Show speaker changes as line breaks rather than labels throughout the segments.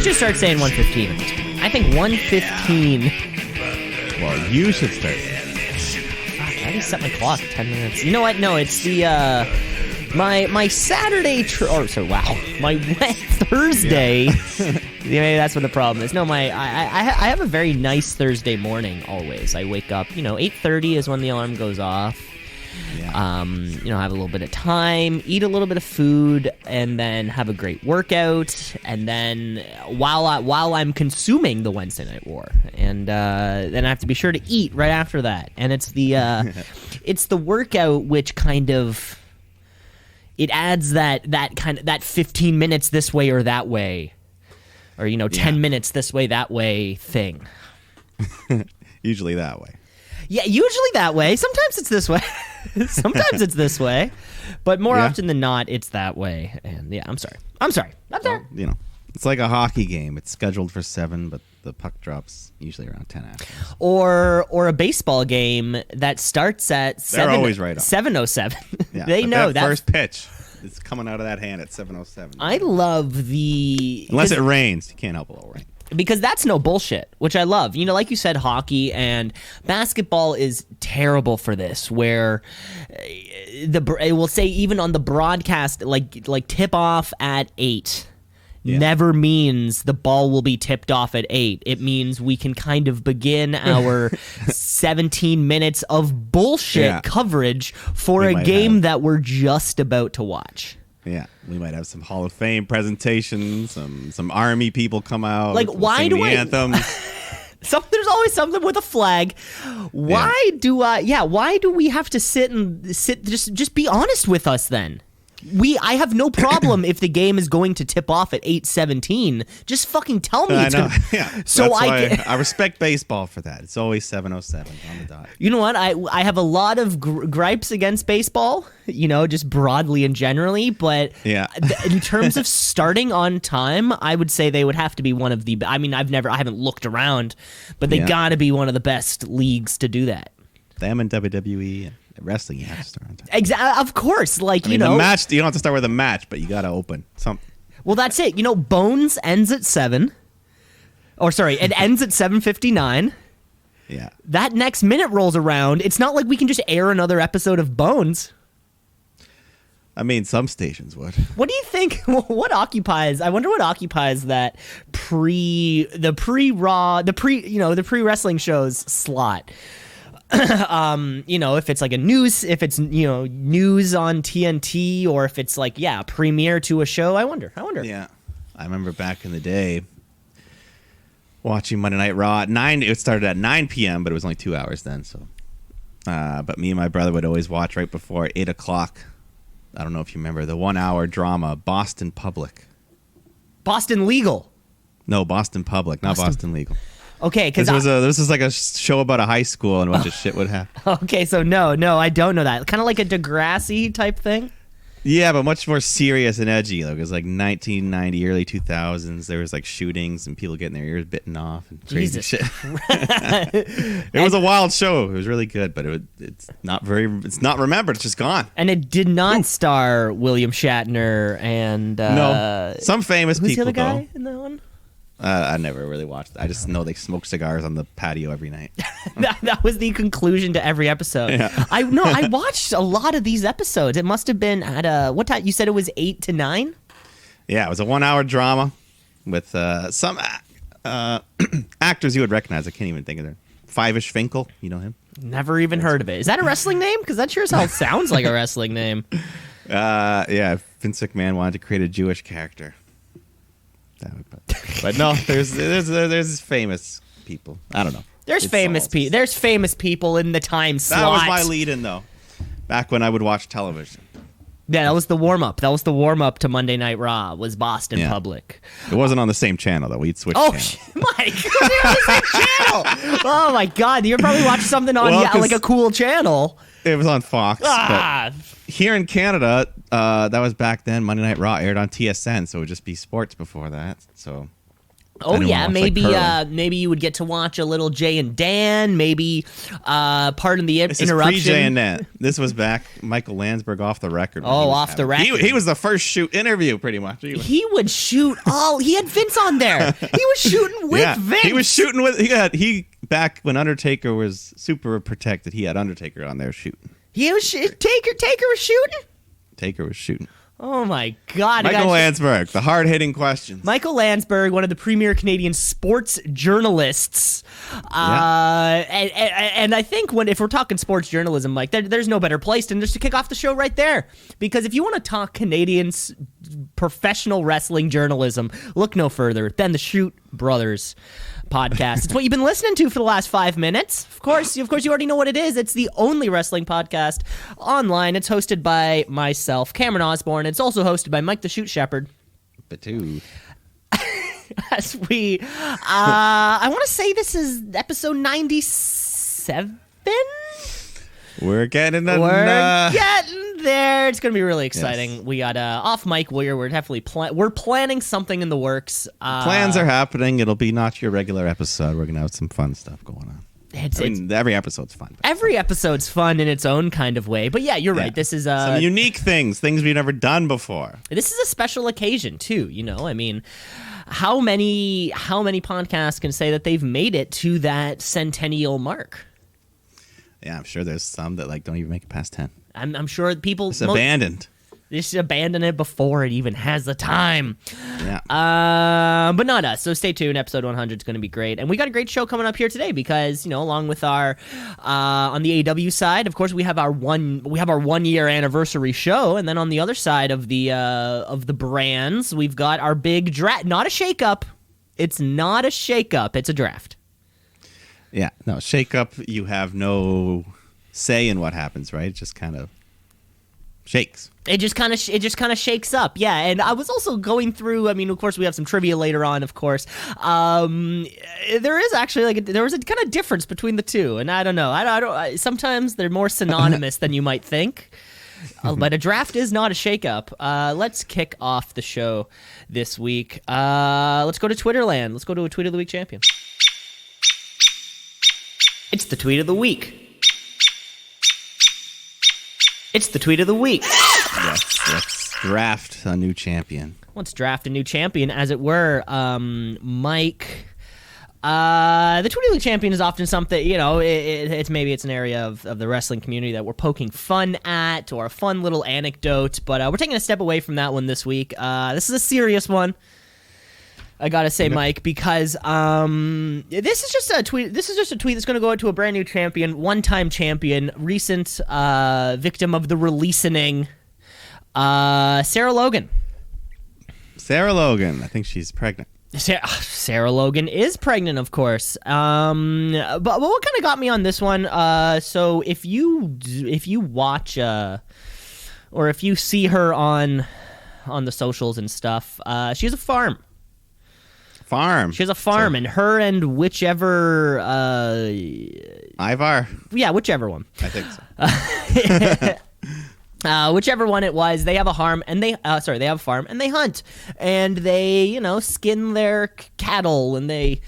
just start saying 1:15. I think 1:15.
Well, you should start.
I already set my clock 10 minutes. You know what? No, it's the my Saturday my Thursday. Yeah. Maybe that's what the problem is. No, I have a very nice Thursday morning always. I wake up, 8:30 is when the alarm goes off.
Yeah.
Have a little bit of time, eat a little bit of food, and then have a great workout. And then while I'm consuming the Wednesday Night War, and then I have to be sure to eat right after that. And it's the it's the workout which kind of it adds that 15 minutes this way or that way, or 10 minutes this way that way thing.
Usually that way.
Yeah, usually that way. Sometimes it's this way. Sometimes it's this way. But more often than not, it's that way. And yeah, I'm sorry.
Well, it's like a hockey game. It's scheduled for 7, but the puck drops usually around 10 after.
Or a baseball game that starts at 7.
They're always right on.
7:07.
Yeah,
They know that
first pitch is coming out of that hand at 7:07.
I love the
unless it rains, you can't help a little rain.
Because that's no bullshit, which I love. Like you said, hockey and basketball is terrible for this, where I will say even on the broadcast, like tip off at 8 never means the ball will be tipped off at 8. It means we can kind of begin our 17 minutes of bullshit coverage for a game that we're just about to watch.
Yeah, we might have some Hall of Fame presentations, some Army people come out.
Like, why do
anthems.
There's always something with a flag. Why do we have to sit just be honest with us then? I have no problem if the game is going to tip off at 8:17. Just fucking tell me.
I know. Yeah.
So
I respect baseball for that. It's always 7:07 on the dot.
You know what? I have a lot of gripes against baseball, just broadly and generally. But in terms of starting on time, I would say they would have to be one of the. I mean, I haven't looked around, but they got to be one of the best leagues to do that.
Them and WWE. Wrestling, you have to start on time.
Exactly, of course. The
match. You don't have to start with a match, but you got to open something.
Well, that's it. Bones ends at 7. Or sorry, it ends at 7:59.
Yeah.
That next minute rolls around. It's not like we can just air another episode of Bones.
I mean, some stations would.
What do you think? I wonder what occupies that pre-wrestling shows slot. If it's like if it's news on TNT, or if it's like a premiere to a show. I wonder.
Yeah, I remember back in the day watching Monday Night Raw at 9. It started at 9 p.m., but it was only 2 hours then. So, but me and my brother would always watch right before 8 o'clock. I don't know if you remember the 1-hour drama, Boston Public.
Boston Legal.
No, Boston Public, not Boston Legal.
Okay, because
this was like a show about a high school and a bunch of shit would happen.
Okay, so no, I don't know that. Kind of like a Degrassi type thing.
Yeah, but much more serious and edgy. Like, it was like 1990, early 2000s. There was like shootings and people getting their ears bitten off and crazy shit. It was a wild show. It was really good, but it's not remembered. It's just gone.
And it did not star William Shatner and
no, some famous people.
Who's the other guy in that one?
I never really watched it. I just know they smoke cigars on the patio every night.
that was the conclusion to every episode.
Yeah.
I watched a lot of these episodes. It must have been at what time? You said it was 8 to 9?
Yeah, it was a 1-hour drama with some actors you would recognize. I can't even think of their Five-ish Finkel. You know him?
Never even heard of it. Is that a wrestling name? Because that sure as hell sounds like a wrestling name.
Yeah, Vince McMahon wanted to create a Jewish character. But no, there's famous people. I don't know.
There's famous people in the time slot.
That was my lead-in, though. Back when I would watch television.
Yeah, that was the warm-up. To Monday Night Raw was Boston Public.
It wasn't on the same channel, though. We'd switch channels.
Mike, you're on the same channel. Oh, my God. You're probably watching something on like a cool channel.
It was on Fox. But here in Canada, that was back then. Monday Night Raw aired on TSN, so it would just be sports before that. So
Oh yeah, maybe
curling.
maybe you would get to watch a little Jay and Dan. Maybe pardon the
This
interruption.
is pre-Jay and Dan. This was back Michael Landsberg off the record.
Oh, off the record.
He was the first shoot interview, pretty much.
He would shoot. Oh, he had Vince on there. He was shooting with Vince.
He was shooting with. He back when Undertaker was super protected. He had Undertaker on there shooting.
He was Taker was shooting.
Taker was shooting.
Oh my God!
Michael Landsberg, the hard-hitting questions.
Michael Landsberg, one of the premier Canadian sports journalists, and I think if we're talking sports journalism, Mike, there's no better place than just to kick off the show right there. Because if you want to talk Canadian professional wrestling journalism, look no further than the Shoot Brothers podcast. It's what you've been listening to for the last 5 minutes. Of course, you already know what it is. It's the only wrestling podcast online. It's hosted by myself, Cameron Osborne. It's also hosted by Mike the Shoot Shepherd.
Batu.
As we, I want to say this is episode 97.
We're getting
there. It's gonna be really exciting. Yes. We got off mic. We're definitely we're planning something in the works.
Plans are happening. It'll be not your regular episode. We're gonna have some fun stuff going on. Every episode's fun.
Every episode's fun in its own kind of way. But yeah, you're right. This is
some unique things we've never done before.
This is a special occasion too. You know, I mean, how many podcasts can say that they've made it to that centennial mark?
Yeah, I'm sure there's some that don't even make it past 10.
I'm sure people...
It's abandoned.
They should abandon it before it even has the time.
Yeah.
But not us. So stay tuned. Episode 100 is going to be great. And we got a great show coming up here today because, along with our... on the AEW side, of course, we have our 1 year anniversary show. And then on the other side of the brands, we've got our big draft. Not a shakeup. It's not a shakeup. It's a draft.
Yeah, no, shakeup, you have no say in what happens, right? It just kind of shakes.
It just kind of shakes up, yeah. And I was also going through. I mean, of course, we have some trivia later on. Of course, there is actually there was a kind of difference between the two, and I don't know. Sometimes they're more synonymous than you might think. But a draft is not a shakeup. Let's kick off the show this week. Let's go to Twitterland. Let's go to a Tweet of the Week champion. It's the Tweet of the Week. It's the Tweet of the Week.
Yes, let's draft a new champion.
Let's draft a new champion, as it were. Mike, the Tweet of the Week champion is often something, it's an area of the wrestling community that we're poking fun at, or a fun little anecdote, but we're taking a step away from that one this week. This is a serious one. I gotta say, Mike, because this is just a tweet. This is just a tweet that's going to go out to a brand new champion, one-time champion, recent victim of the releasing, Sarah Logan.
Sarah Logan, I think she's pregnant.
Sarah Logan is pregnant, of course. But what kind of got me on this one? So if you watch or if you see her on the socials and stuff, she has a farm. She has a farm, and her and whichever...
Ivar?
Yeah, whichever one.
I think so.
Whichever one it was, they have a farm, and they have a farm, and they hunt, and they, skin their cattle, and they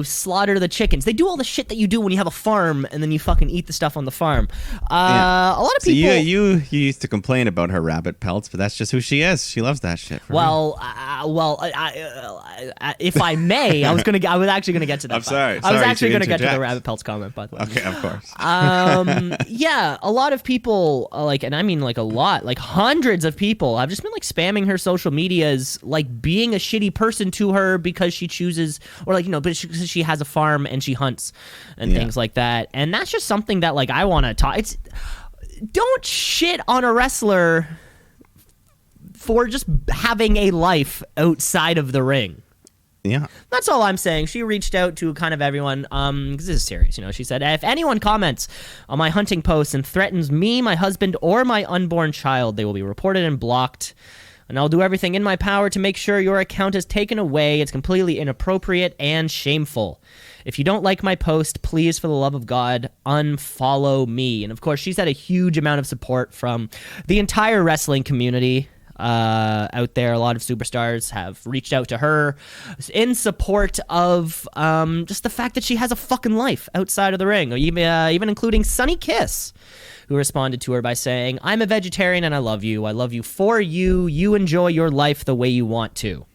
slaughter the chickens. They do all the shit that you do when you have a farm, and then you fucking eat the stuff on the farm. A lot of people... So
you used to complain about her rabbit pelts, but that's just who she is. She loves that shit.
If I may, I was actually gonna get to that.
I'm sorry.
I was actually gonna get to the rabbit pelts comment, by the way.
Okay, of course.
Yeah, a lot of people and I mean a lot, hundreds of people have just been spamming her social medias, being a shitty person to her because she chooses, or because she has a farm and she hunts and things like that. And that's just something that I want to talk. Don't shit on a wrestler for just having a life outside of the ring.
Yeah.
That's all I'm saying. She reached out to kind of everyone, because this is serious, She said, if anyone comments on my hunting posts and threatens me, my husband, or my unborn child, they will be reported and blocked. And I'll do everything in my power to make sure your account is taken away. It's completely inappropriate and shameful. If you don't like my post, please, for the love of God, unfollow me. And of course, she's had a huge amount of support from the entire wrestling community. out there. A lot of superstars have reached out to her in support of just the fact that she has a fucking life outside of the ring, or even including Sonny Kiss, who responded to her by saying, "I'm a vegetarian and I love you. I love you for you. You enjoy your life the way you want to."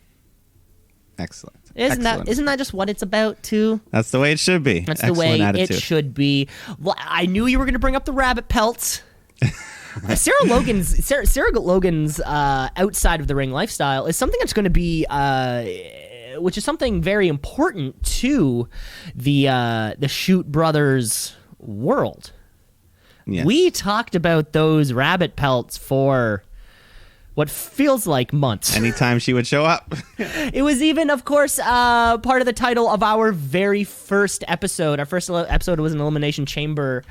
Excellent.
Isn't that just what it's about too?
That's the way it should be.
That's
Excellent
the way
attitude.
it should be. Well, I knew you were going to bring up the rabbit pelts. Sarah Logan's outside of the ring lifestyle is something that's going to be, which is something very important to the Shoot Brothers world.
Yes.
We talked about those rabbit pelts for what feels like months.
Anytime she would show up.
It was even, of course, part of the title of our very first episode. Our first episode was an Elimination Chamber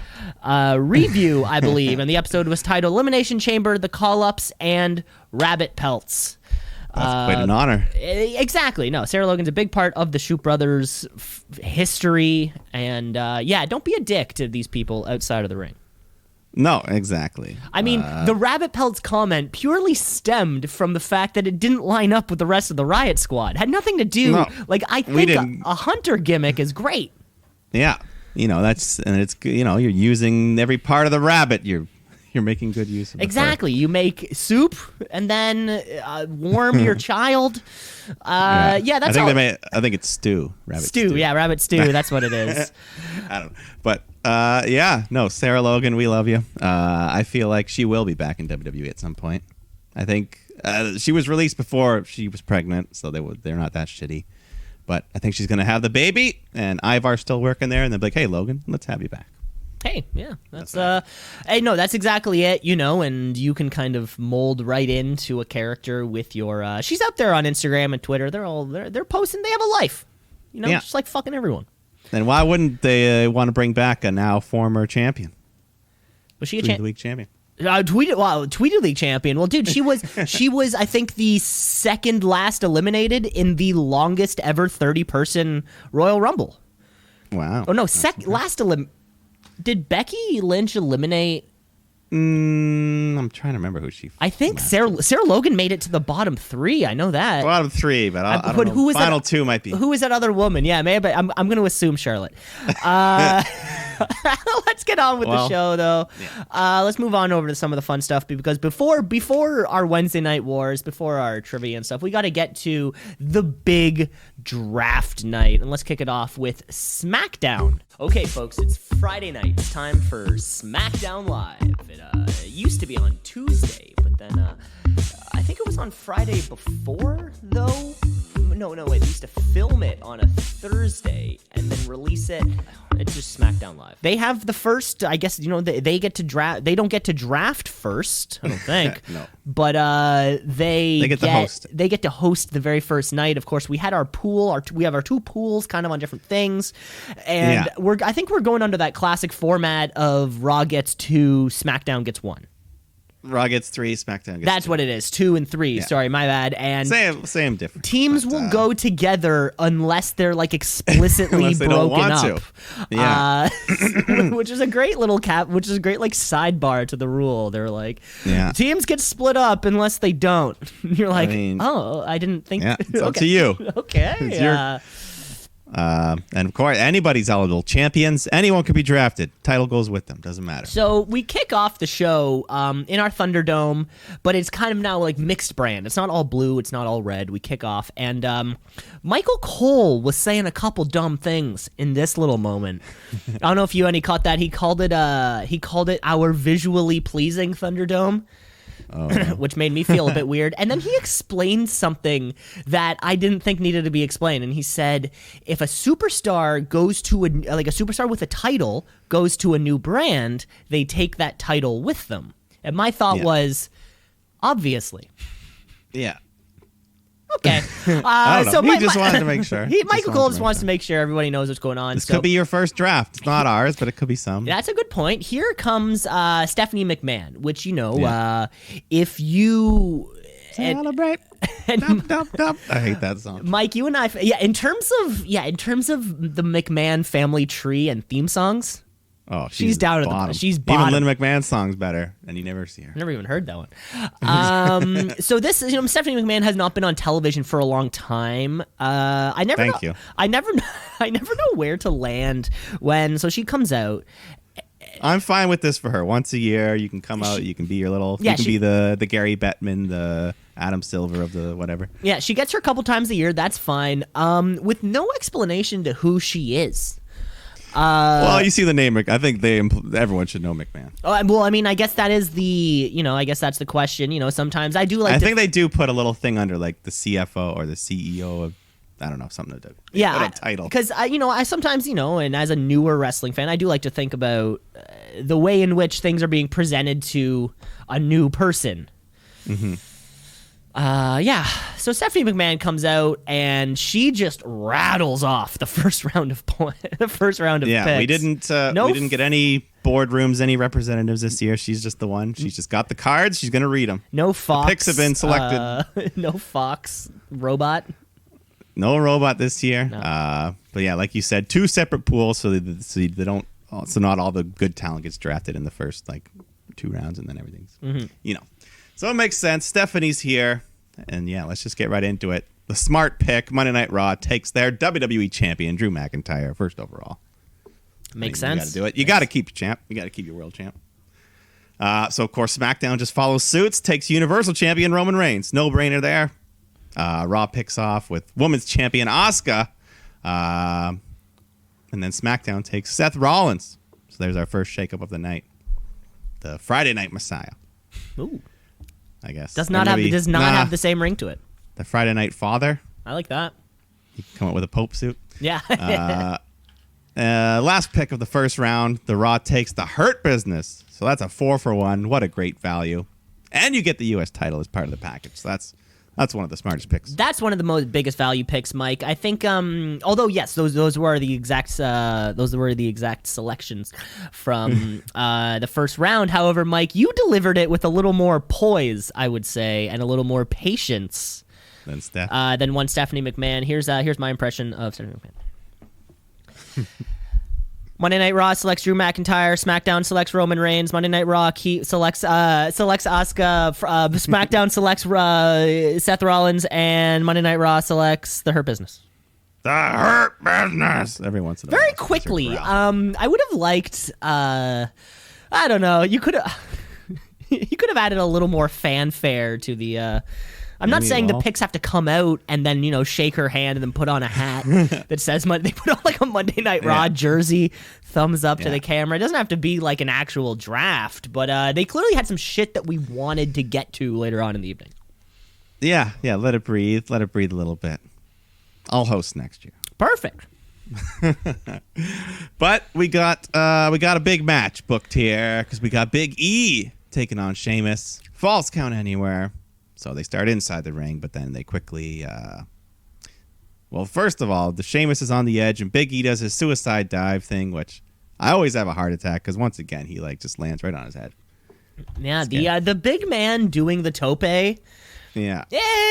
review, I believe. And the episode was titled Elimination Chamber, The Call-Ups, and Rabbit Pelts.
That's quite an honor.
Exactly. No, Sarah Logan's a big part of the Shoot Brothers history. And, don't be a dick to these people outside of the ring.
No, exactly.
I mean, the Rabbit Pelts comment purely stemmed from the fact that it didn't line up with the rest of the Riot Squad. Had nothing to do.
No,
I think a hunter gimmick is great.
Yeah, it's you're using every part of the rabbit. You're making good use of it.
Exactly. You make soup and then warm your child. That's all.
I think it's stew. Rabbit stew.
Yeah, rabbit stew. That's what it is.
I don't know. But Sarah Logan, we love you. I feel like she will be back in WWE at some point. I think she was released before she was pregnant, so they're not that shitty. But I think she's going to have the baby, and Ivar's still working there, and they'll be like, "Hey, Logan, let's have you back."
Hey, yeah, that's exactly it, and you can kind of mold right into a character with your. She's up there on Instagram and Twitter. They're posting. They have a life, just like fucking everyone.
And why wouldn't they want to bring back a now former champion?
Was she a
Tweet of the Week champion?
Tweet of the League champion. Well, dude, she was I think the second last eliminated in the longest ever 30-person Royal Rumble.
Wow.
Oh no, last Did Becky Lynch eliminate?
I'm trying to remember who she.
I think Sarah Logan made it to the bottom 3. I know that.
Bottom 3, but I don't know.
Who was
Final 2 might be.
Who is that other woman? Yeah, maybe I'm going to assume Charlotte. Let's get on with the show, though. Yeah. Let's move on over to some of the fun stuff, because before our Wednesday night wars, before our trivia and stuff, we got to get to the big draft night, and let's kick it off with SmackDown. Okay, folks, it's Friday night. It's time for SmackDown Live. It used to be on Tuesday, but then I think it was on Friday before, though. No, wait, they used to film it on a Thursday and then release it. It's just SmackDown Live. They have the first, I guess, they get to draft. They don't get to draft first, I don't think. No. But they get to host. They get to host the very first night. Of course, we had our pool. We have our 2 pools kind of on different things. And I think we're going under that classic format of Raw gets 2, SmackDown gets 1.
Raw gets 3, SmackDown gets
That's
2.
what it is, 2 and 3. Yeah. Sorry, my bad. And
same difference.
Teams will go together unless they're like explicitly broken up.
Yeah.
Which is a great little which is a great like sidebar to the rule. They're like, teams get split up unless they don't. You're like, I didn't think.
Yeah, it's up to you.
Okay.
It's and of course, anybody's eligible. Champions, anyone could be drafted. Title goes with them. Doesn't matter.
So we kick off the show in our Thunderdome, but it's kind of now like mixed brand. It's not all blue. It's not all red. We kick off, and Michael Cole was saying a couple dumb things in this little moment. I don't know if you caught that. He called it our visually pleasing Thunderdome. Which made me feel a bit weird. And then he explained something that I didn't think needed to be explained. And he said, if a superstar goes to a superstar with a title goes to a new brand, they take that title with them. And my thought was, obviously.
Yeah.
Okay.
So he just wanted to make sure.
Michael Cole just wants to make sure everybody knows what's going on.
This could be your first draft. It's not ours, but it could be some.
That's a good point. Here comes Stephanie McMahon, which if you
celebrate. I hate that song.
Mike, you and I, in terms of the McMahon family tree and theme songs,
Oh,
she's down
bottom.
at the she's bottom.
Even Lynn McMahon's song's better, and you never see her.
Never even heard that one. So this, Stephanie McMahon has not been on television for a long time. I never know where to land when. So she comes out.
I'm fine with this for her. Once a year, you can come out. You can be your little. You can be the Gary Bettman, the Adam Silver of the whatever.
Yeah, she gets her a couple times a year. That's fine. With no explanation to who she is.
Well, you see the name. I think everyone should know McMahon.
Oh, well, I mean, I guess that is I guess that's the question. Sometimes I do like.
I think they do put a little thing under like the CFO or the CEO of. I don't know, something to do.
Yeah,
a title.
Because I sometimes and as a newer wrestling fan, I do like to think about the way in which things are being presented to a new person. Mm-hmm. So Stephanie McMahon comes out and she just rattles off the first round of picks.
We didn't get any boardrooms, any representatives this year. She's just the one. She's just got the cards. She's gonna read them.
No Fox.
The picks have been selected.
No Fox robot.
No robot this year.
No.
But yeah, like you said, 2 separate pools, so they don't. So not all the good talent gets drafted in the first 2 rounds, and then everything's So it makes sense. Stephanie's here, and yeah, let's just get right into it. The smart pick, Monday Night Raw, takes their WWE champion Drew McIntyre first overall.
Makes sense.
You got to do it. You got to keep your champ. You got to keep your world champ. So of course, SmackDown just follows suits, takes Universal Champion Roman Reigns. No brainer there. Raw picks off with Women's Champion Asuka. And then SmackDown takes Seth Rollins. So there's our first shakeup of the night. The Friday Night Messiah.
Ooh.
I guess.
Does not have the same ring to it.
The Friday Night Father.
I like that.
You can come up with a Pope suit.
Yeah.
Last pick of the first round. The Raw takes the Hurt Business. So that's a 4-for-1. What a great value. And you get the U.S. title as part of the package. So that's one of the smartest picks. That's
one of the biggest value picks, Mike. I think. Although yes, those were the exact selections from the first round. However, Mike, you delivered it with a little more poise, I would say, and a little more patience than one Stephanie McMahon. Here's my impression of Stephanie McMahon. Monday Night Raw selects Drew McIntyre. SmackDown selects Roman Reigns. Monday Night Raw selects Asuka. SmackDown selects Seth Rollins, and Monday Night Raw selects the Hurt Business.
The Hurt Business. Every once in a while.
Very quickly. I would have liked. I don't know. You could have. You could have added a little more fanfare to the. I'm not saying the picks have to come out and then, shake her hand and then put on a hat that says they put on a Monday Night Raw jersey, thumbs up to the camera. It doesn't have to be like an actual draft, but they clearly had some shit that we wanted to get to later on in the evening.
Yeah, let it breathe. Let it breathe a little bit. I'll host next year.
Perfect.
But we got a big match booked here because we got Big E taking on Sheamus. False count anywhere. So they start inside the ring, but then they quickly... first of all, the Sheamus is on the edge, and Big E does his suicide dive thing, which I always have a heart attack, because once again, he just lands right on his head.
Yeah, the big man doing the tope...
Yeah.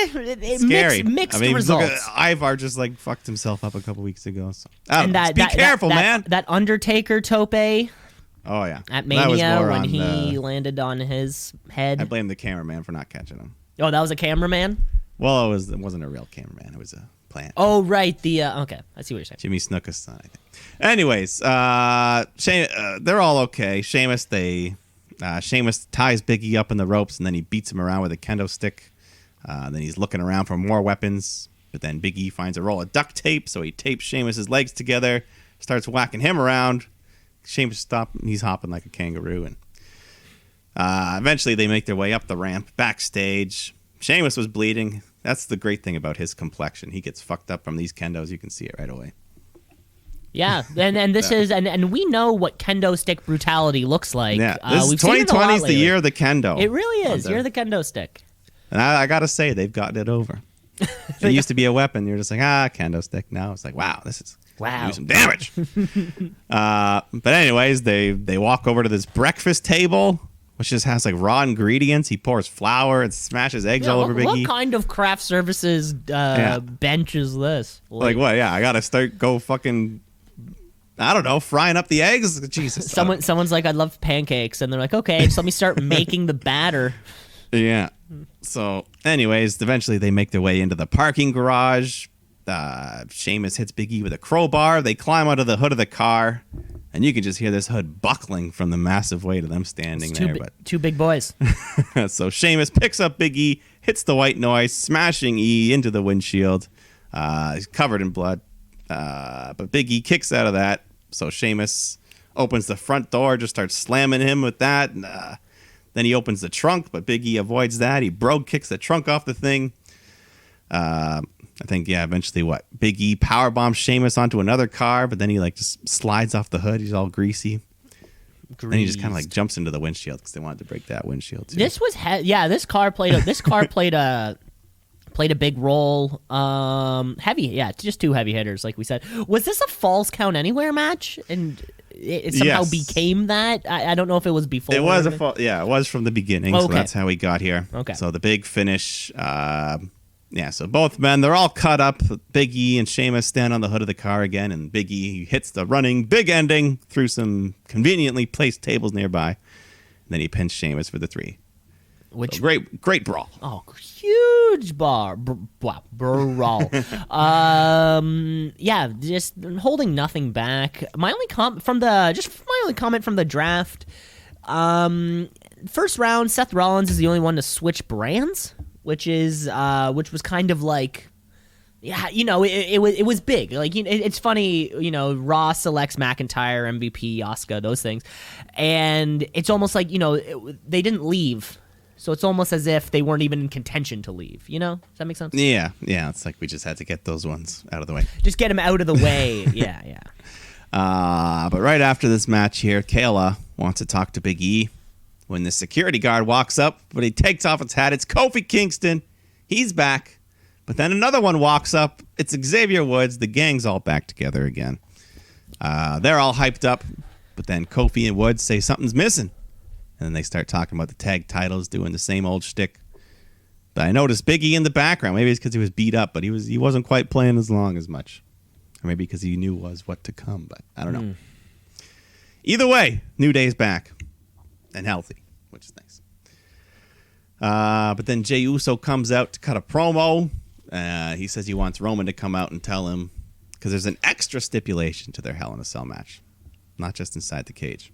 Scary. Mixed results.
Look at Ivar just fucked himself up a couple weeks ago. So. Be careful, man.
That Undertaker tope...
Oh, yeah.
At Mania when he landed on his head.
I blame the cameraman for not catching him.
Oh, that was a cameraman?
Well, it wasn't a real cameraman. It was a plant.
Oh, right. Okay. I see what you're saying.
Jimmy Snuka's son, I think. Anyways, they're all okay. Sheamus ties Big E up in the ropes, and then he beats him around with a kendo stick. Then he's looking around for more weapons, but then Big E finds a roll of duct tape, so he tapes Sheamus's legs together, starts whacking him around. Sheamus stops, he's hopping like a kangaroo, and eventually they make their way up the ramp backstage. Sheamus was bleeding. That's the great thing about his complexion. He gets fucked up from these kendos. You can see it right away.
Yeah, and this is and we know what kendo stick brutality looks like.
Yeah, this 2020 is the year of the kendo.
It really is. You're the kendo stick.
And I gotta say, they've gotten it over. It used to be a weapon. You're just kendo stick. Now it's wow, this is do some damage. But anyways, they walk over to this breakfast table, which just has raw ingredients. He pours flour and smashes eggs all over Big E.
What kind of craft services bench is this?
What? Yeah, I gotta go fucking I don't know, frying up the eggs. Jesus.
Someone's like, I'd love pancakes, and they're like, okay, just let me start making the batter.
Yeah. So, anyways, eventually they make their way into the parking garage. Sheamus hits Big E with a crowbar. They climb out of the hood of the car, and you can just hear this hood buckling from the massive weight of them standing there.
Two big boys.
So Sheamus picks up Big E, hits the white noise, smashing E into the windshield. He's covered in blood. But Big E kicks out of that. So Sheamus opens the front door, just starts slamming him with that. And, then he opens the trunk, but Big E avoids that. He kicks the trunk off the thing. I think, eventually Big E powerbombs Sheamus onto another car, but then he just slides off the hood. He's all greasy. Then he just kind of jumps into the windshield because they wanted to break that windshield too.
This was this car played a big role. Heavy, just two heavy hitters, like we said. Was this a Falls Count Anywhere match? And it somehow became that? I don't know if it was before.
It was it was from the beginning, so that's how we got here.
Okay.
So the big finish, so both men, they're all cut up. Big E and Sheamus stand on the hood of the car again, and Big E hits the running big ending through some conveniently placed tables nearby. And then he pins Sheamus for the 3.
Which
great brawl.
Oh, huge brawl. Just holding nothing back. My only comment from the draft. First round, Seth Rollins is the only one to switch brands, which was kind of like, it was big. Like, it's funny, Raw selects McIntyre, MVP, Asuka, those things, and it's almost like they didn't leave. So it's almost as if they weren't even in contention to leave, Does that make sense?
Yeah. It's like we just had to get those ones out of the way.
Just get them out of the way. Yeah.
But right after this match here, Kayla wants to talk to Big E when the security guard walks up, but he takes off his hat. It's Kofi Kingston. He's back. But then another one walks up. It's Xavier Woods. The gang's all back together again. They're all hyped up, but then Kofi and Woods say something's missing. And then they start talking about the tag titles, doing the same old shtick. But I noticed Big E in the background. Maybe it's because he was beat up, but he wasn't quite playing as long as much. Or maybe because he knew what to come, but I don't know. Either way, New Day's back and healthy, which is nice. But then Jey Uso comes out to cut a promo. He says he wants Roman to come out and tell him, because there's an extra stipulation to their Hell in a Cell match, not just inside the cage.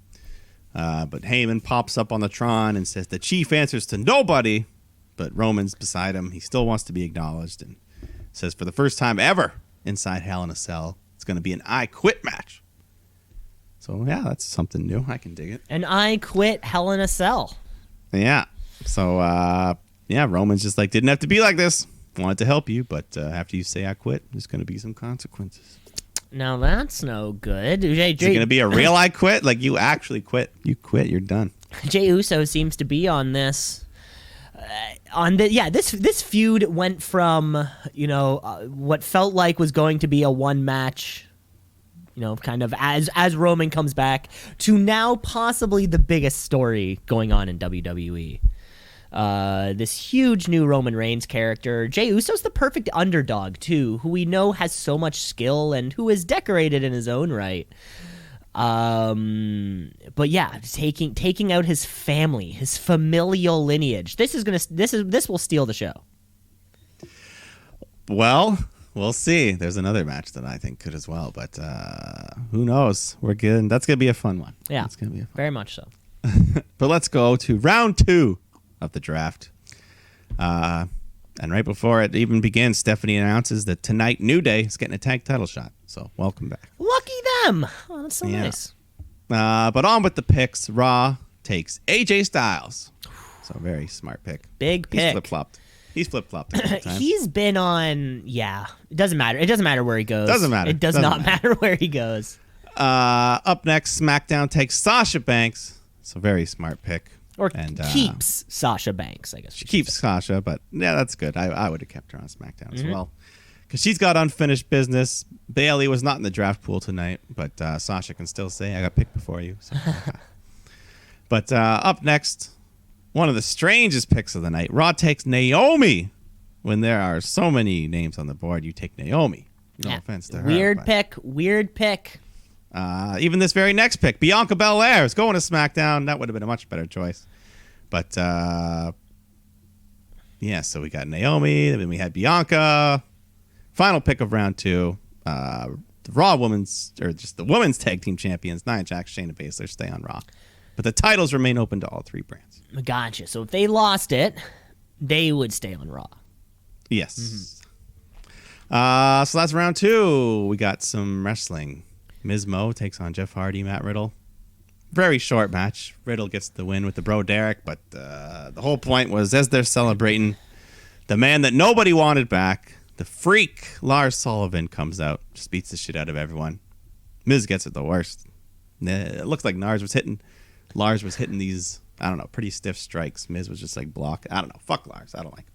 But Heyman pops up on the Tron and says the Chief answers to nobody, but Roman's beside him. He still wants to be acknowledged and says for the first time ever inside Hell in a Cell, it's going to be an I Quit match. So, that's something new. I can dig it.
An I Quit Hell in a Cell.
Yeah. So, Roman's just didn't have to be like this. Wanted to help you, but after you say I quit, there's going to be some consequences.
Now that's no good.
Is it going to be a real I quit? Like you actually quit. You quit. You're done.
Jey Uso seems to be on this. This feud went from what felt like was going to be a one match, kind of as Roman comes back, to now possibly the biggest story going on in WWE. This huge new Roman Reigns character. Jey Uso's the perfect underdog, too, who we know has so much skill and who is decorated in his own right. But taking out his family, his familial lineage. This will steal the show.
Well, we'll see. There's another match that I think could as well, but who knows? We're good. That's gonna be a fun one.
Yeah,
it's gonna be
very much so.
But let's go to round 2 of the draft. And right before it even begins, Stephanie announces that tonight New Day is getting a tag title shot. So welcome back.
Lucky them. Oh, that's so nice.
But on with the picks. Raw takes AJ Styles. So very smart pick.
Big pick.
He's flip-flopped.
He's been on, It doesn't matter. It doesn't matter where he goes.
Doesn't matter.
It does not matter where he goes.
Up next, SmackDown takes Sasha Banks. So very smart pick.
Or keeps Sasha Banks, I guess.
She keeps Sasha, but that's good. I would have kept her on SmackDown as well. Because she's got unfinished business. Bayley was not in the draft pool tonight, but Sasha can still say, I got picked before you. So. But up next, one of the strangest picks of the night. Raw takes Naomi. When there are so many names on the board, you take Naomi. No offense to her.
Weird pick.
Even this very next pick, Bianca Belair is going to SmackDown. That would have been a much better choice. But, yeah, so we got Naomi, then we had Bianca. Final pick of round 2. The Raw women's, or just the women's tag team champions, Nia Jax, Shayna Baszler, stay on Raw. But the titles remain open to all 3 brands.
Gotcha. So if they lost it, they would stay on Raw.
Yes. Mm-hmm. So that's round 2. We got some wrestling. Ms. Mo takes on Jeff Hardy, Matt Riddle. Very short match. Riddle gets the win with the bro Derek, but the whole point was as they're celebrating, the man that nobody wanted back, the freak Lars Sullivan, comes out, just beats the shit out of everyone. Miz gets it the worst. It looks like Lars was hitting these, I don't know, pretty stiff strikes. Miz was just like block. I don't know. Fuck Lars. I don't like him.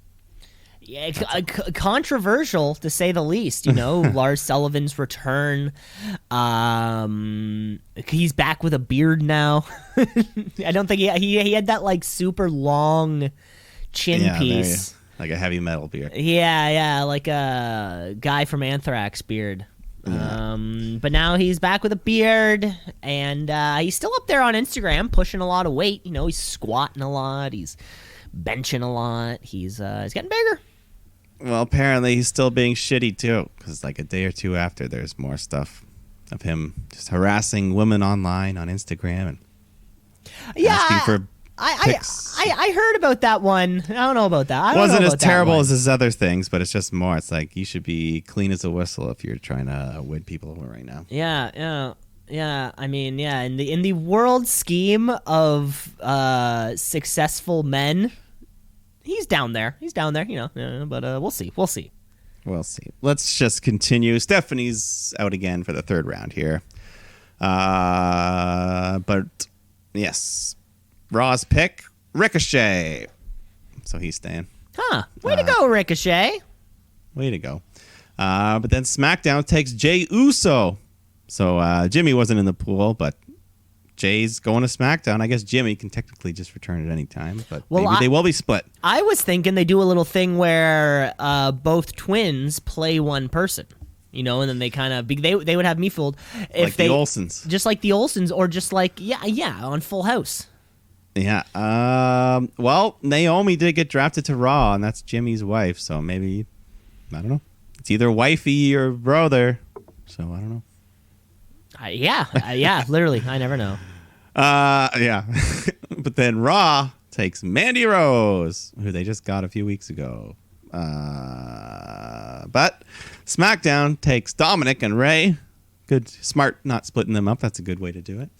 Yeah, controversial to say the least. You know, Lars Sullivan's return. He's back with a beard now. I don't think he had that like super long chin piece,
like a heavy metal beard.
Yeah, like a guy from Anthrax beard. Yeah. But now he's back with a beard, and he's still up there on Instagram pushing a lot of weight. You know, he's squatting a lot. He's benching a lot. He's getting bigger.
Well, apparently he's still being shitty too, because like a day or two after, there's more stuff of him just harassing women online on Instagram and asking for pics.
I heard about that one. I don't know about that.
Wasn't as terrible as his other things, but it's just more. It's like you should be clean as a whistle if you're trying to win people over right now.
Yeah. I mean, yeah. In the world scheme of successful men, he's down there. You know. But we'll see.
Let's just continue. Stephanie's out again for the 3rd round here. But yes, Raw's pick, Ricochet. So he's staying.
Way to go, Ricochet.
Way to go. But then SmackDown takes Jey Uso. So Jimmy wasn't in the pool, but Jay's going to SmackDown. I guess Jimmy can technically just return at any time, but maybe they will be split.
I was thinking they do a little thing where both twins play one person, you know, and then they kind of they would have me fooled if
like the Olsens,
just like the Olsens, or just like on Full House.
Yeah. Well, Naomi did get drafted to Raw, and that's Jimmy's wife. So maybe I don't know. It's either wifey or brother. So I don't know.
Yeah, literally. I never know.
Yeah. But then Raw takes Mandy Rose, who they just got a few weeks ago. But SmackDown takes Dominic and Ray. Good, smart, not splitting them up. That's a good way to do it.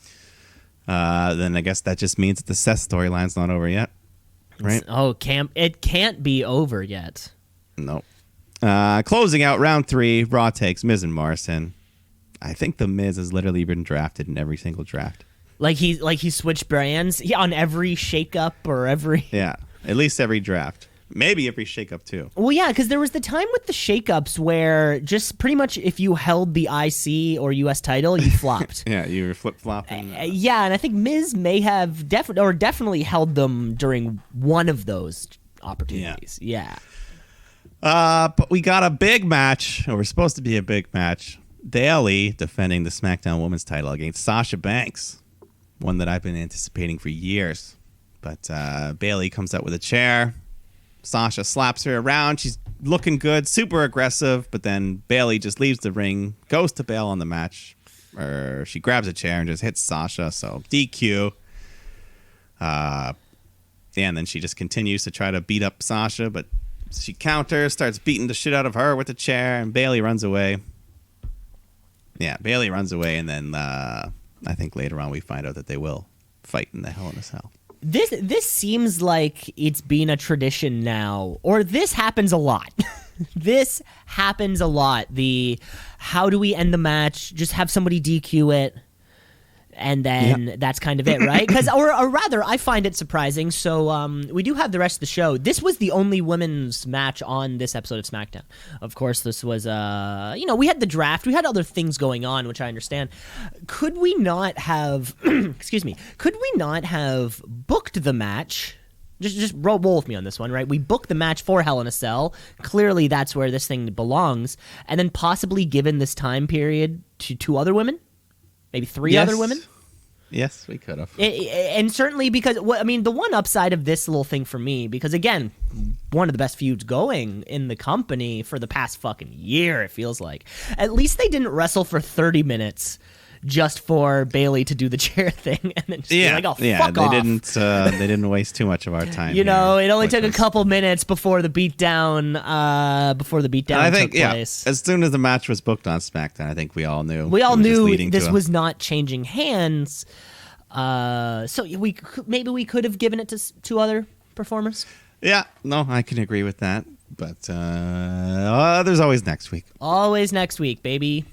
Then I guess that just means that the Seth storyline's not over yet, right?
It can't be over yet.
No. Closing out round 3, Raw takes Miz and Morrison. I think the Miz has literally been drafted in every single draft. Like
he switched brands on every shakeup or every.
Yeah, at least every draft. Maybe every shakeup too.
Well, yeah, because there was the time with the shakeups where just pretty much if you held the IC or US title, you flopped.
Yeah, you were flip-flopping.
Yeah, and I think Miz may have definitely held them during one of those opportunities. Yeah.
But we got a big match, or we're supposed to be a big match. Bayley defending the SmackDown Women's title against Sasha Banks, one that I've been anticipating for years. But Bayley comes out with a chair. Sasha slaps her around. She's looking good, super aggressive, but then Bayley just leaves the ring, goes to bail on the match. Or she grabs a chair and just hits Sasha, so DQ. And then she just continues to try to beat up Sasha, but she counters, starts beating the shit out of her with the chair, and Bayley runs away. Yeah, Bayley runs away, and then I think later on we find out that they will fight in the Hell in a Cell.
This seems like it's been a tradition now, or this happens a lot. This happens a lot. The how do we end the match? Just have somebody DQ it, and then that's kind of it, right? Because, or rather, I find it surprising. So we do have the rest of the show. This was the only women's match on this episode of SmackDown. Of course, this was, we had the draft. We had other things going on, which I understand. Could we not have, excuse me, could we not have booked the match? Just roll with me on this one, right? We booked the match for Hell in a Cell. Clearly, that's where this thing belongs. And then possibly given this time period to two other women? maybe three other women.
Yes, we could have.
And certainly because, well, I mean, the one upside of this little thing for me, because again, one of the best feuds going in the company for the past fucking year, it feels like. At least they didn't wrestle for 30 minutes just for Bailey to do the chair thing and then just be like, oh, fuck off.
They didn't waste too much of our time.
You know, it only took a couple minutes before the beatdown. I think, took place.
As soon as the match was booked on SmackDown, I think we all knew.
This was not changing hands. So maybe we could have given it to two other performers.
Yeah, no, I can agree with that. But there's always next week.
Always next week, baby.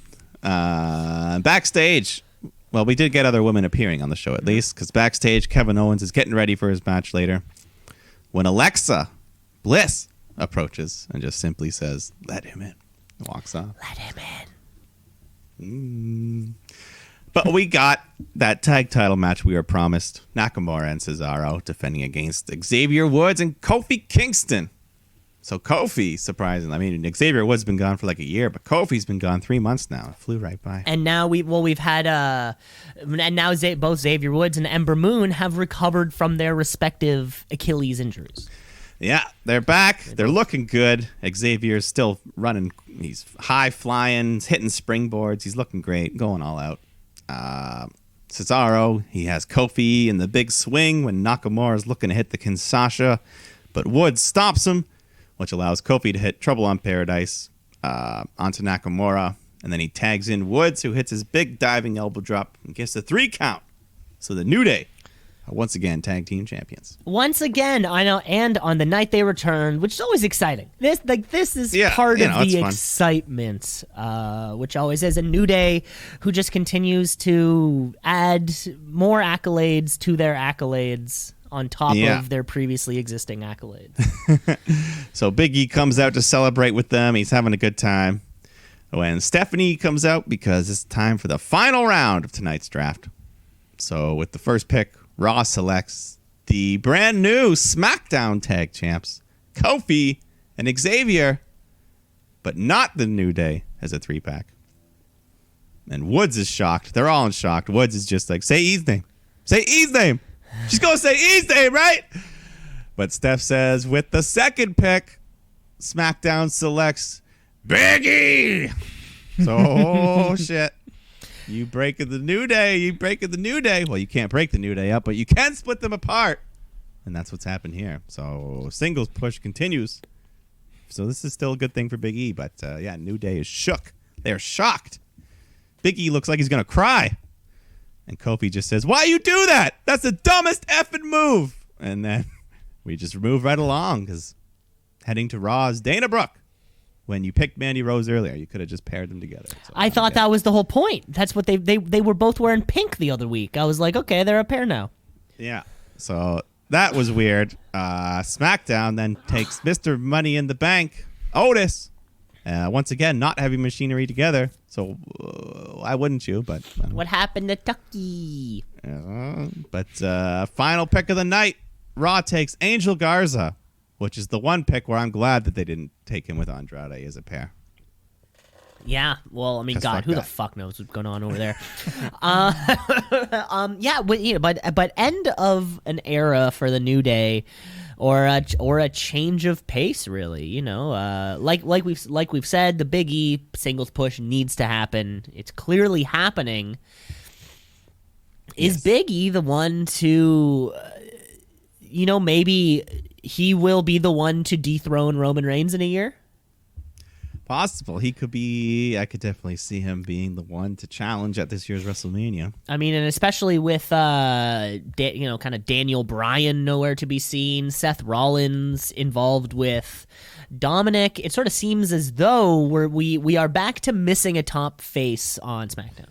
Backstage, well, we did get other women appearing on the show at least, because backstage, Kevin Owens is getting ready for his match later when Alexa Bliss approaches and just simply says, "Let him in," and walks off.
Let him
in. But we got that tag title match we were promised. Nakamura and Cesaro defending against Xavier Woods and Kofi Kingston. So Kofi, surprisingly, I mean, Xavier Woods been gone for like a year, but Kofi's been gone 3 months now. It flew right by.
And now we've had and now both Xavier Woods and Ember Moon have recovered from their respective Achilles injuries.
Yeah, they're back. They're looking good. Xavier's still running. He's high flying, hitting springboards. He's looking great, going all out. Cesaro, he has Kofi in the big swing when Nakamura's looking to hit the Kinshasa, but Woods stops him, which allows Kofi to hit Trouble on Paradise onto Nakamura. And then he tags in Woods, who hits his big diving elbow drop and gets a 3 count. So the New Day are once again tag team champions.
Once again, I know, and on the night they returned, which is always exciting. This is part of the excitement, which always is. A New Day who just continues to add more accolades to their accolades on top of their previously existing accolades.
So Big E comes out to celebrate with them. He's having a good time. When Stephanie comes out, because it's time for the final round of tonight's draft. So with the first pick, Raw selects the brand new SmackDown Tag Champs, Kofi and Xavier, but not the New Day as a 3-pack. And Woods is shocked. They're all in shock. Woods is just like, say E's name. Say E's name. She's going to say E's name, right? But Steph says, with the second pick, SmackDown selects Big E. So, oh, shit. You breaking the New Day. You breaking the New Day. Well, you can't break the New Day up, but you can split them apart. And that's what's happened here. So, singles push continues. So, this is still a good thing for Big E. But, New Day is shook. They're shocked. Big E looks like he's going to cry. And Kofi just says, why you do that? That's the dumbest effing move. And then we just move right along because heading to Raw's Dana Brooke. When you picked Mandy Rose earlier, you could have just paired them together. So
I thought that was the whole point. That's what they were both wearing pink the other week. I was like, okay, they're a pair now.
Yeah. So that was weird. SmackDown then takes Mr. Money in the Bank, Otis. Once again, not heavy machinery together. So why wouldn't you? But
what happened to Tucky?
But final pick of the night, Raw takes Angel Garza, which is the one pick where I'm glad that they didn't take him with Andrade as a pair.
Yeah, well, I mean, God, who the fuck knows what's going on over there? But end of an era for the New Day, or a change of pace, really. You know, like we've said, the Big E singles push needs to happen. It's clearly happening. Is Big E the one to, maybe he will be the one to dethrone Roman Reigns in a year?
Possible. He could be. I could definitely see him being the one to challenge at this year's WrestleMania.
I mean, and especially with kind of Daniel Bryan nowhere to be seen, Seth Rollins involved with Dominic. It sort of seems as though we are back to missing a top face on SmackDown.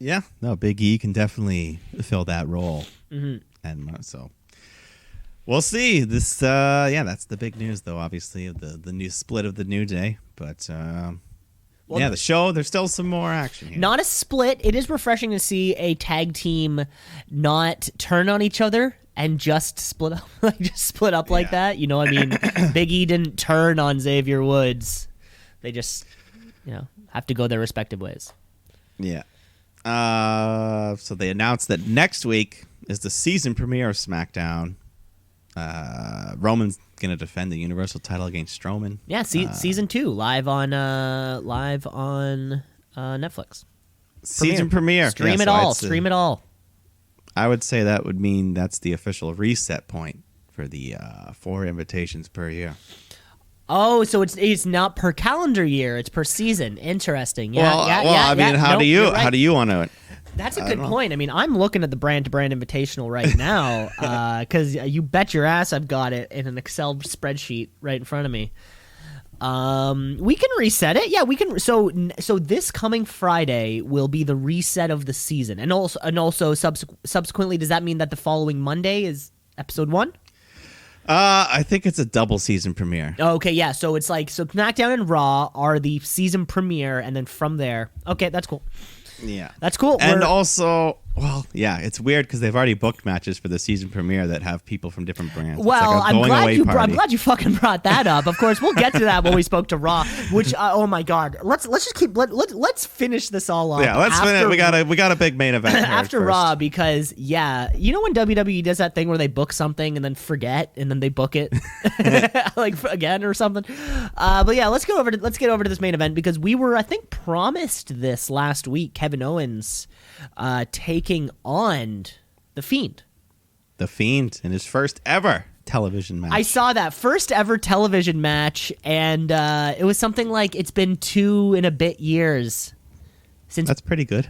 Yeah, no, Big E can definitely fill that role,
mm-hmm.
And so. We'll see. This, that's the big news, though. Obviously, the new split of the New Day, but the show. There's still some more action here.
Not a split. It is refreshing to see a tag team not turn on each other and just split up, like that. You know, I mean, Big E didn't turn on Xavier Woods. They just, have to go their respective ways.
Yeah. So they announced that next week is the season premiere of SmackDown. Roman's gonna defend the Universal title against Strowman.
Yeah, season 2 live on Netflix.
Season premiere.
Stream
Yeah,
it
so
all. Stream it all.
I would say that would mean that's the official reset point for the 4 invitations per year.
Oh, so it's not per calendar year; it's per season. Interesting. Yeah,
I mean, how do you want to?
That's a good point. I mean, I'm looking at the brand-to-brand invitational right now because you bet your ass I've got it in an Excel spreadsheet right in front of me. We can reset it. Yeah, we can. So this coming Friday will be the reset of the season, and also subsequently, does that mean that the following Monday is episode 1?
I think it's a double season premiere.
Oh, okay, yeah. So it's like SmackDown and Raw are the season premiere, and then from there, okay, that's cool.
Yeah,
that's cool.
And also, well, yeah, it's weird because they've already booked matches for the season premiere that have people from different brands.
Well,
like
I'm glad you fucking brought that up. Of course, we'll get to that when we spoke to Raw. Which, oh my God, let's just keep let's finish this all off.
Yeah, let's finish. We got a big main event
after Raw because you know when WWE does that thing where they book something and then forget and then they book it like again or something. But yeah, let's get over to this main event because we were, I think, promised this last week. Kevin Owens taking on The Fiend.
The Fiend in his first ever television match.
I saw that first ever television match, and it was something like it's been 2 and a bit years since.
That's pretty good.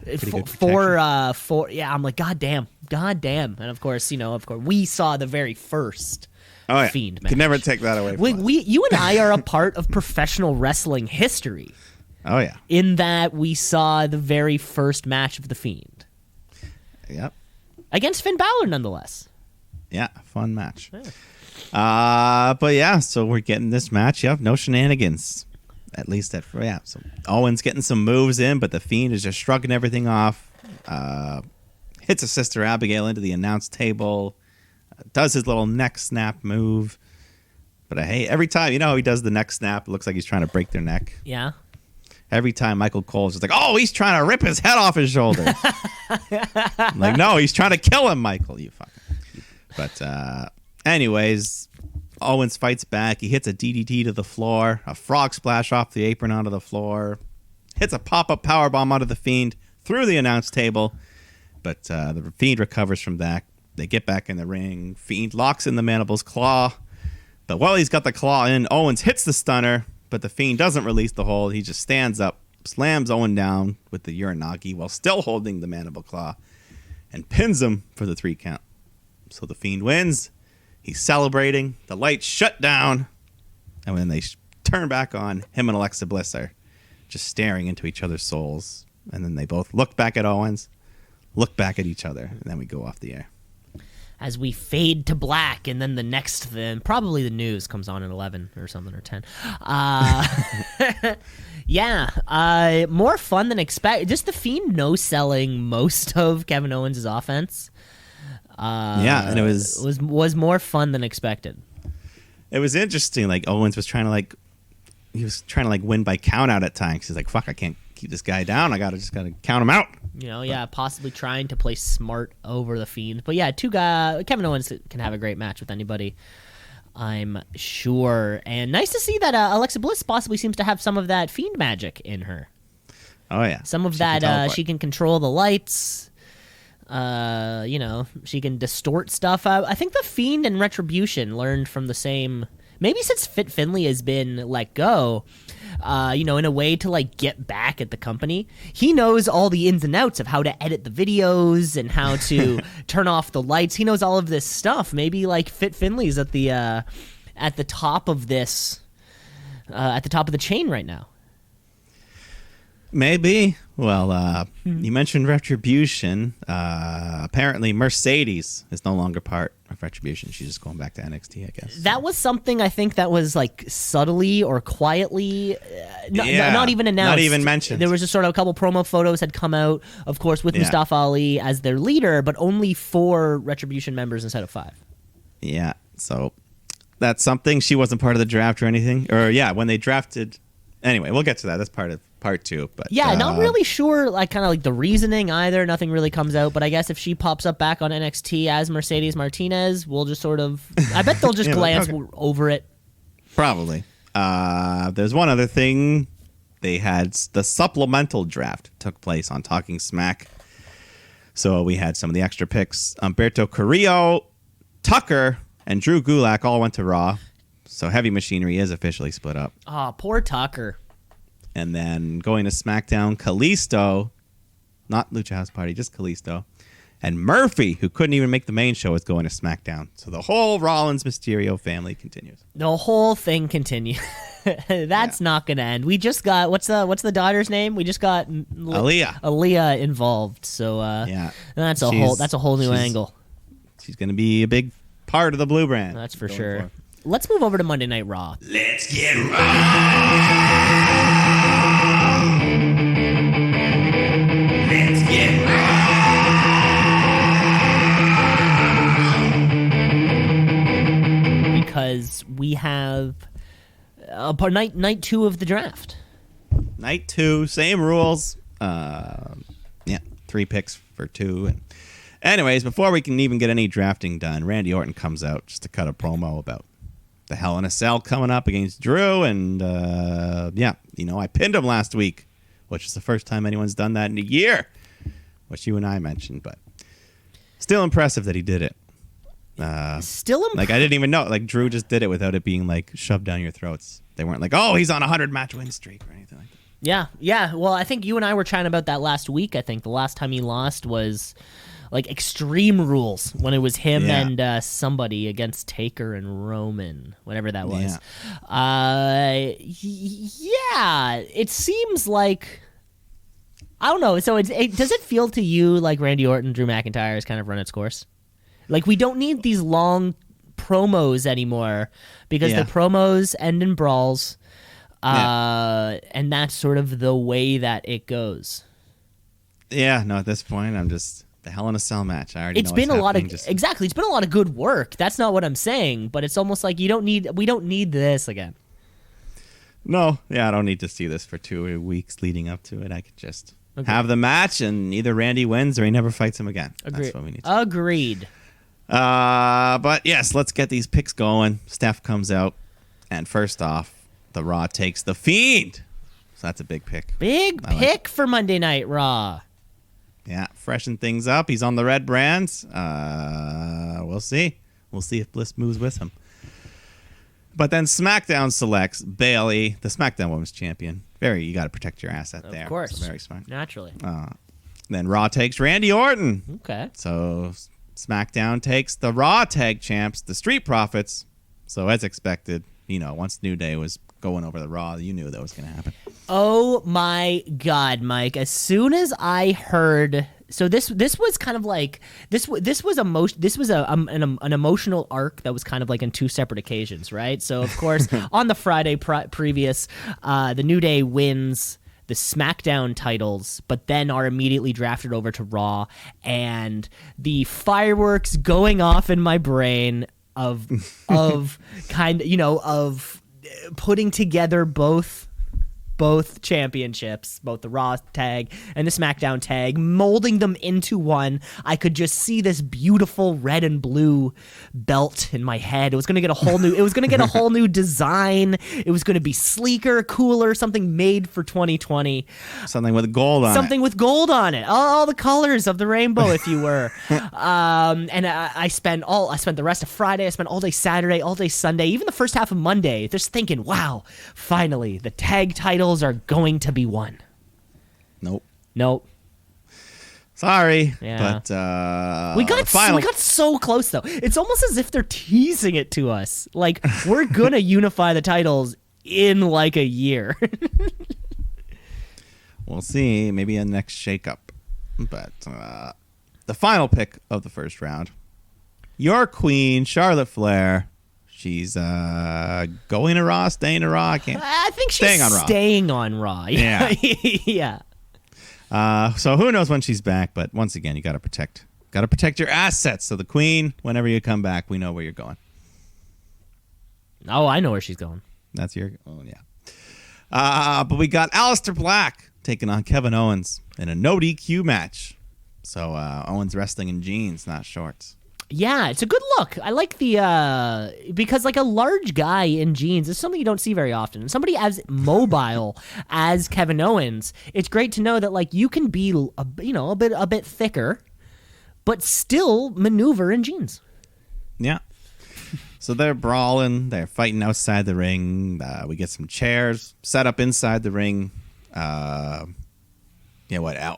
Four. Yeah, I'm like, God damn, and of course, we saw the very first Fiend match.
Could never take that away from us.
You and I are a part of professional wrestling history.
Oh, yeah.
In that we saw the very first match of The Fiend.
Yep.
Against Finn Balor, nonetheless.
Yeah, fun match. Yeah. But yeah, so we're getting this match. Yep, no shenanigans. At least so Owens getting some moves in, but The Fiend is just shrugging everything off. Hits his sister Abigail into the announce table. Does his little neck snap move. But hey, every time, he does the neck snap, it looks like he's trying to break their neck.
Yeah.
Every time Michael Cole's just like, oh, he's trying to rip his head off his shoulder. I'm like, no, he's trying to kill him, Michael, you fucker. But anyways, Owens fights back. He hits a DDT to the floor, a frog splash off the apron onto the floor, hits a pop-up powerbomb onto the Fiend through the announce table. But the Fiend recovers from that. They get back in the ring. Fiend locks in the Mandibles Claw. But while he's got the claw in, Owens hits the stunner. But the Fiend doesn't release the hold. He just stands up, slams Owen down with the Uranagi while still holding the Mandible Claw, and pins him for the 3 count. So the Fiend wins. He's celebrating. The lights shut down. And when they turn back on, him and Alexa Bliss are just staring into each other's souls. And then they both look back at Owens, look back at each other, and then we go off the air.
As we fade to black, and then probably the news comes on at 11 or something, or 10. Yeah, more fun than expected. Just the Fiend no-selling most of Kevin Owens' offense.
And it
was more fun than expected.
It was interesting. Like Owens was trying to win by count out at times. He's like, fuck, I can't keep this guy down. I gotta count him out.
Possibly trying to play smart over the Fiend. But yeah, Kevin Owens can have a great match with anybody, I'm sure. And nice to see that Alexa Bliss possibly seems to have some of that Fiend magic in her.
Oh, yeah.
Some of that, she can control the lights. She can distort stuff. I think the Fiend and Retribution learned from the same... Maybe since Fit Finlay has been let go, in a way to like get back at the company, he knows all the ins and outs of how to edit the videos and how to turn off the lights. He knows all of this stuff. Maybe like Fit Finlay's at the top of this, at the top of the chain right now.
Maybe. Well, you mentioned Retribution. Apparently, Mercedes is no longer part of Retribution. She's just going back to NXT, I guess.
That was something I think that was like subtly or quietly, not even announced.
Not even mentioned.
There was just sort of a couple promo photos had come out, of course, with Mustafa Ali as their leader, but only 4 Retribution members instead of 5.
Yeah, so that's something. She wasn't part of the draft or anything. Or, when they drafted... Anyway, we'll get to that. That's part of part 2. But
yeah, not really sure, like kind of like the reasoning either. Nothing really comes out. But I guess if she pops up back on NXT as Mercedes Martinez, we'll just sort of. I bet they'll just glance over it.
Probably. There's one other thing. They had the supplemental draft took place on Talking Smack. So we had some of the extra picks. Humberto Carrillo, Tucker, and Drew Gulak all went to Raw. So Heavy Machinery is officially split up.
Oh, poor Tucker.
And then going to SmackDown, Kalisto, not Lucha House Party, just Kalisto. And Murphy, who couldn't even make the main show, is going to SmackDown. So the whole Rollins Mysterio family continues.
The whole thing continues. That's not going to end. We just got what's the daughter's name? We just got Aaliyah involved. So that's a whole new angle.
She's going to be a big part of the Blue Brand.
That's for sure. Let's move over to Monday Night Raw.
Let's get raw. Let's get raw.
Because we have night 2 of the draft.
Night 2, same rules. 3 picks for 2. And anyways, before we can even get any drafting done, Randy Orton comes out just to cut a promo about the Hell in a Cell coming up against Drew. And I pinned him last week, which is the first time anyone's done that in a year, which you and I mentioned. But still impressive that he did it. I didn't even know. Like, Drew just did it without it being, like, shoved down your throats. They weren't like, oh, he's on a 100-match win streak or anything like that.
Yeah. Well, I think you and I were chatting about that last week. I think the last time he lost was, like, Extreme Rules, when it was him and somebody against Taker and Roman, whatever that was. It seems like... I don't know. So does it feel to you like Randy Orton, Drew McIntyre has kind of run its course? Like, we don't need these long promos anymore because the promos end in brawls, and that's sort of the way that it goes.
Yeah, no, at this point, I'm just the Hell in a Cell match. I already know
it's been a lot of exactly. It's been a lot of good work. That's not what I'm saying, but it's almost like we don't need this again.
No, I don't need to see this for 2 weeks leading up to it. I could just have the match, and either Randy wins or he never fights him again. That's what we need.
Agreed.
But yes, let's get these picks going. Steph comes out, and first off, the Raw takes the Fiend. So that's a big pick.
Big pick for Monday Night Raw.
Yeah, freshen things up. He's on the red brands. We'll see. We'll see if Bliss moves with him. But then SmackDown selects Bayley, the SmackDown Women's Champion. You got to protect your asset there.
Of course.
So very smart.
Naturally.
Then Raw takes Randy Orton.
Okay.
So SmackDown takes the Raw Tag Champs, the Street Profits. So as expected, once New Day was going over the Raw, you knew that was going to happen.
Oh my God, Mike! As soon as I heard, so this was kind of like this was an emotional arc that was kind of like in 2 separate occasions, right? So of course on the Friday previous, the New Day wins the SmackDown titles, but then are immediately drafted over to Raw, and the fireworks going off in my brain of putting together both championships, both the Raw tag and the SmackDown tag, molding them into one. I could just see this beautiful red and blue belt in my head. It was going to get a whole new design. It was going to be sleeker, cooler, something made for 2020.
Something with gold on it.
Something with gold on it. All the colors of the rainbow, if you were. And I spent the rest of Friday, I spent all day Saturday, all day Sunday, even the first half of Monday, just thinking, wow, finally, the tag titles are going to be won. Nope.
Sorry.
Yeah.
But
we got so close though. It's almost as if they're teasing it to us. Like, we're gonna unify the titles in like a year.
We'll see. Maybe a next shakeup. But the final pick of the first round, your queen, Charlotte Flair. She's going to Raw, staying to Raw.
I think she's staying on Raw.
Yeah.
Yeah.
So who knows when she's back? But once again, you got to protect your assets. So the queen, whenever you come back, we know where you're going.
Oh, I know where she's going.
That's your. Oh yeah. But we got Aleister Black taking on Kevin Owens in a no DQ match. So Owens wrestling in jeans, not shorts.
Yeah, it's a good look. I like the because like a large guy in jeans is something you don't see very often. And somebody as mobile as Kevin Owens, it's great to know that like you can be a bit thicker, but still maneuver in jeans.
Yeah. So they're brawling, they're fighting outside the ring. We get some chairs set up inside the ring.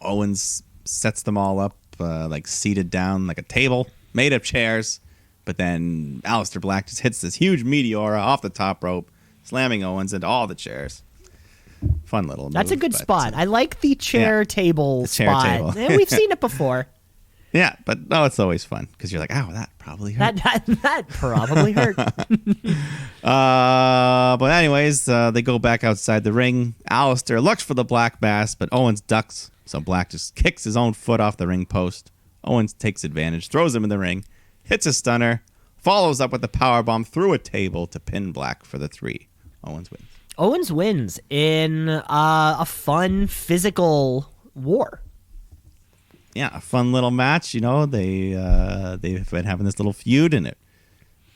Owens sets them all up like seated down like a table made of chairs, but then Aleister Black just hits this huge meteora off the top rope, slamming Owens into all the chairs. Fun little move.
That's a good spot. I like the chair table
spot.
Table. Yeah, we've seen it before.
Yeah, but it's always fun because you're like, oh, that probably hurt.
That probably hurt.
But anyways, they go back outside the ring. Aleister looks for the Black Bass, but Owens ducks, so Black just kicks his own foot off the ring post. Owens takes advantage, throws him in the ring, hits a stunner, follows up with a powerbomb through a table to pin Black for the 3. Owens wins.
Owens wins in a fun physical war.
Yeah, a fun little match. You know, they've been having this little feud in it.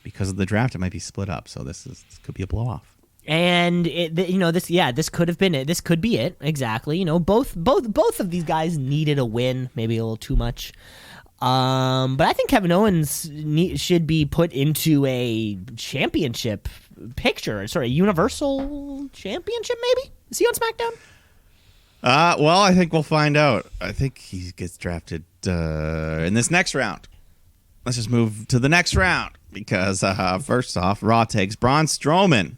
Because of the draft, it might be split up, so this could be a blow off.
And this could have been it. This could be it. Exactly. You know, both of these guys needed a win, maybe a little too much. But I think Kevin Owens should be put into a championship picture, sort of Universal Championship. Maybe is he on SmackDown?
Well, I think we'll find out. I think he gets drafted in this next round. Let's just move to the next round because first off, Raw takes Braun Strowman.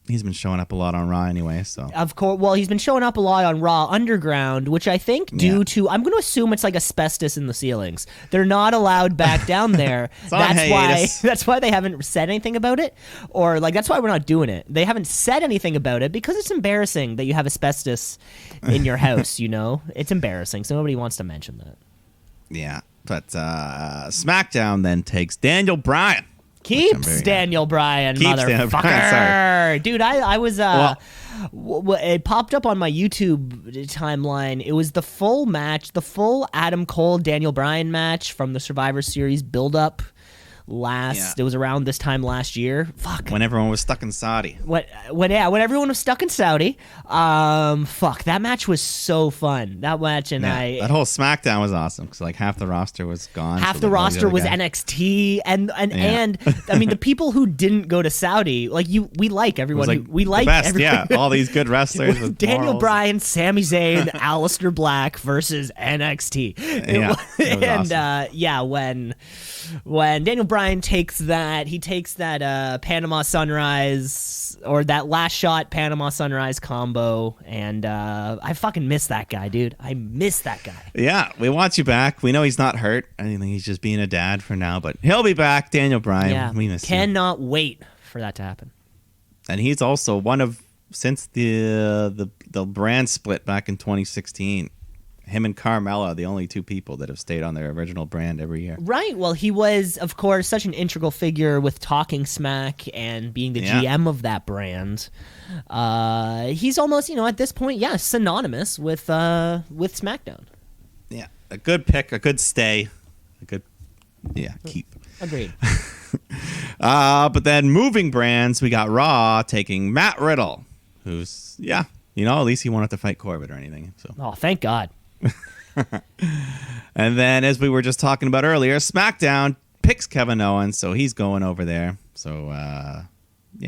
He's been showing up a lot on Raw anyway, so. Of
course. Well, he's been showing up a lot on Raw Underground, which I think due to, I'm going to assume it's like asbestos in the ceilings. They're not allowed back down there. That's why they haven't said anything about it. Or like that's why we're not doing it. They haven't said anything about it because it's embarrassing that you have asbestos in your house, you know? It's embarrassing, so nobody wants to mention that.
Yeah, but SmackDown then takes Daniel Bryan.
Keeps Daniel Bryan, motherfucker. Dude, I was it popped up on my YouTube timeline. It was the full match, the full Adam Cole Daniel Bryan match from the Survivor Series build up. It was around this time last year.
When everyone was stuck in Saudi.
When everyone was stuck in Saudi. That match was so fun. That match that
whole SmackDown was awesome because like half the roster was gone.
Half the roster was NXT and I mean the people who didn't go to Saudi, like we like everyone. We like
best, all these good wrestlers. With
Daniel Bryan, Sami Zayn, Aleister Black versus NXT. Awesome. When Daniel Bryan takes that Panama Sunrise or that last shot Panama Sunrise combo, and I fucking miss that guy, dude. I miss that guy.
Yeah, we want you back. We know he's not hurt. I think he's just being a dad for now, but he'll be back. Daniel Bryan.
Yeah,
we miss
cannot wait for that to happen.
And he's also since the brand split back in 2016. Him and Carmella, the only 2 people that have stayed on their original brand every year.
Right. Well, he was, of course, such an integral figure with Talking Smack and being the GM of that brand. He's almost, at this point, synonymous with SmackDown.
Yeah. A good pick, a good stay, a good, keep.
Agreed.
But then moving brands, we got Raw taking Matt Riddle, who's, at least he won't have to fight Corbett or anything. So.
Oh, thank God.
And then, as we were just talking about earlier, SmackDown picks Kevin Owens, so he's going over there. So,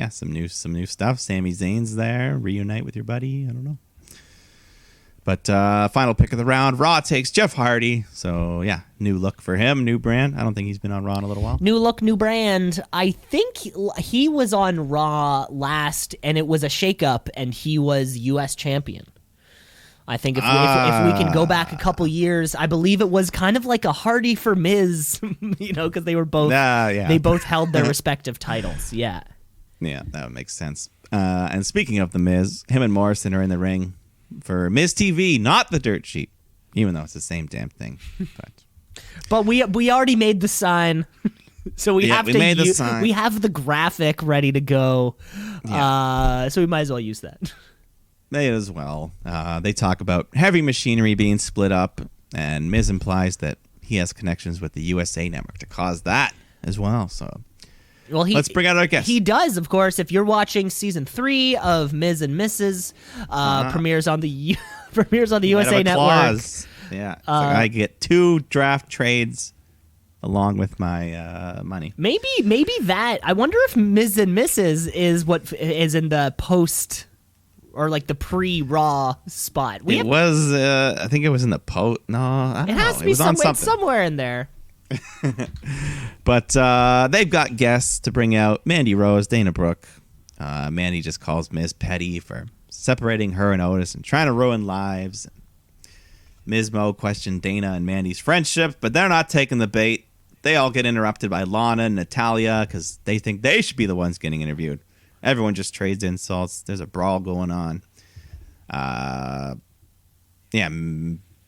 some new stuff. Sami Zayn's there. Reunite with your buddy. I don't know. But final pick of the round, Raw takes Jeff Hardy. So, new look for him, new brand. I don't think he's been on Raw in a little while.
New look, new brand. I think he was on Raw last, and it was a shakeup, and he was U.S. champion. I think if we can go back a couple years, I believe it was kind of like a Hardy for Miz, because they were both they both held their respective titles. Yeah.
Yeah, that makes sense. And speaking of the Miz, him and Morrison are in the ring for Miz TV, not the Dirt Sheet, even though it's the same damn thing.
But we already made the sign. So we have
the sign.
We have the graphic ready to go. Yeah. So we might as well use that.
They as well. They talk about heavy machinery being split up, and Miz implies that he has connections with the USA Network to cause that as well. So,
well,
let's bring out our guest.
He does, of course. If you're watching season 3 of Ms. and Mrs., premieres on the USA Network.
Clause. Yeah, so I get 2 draft trades along with my money.
Maybe that. I wonder if Ms. and Mrs. is what is in the post. Or like the pre-Raw spot.
I think it was in the post. No, I don't know.
It has to be somewhere in there.
But they've got guests to bring out. Mandy Rose, Dana Brooke. Mandy just calls Miz petty for separating her and Otis and trying to ruin lives. Ms. Mo questioned Dana and Mandy's friendship, but they're not taking the bait. They all get interrupted by Lana and Natalia because they think they should be the ones getting interviewed. Everyone just trades insults. There's a brawl going on.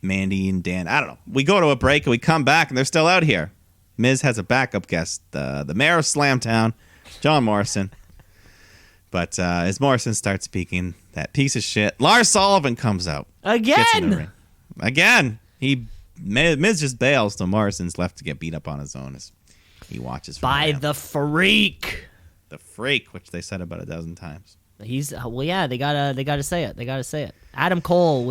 Mandy and Dan. I don't know. We go to a break and we come back and they're still out here. Miz has a backup guest, the mayor of Slamtown, John Morrison. But as Morrison starts speaking, that piece of shit, Lars Sullivan comes out.
Again.
Miz just bails, so Morrison's left to get beat up on his own as he watches.
By the Freak.
The Freak, which they said about a dozen times.
He's they gotta say it. They gotta say it. Michael Cole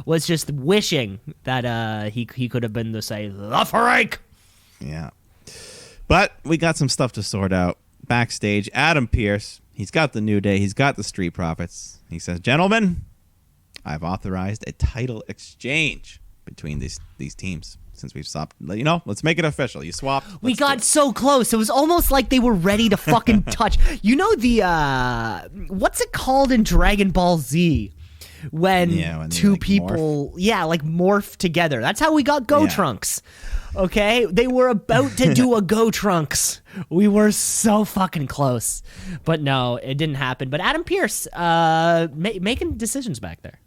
was just wishing that he could have been to say the Freak.
Yeah, but we got some stuff to sort out backstage. Adam Pearce, he's got the New Day, he's got the Street Profits. He says, "Gentlemen, I've authorized a title exchange between these teams." Since we've stopped, let's make it official. You swapped.
We got so close. It was almost like they were ready to fucking touch. You know the what's it called in Dragon Ball Z? When two people morph together. That's how we got Trunks. Okay? They were about to do a Trunks. We were so fucking close. But no, it didn't happen. But Adam Pearce making decisions back there.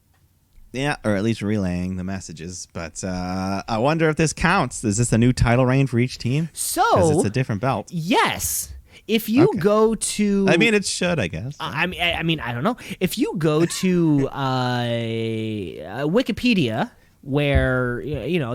Yeah, or at least relaying the messages. But I wonder if this counts. Is this a new title reign for each team? Because it's a different belt.
Yes. If you go to...
I mean, it should, I guess.
I mean, I don't know. If you go to Wikipedia, where,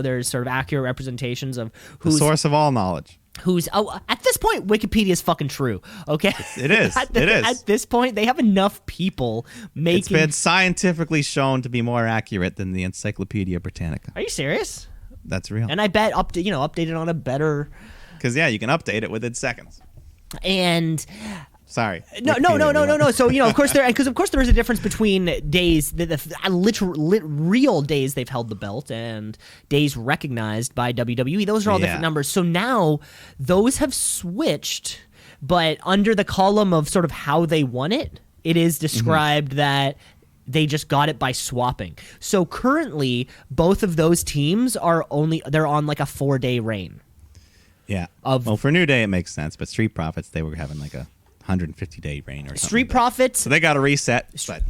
there's sort of accurate representations of who's...
The source of all knowledge.
At this point, Wikipedia is fucking true, okay?
It is. It is.
At this point, they have enough people making...
It's been scientifically shown to be more accurate than the Encyclopedia Britannica.
Are you serious?
That's real.
And I bet updated on a better...
Because, you can update it within seconds.
And...
Sorry.
No. So of course there is a difference between days, the real days they've held the belt and days recognized by WWE. Those are all different numbers. So now those have switched, but under the column of sort of how they won it, it is described that they just got it by swapping. So currently, both of those teams they're on like a 4-day reign.
Yeah. Well, for New Day it makes sense, but Street Profits, they were having like a 150-day reign or something.
Street Profits.
So they got to reset. But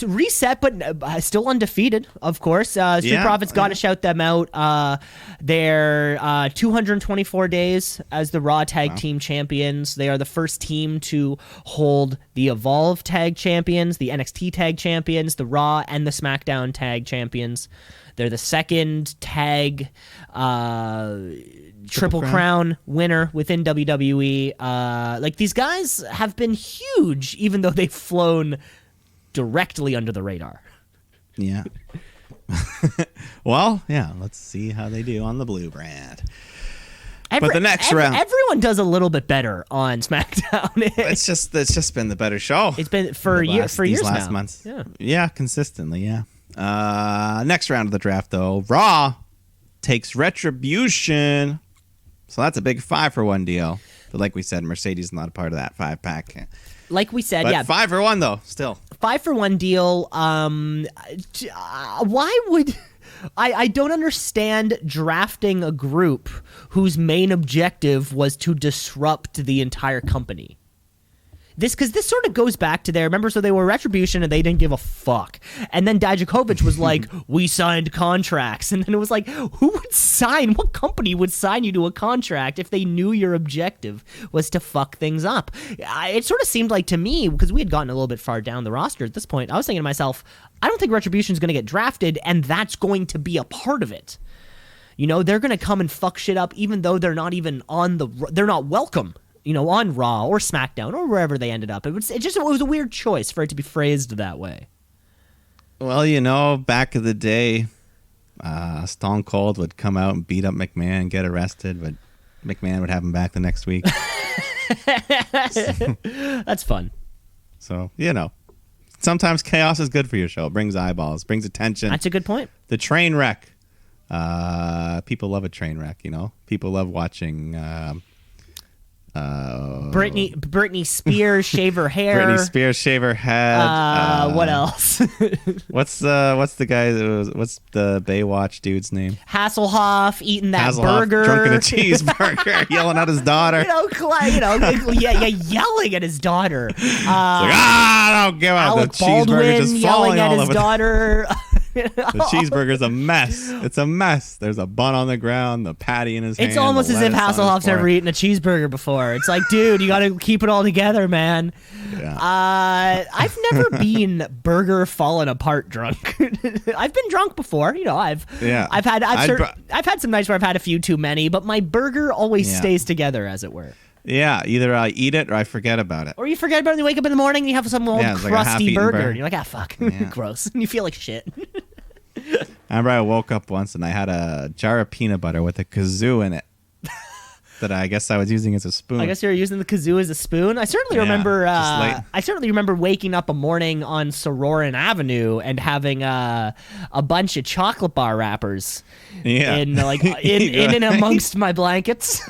reset, but still undefeated, of course. Street Profits got to shout them out. They're 224 days as the Raw Tag Team Champions. They are the first team to hold the Evolve Tag Champions, the NXT Tag Champions, the Raw and the SmackDown Tag Champions. They're the second tag Triple Crown winner within WWE. These guys have been huge, even though they've flown directly under the radar.
Yeah. Well, let's see how they do on the blue brand. But the next round,
everyone does a little bit better on SmackDown.
it's just been the better show.
It's been for years
last
now.
Months. Yeah, consistently. Yeah. Next round of the draft, though, Raw takes Retribution. So that's a big 5-for-1 deal. But like we said, Mercedes is not a part of that 5-pack.
Like we said,
but 5-for-1 though, still
5-for-1 deal. Why would I don't understand drafting a group whose main objective was to disrupt the entire company. This sort of goes back to remember, so they were Retribution and they didn't give a fuck. And then Dijakovic was like, we signed contracts. And then it was like, what company would sign you to a contract if they knew your objective was to fuck things up? It sort of seemed like to me, because we had gotten a little bit far down the roster at this point, I was thinking to myself, I don't think Retribution's going to get drafted, and that's going to be a part of it. They're going to come and fuck shit up even though they're not even they're not welcome. On Raw or SmackDown or wherever they ended up. It was a weird choice for it to be phrased that way.
Well, back in the day, Stone Cold would come out and beat up McMahon, get arrested, but McMahon would have him back the next week.
That's fun.
So, sometimes chaos is good for your show. It brings eyeballs, brings attention.
That's a good point.
The train wreck. People love a train wreck, People love watching...
Britney Spears shave her hair.
Britney Spears shave her head.
What else?
what's the guy? What's the Baywatch dude's name?
Hasselhoff eating that
Hasselhoff
burger,
drunken a cheeseburger, yelling at his daughter.
Yelling at his daughter.
I don't give a
Alec
the cheeseburger
Baldwin
just
yelling
falling
at
all
his
over.
daughter.
The cheeseburger's a mess. It's a mess. There's a bun on the ground, the patty in his hand.
It's almost as if Hasselhoff's never eaten a cheeseburger before. It's like, dude, you got to keep it all together, man.
Yeah.
I've never been burger falling apart drunk. I've been drunk before, I've had some nights where I've had a few too many, but my burger always stays together, as it were.
Yeah, either I eat it or I forget about it.
Or you forget about it and you wake up in the morning and you have some old crusty burger. And you're like, fuck, gross. And you feel like shit.
I remember I woke up once and I had a jar of peanut butter with a kazoo in it that I guess I was using as a spoon.
I guess you were using the kazoo as a spoon. I certainly remember. I certainly remember waking up a morning on Sororan Avenue and having a bunch of chocolate bar wrappers. In and amongst my blankets.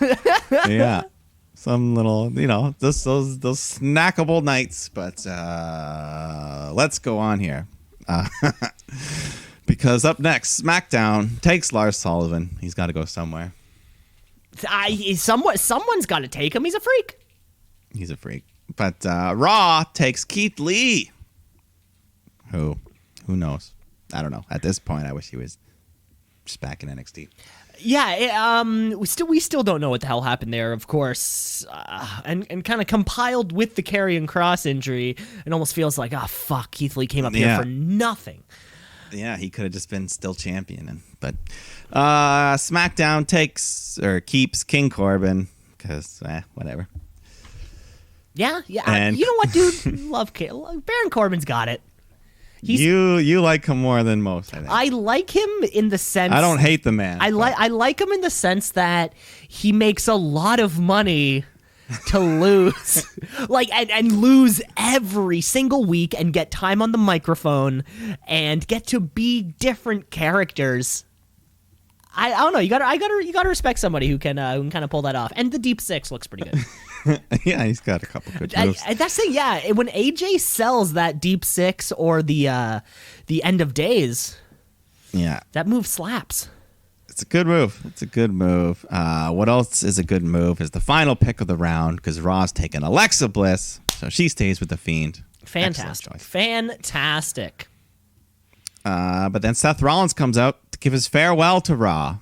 Yeah. Some little, those snackable nights. But let's go on here. Because up next, SmackDown takes Lars Sullivan. He's got to go somewhere.
Someone's got to take him. He's a freak.
He's a freak. But Raw takes Keith Lee. Who knows? I don't know. At this point, I wish he was just back in NXT.
Yeah, we still don't know what the hell happened there, of course, and kind of compiled with the Karrion Kross injury, it almost feels like, fuck, Keith Lee came up here for nothing.
Yeah, he could have just been still champion, but SmackDown keeps King Corbin because whatever.
Yeah, and you know what, dude, love Baron Corbin's got it.
You like him more than most, I think.
I like him in the sense...
I don't hate the man.
I like him in the sense that he makes a lot of money to lose. and lose every single week and get time on the microphone and get to be different characters. I don't know. You gotta respect somebody who can kind of pull that off. And the Deep Six looks pretty good.
Yeah, he's got a couple good moves.
That's the thing. Yeah, when AJ sells that Deep Six or the End of Days, that move slaps.
It's a good move. What else is a good move is the final pick of the round because Raw's taking Alexa Bliss, so she stays with the Fiend.
Fantastic.
But then Seth Rollins comes out to give his farewell to Raw,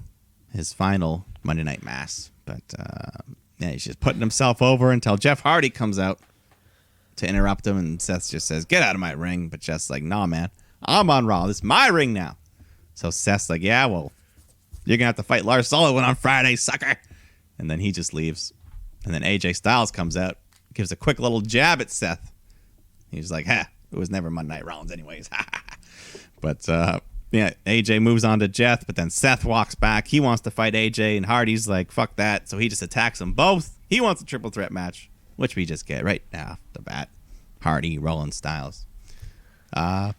his final Monday Night Mass. But he's just putting himself over until Jeff Hardy comes out to interrupt him, and Seth just says, "Get out of my ring." But Jeff's like, "Nah, man, I'm on Raw. This is my ring now." So Seth's like, "Yeah, well, you're gonna have to fight Lars Sullivan on Friday, sucker." And then he just leaves. And then AJ Styles comes out, gives a quick little jab at Seth. He's like, it was never Monday Night Rollins anyways. But AJ moves on to Jeff, but then Seth walks back. He wants to fight AJ, and Hardy's like, fuck that. So he just attacks them both. He wants a triple threat match, which we just get right now off the bat. Hardy, Rollins, Styles. We are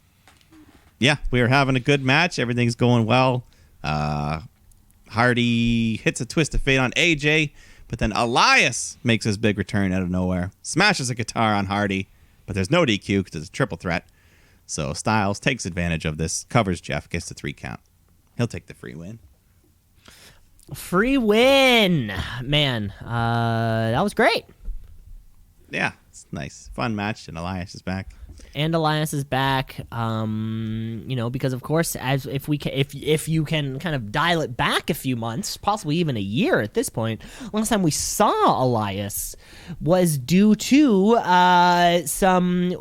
having a good match. Everything's going well. Hardy hits a twist of fate on AJ, but then Elias makes his big return out of nowhere, smashes a guitar on Hardy, but there's no DQ because it's a triple threat. So Styles takes advantage of this, covers Jeff, gets the 3 count. He'll take the free win.
Free win, man. That was great.
Yeah, It's nice. Fun match, and Elias is back.
And Elias is back, because of course, as if you can kind of dial it back a few months, possibly even a year at this point, last time we saw Elias was due to some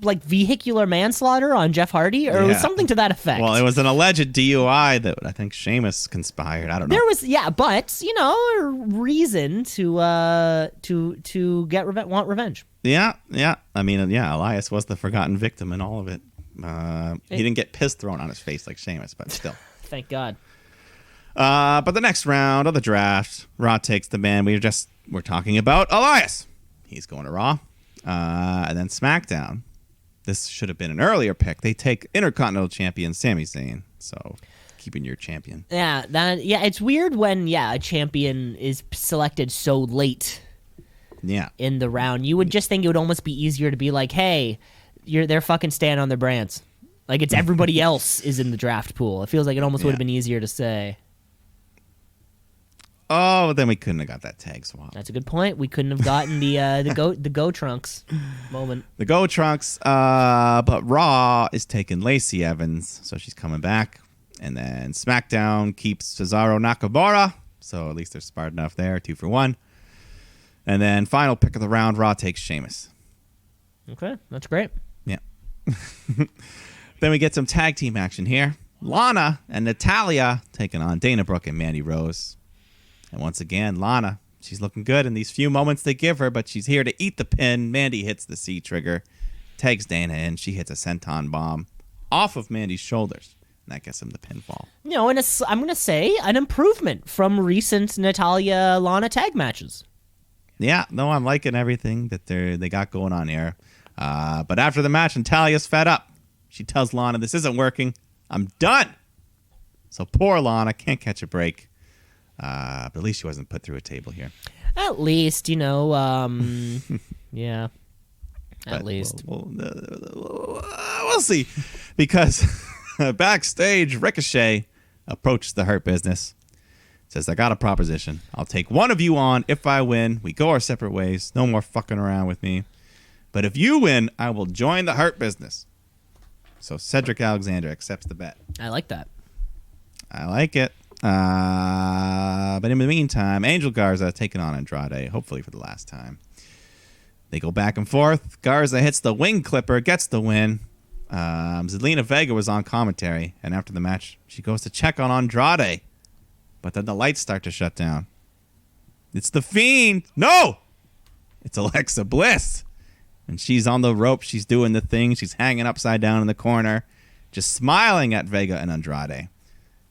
like vehicular manslaughter on Jeff Hardy, or it was something to that effect.
Well, it was an alleged DUI that I think Sheamus conspired. I don't know.
There was, but a reason to want revenge.
Yeah. I mean, Elias was the forgotten victim in all of it. He didn't get piss thrown on his face like Sheamus, but still.
Thank God.
But the next round of the draft, Raw takes the man we're talking about, Elias. He's going to Raw. And then SmackDown. This should have been an earlier pick. They take Intercontinental Champion Sami Zayn. So keeping your champion.
Yeah, it's weird when a champion is selected so late.
Yeah.
In the round, you would just think it would almost be easier to be like, hey, they're fucking staying on their brands. Like it's everybody else is in the draft pool. It feels like it almost would have been easier to say.
Oh, then we couldn't have got that tag swap.
That's a good point. We couldn't have gotten the Go Trunks moment.
The Go Trunks, but Raw is taking Lacey Evans, so she's coming back. And then SmackDown keeps Cesaro Nakamura, so at least they're smart enough there, 2 for 1. And then final pick of the round, Raw takes Sheamus.
Okay, that's great.
Yeah. Then we get some tag team action here. Lana and Natalya taking on Dana Brooke and Mandy Rose. And once again, Lana, she's looking good in these few moments they give her, but she's here to eat the pin. Mandy hits the C trigger, tags Dana in. She hits a senton bomb off of Mandy's shoulders. And that gets him the pinfall.
And I'm going to say an improvement from recent Natalya-Lana tag matches.
Yeah, no, I'm liking everything that they got going on here. But after the match, Natalia's fed up. She tells Lana, this isn't working. I'm done. So poor Lana can't catch a break. But at least she wasn't put through a table here.
At least, yeah. At least.
We'll see. Because backstage, Ricochet approached the Hurt Business. Says, I got a proposition. I'll take one of you on. If I win, we go our separate ways. No more fucking around with me. But if you win, I will join the Hurt Business. So Cedric Alexander accepts the bet.
I like that.
I like it. But in the meantime, Angel Garza taking on Andrade, hopefully for the last time. They go back and forth. Garza hits the wing clipper, gets the win. Zelina Vega was on commentary, and after the match, she goes to check on Andrade. But then the lights start to shut down. It's the Fiend. No! It's Alexa Bliss. And she's on the rope. She's doing the thing. She's hanging upside down in the corner, just smiling at Vega and Andrade.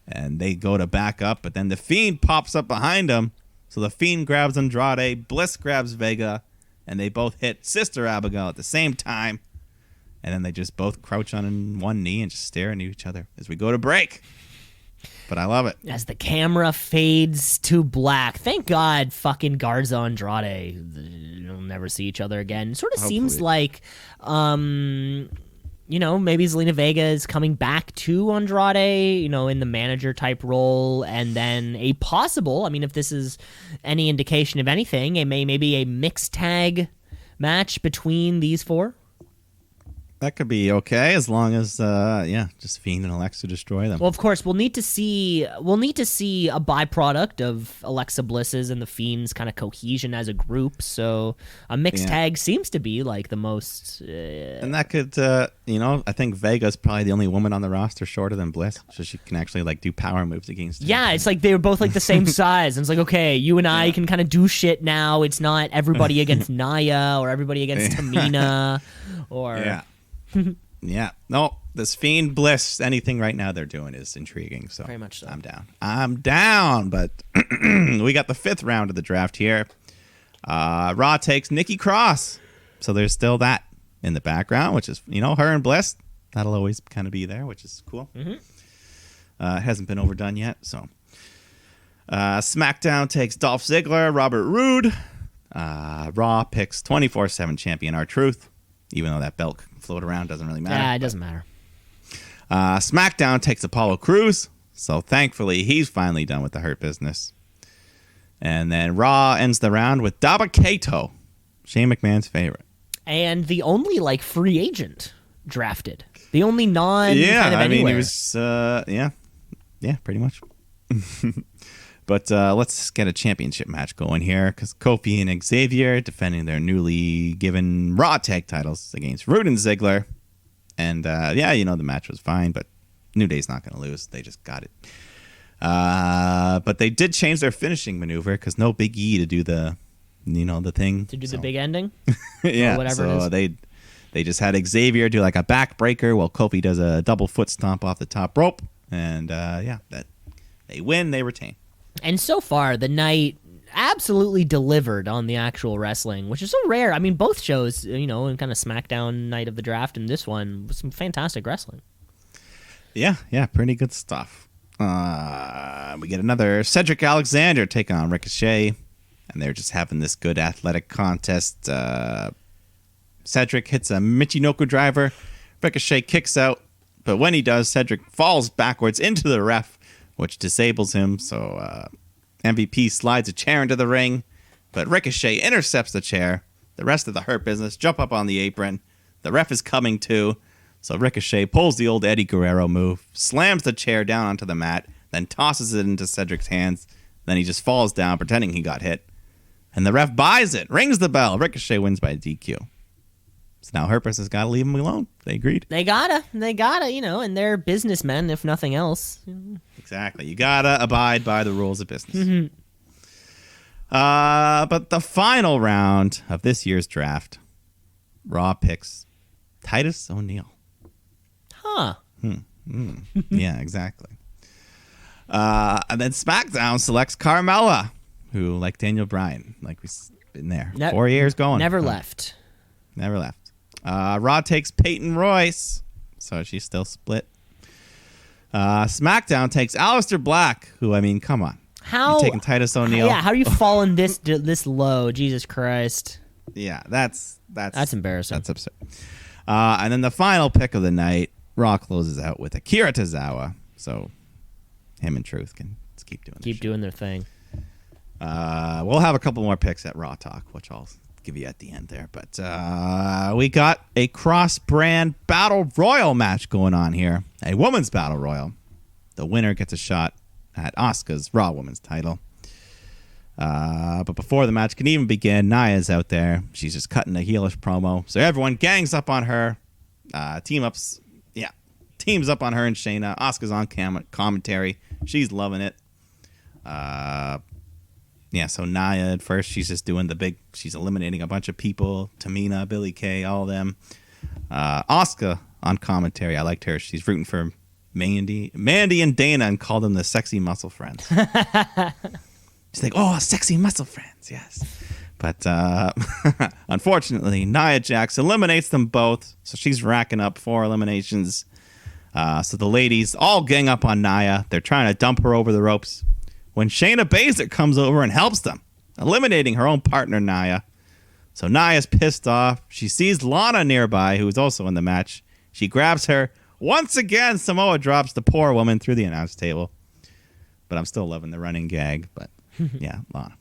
And they go to back up, but then the Fiend pops up behind them. So the Fiend grabs Andrade, Bliss grabs Vega, and they both hit Sister Abigail at the same time. And then they just both crouch on one knee and just stare at each other as we go to break. But I love it.
As the camera fades to black. Thank God fucking Garza Andrade. You'll never see each other again. It sort of seems like, maybe Zelina Vega is coming back to Andrade, in the manager type role. And then a possible, if this is any indication of anything, maybe a mixed tag match between these four.
That could be okay as long as, just Fiend and Alexa destroy them.
Well, of course, we'll need to see a byproduct of Alexa Bliss's and the Fiend's kind of cohesion as a group. So a mixed tag seems to be like the most.
And that could, I think Vega's probably the only woman on the roster shorter than Bliss, so she can actually do power moves against her.
Yeah, it's like they were both the same size, and it's like, okay, you and I can kind of do shit now. It's not everybody against Naya or everybody against Tamina or.
Yeah. Yeah. No, this Fiend Bliss, anything right now they're doing is intriguing. So
very much so.
I'm down. But we got the 5th round of the draft here. Raw takes Nikki Cross. So there's still that in the background, which is, her and Bliss. That'll always kind of be there, which is cool. Mm-hmm. It hasn't been overdone yet. So SmackDown takes Dolph Ziggler, Robert Roode. Raw picks 24/7 champion R-Truth. Even though that belt can float around, doesn't really matter.
Yeah, it doesn't matter.
SmackDown takes Apollo Crews. So thankfully, he's finally done with the Hurt Business. And then Raw ends the round with Dabba-Kato Shane McMahon's favorite.
And the only like free agent drafted. The only non
Yeah,
kind of
I mean,
anywhere.
he was, yeah, pretty much. But let's get a championship match going here because Kofi and Xavier defending their newly given Raw tag titles against Rude and Ziggler. And, the match was fine, but New Day's not going to lose. They just got it. But they did change their finishing maneuver because no Big E to do the thing.
To do the big ending?
Yeah,
or whatever
so
it is.
they just had Xavier do like a backbreaker while Kofi does a double foot stomp off the top rope. And, that they win, they retain.
And so far, the night absolutely delivered on the actual wrestling, which is so rare. I mean, both shows, and kind of SmackDown night of the draft and this one was some fantastic wrestling.
Yeah, pretty good stuff. We get another Cedric Alexander take on Ricochet, and they're just having this good athletic contest. Cedric hits a Michinoku driver. Ricochet kicks out, but when he does, Cedric falls backwards into the ref, which disables him. So MVP slides a chair into the ring, but Ricochet intercepts the chair. The rest of the Hurt Business jump up on the apron. The ref is coming too. So Ricochet pulls the old Eddie Guerrero move, slams the chair down onto the mat, then tosses it into Cedric's hands. Then he just falls down, pretending he got hit. And the ref buys it, rings the bell. Ricochet wins by DQ. So now Hurt Business got to leave him alone. They agreed.
They gotta, and they're businessmen, if nothing else.
Exactly. You gotta abide by the rules of business.
Mm-hmm.
But the final round of this year's draft, Raw picks Titus O'Neil.
Huh.
Yeah, exactly. And then SmackDown selects Carmella, who, like Daniel Bryan, like we've been there. 4 years going.
Never left.
Never left. Raw takes Peyton Royce, so she's still split. SmackDown takes Aleister Black, who, I mean, come on.
How?
You taking Titus O'Neil?
Yeah, how are you falling this low? Jesus Christ.
Yeah, that's
embarrassing.
That's absurd. And then the final pick of the night, Raw closes out with Akira Tozawa. So him and Truth can just keep doing
their thing.
We'll have a couple more picks at Raw Talk, which I'll give you at the end there. But we got a cross-brand battle royal match going on here. A women's battle royal. The winner gets a shot at Asuka's Raw Women's title. But before the match can even begin, Nia's out there. She's just cutting a heelish promo. So everyone gangs up on her. Teams up on her and Shayna. Asuka's on commentary. She's loving it. So Nia at first, she's just doing she's eliminating a bunch of people. Tamina, Billie Kay, all of them. Asuka on commentary. I liked her. She's rooting for Mandy and Dana and called them the sexy muscle friends. She's like, oh, sexy muscle friends, yes. But unfortunately, Nia Jax eliminates them both. So she's racking up 4 eliminations. So the ladies all gang up on Nia. They're trying to dump her over the ropes when Shayna Baszler comes over and helps them, eliminating her own partner, Nia. So Nia's pissed off. She sees Lana nearby, who's also in the match. She grabs her. Once again, Samoa drops the poor woman through the announce table. But I'm still loving the running gag. But yeah, Lana.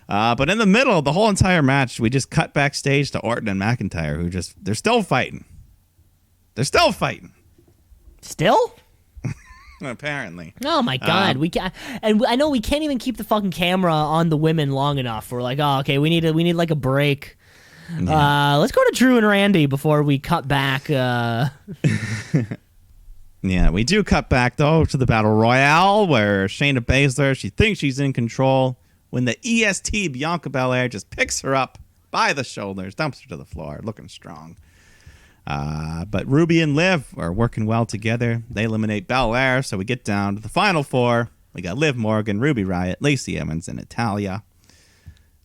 But in the middle of the whole entire match, we just cut backstage to Orton and McIntyre, who they're still fighting. They're still fighting.
Still?
Apparently.
Oh my God, we can't, and I know we can't even keep the fucking camera on the women long enough. We're like, oh, okay, we need like a break. Yeah. Let's go to Drew and Randy before we cut back. Yeah,
we do cut back though to the Battle Royale where Shayna Baszler, she thinks she's in control when the EST Bianca Belair just picks her up by the shoulders, dumps her to the floor, looking strong. But Ruby and Liv are working well together. They eliminate Belair, so we get down to the final 4. We got Liv Morgan, Ruby Riott, Lacey Evans, and Natalya.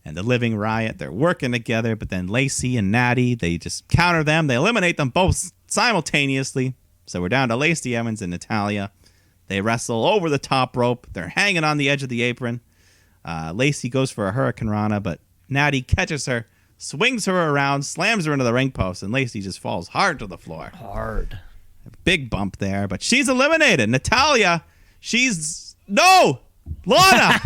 And the Living Riot, they're working together, but then Lacey and Natty, they just counter them. They eliminate them both simultaneously. So we're down to Lacey Evans and Natalya. They wrestle over the top rope. They're hanging on the edge of the apron. Lacey goes for a Hurricane Rana, but Natty catches her, swings her around, slams her into the ring post, and Lacey just falls hard to the floor.
Hard.
A big bump there, but she's eliminated. Natalya, no! Lana,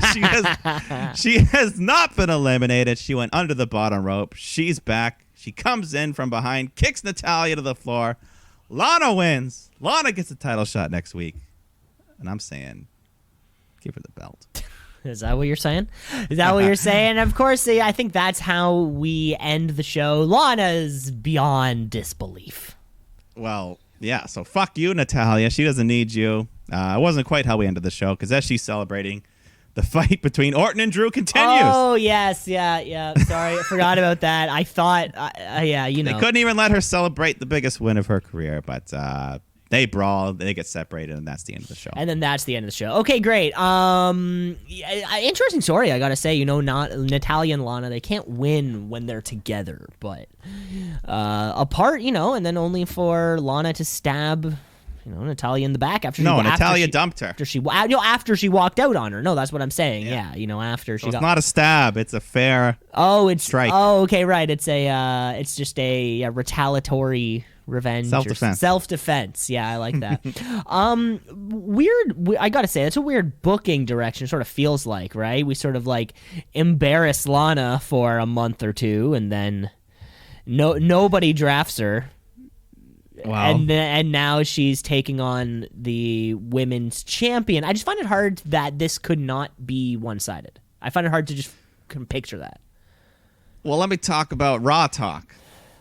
she has not been eliminated. She went under the bottom rope. She's back. She comes in from behind, kicks Natalya to the floor. Lana wins. Lana gets a title shot next week. And I'm saying, give her the belt.
Is that what you're saying? Is that what you're saying? Of course, I think that's how we end the show. Lana's beyond disbelief.
Well, yeah, so fuck you, Natalya. She doesn't need you. It wasn't quite how we ended the show, because as she's celebrating, the fight between Orton and Drew continues.
Oh, yes, yeah. Sorry, I forgot about that. I thought, yeah, you know.
They couldn't even let her celebrate the biggest win of her career, but they brawl, they get separated, and that's the end of the show.
And then that's the end of the show. Okay, great. Interesting story, I gotta say. You know, not Natalya and Lana, they can't win when they're together, but apart, you know, and then only for Lana to stab, you know, Natalya in the back after
Natalya dumped her.
After she walked out on her. No, that's what I'm saying. Yeah, you know, after she
it's not a stab, it's a fair strike.
Oh, okay, right. It's it's just a retaliatory revenge. Self-defense. Yeah, I like that. Weird. I gotta say, it's a weird booking direction. It sort of feels like, right? We sort of like embarrass Lana for a month or two, and then nobody drafts her.
Wow.
And now she's taking on the women's champion. I just find it hard that this could not be one-sided. I find it hard to just picture that.
Well, let me talk about Raw talk.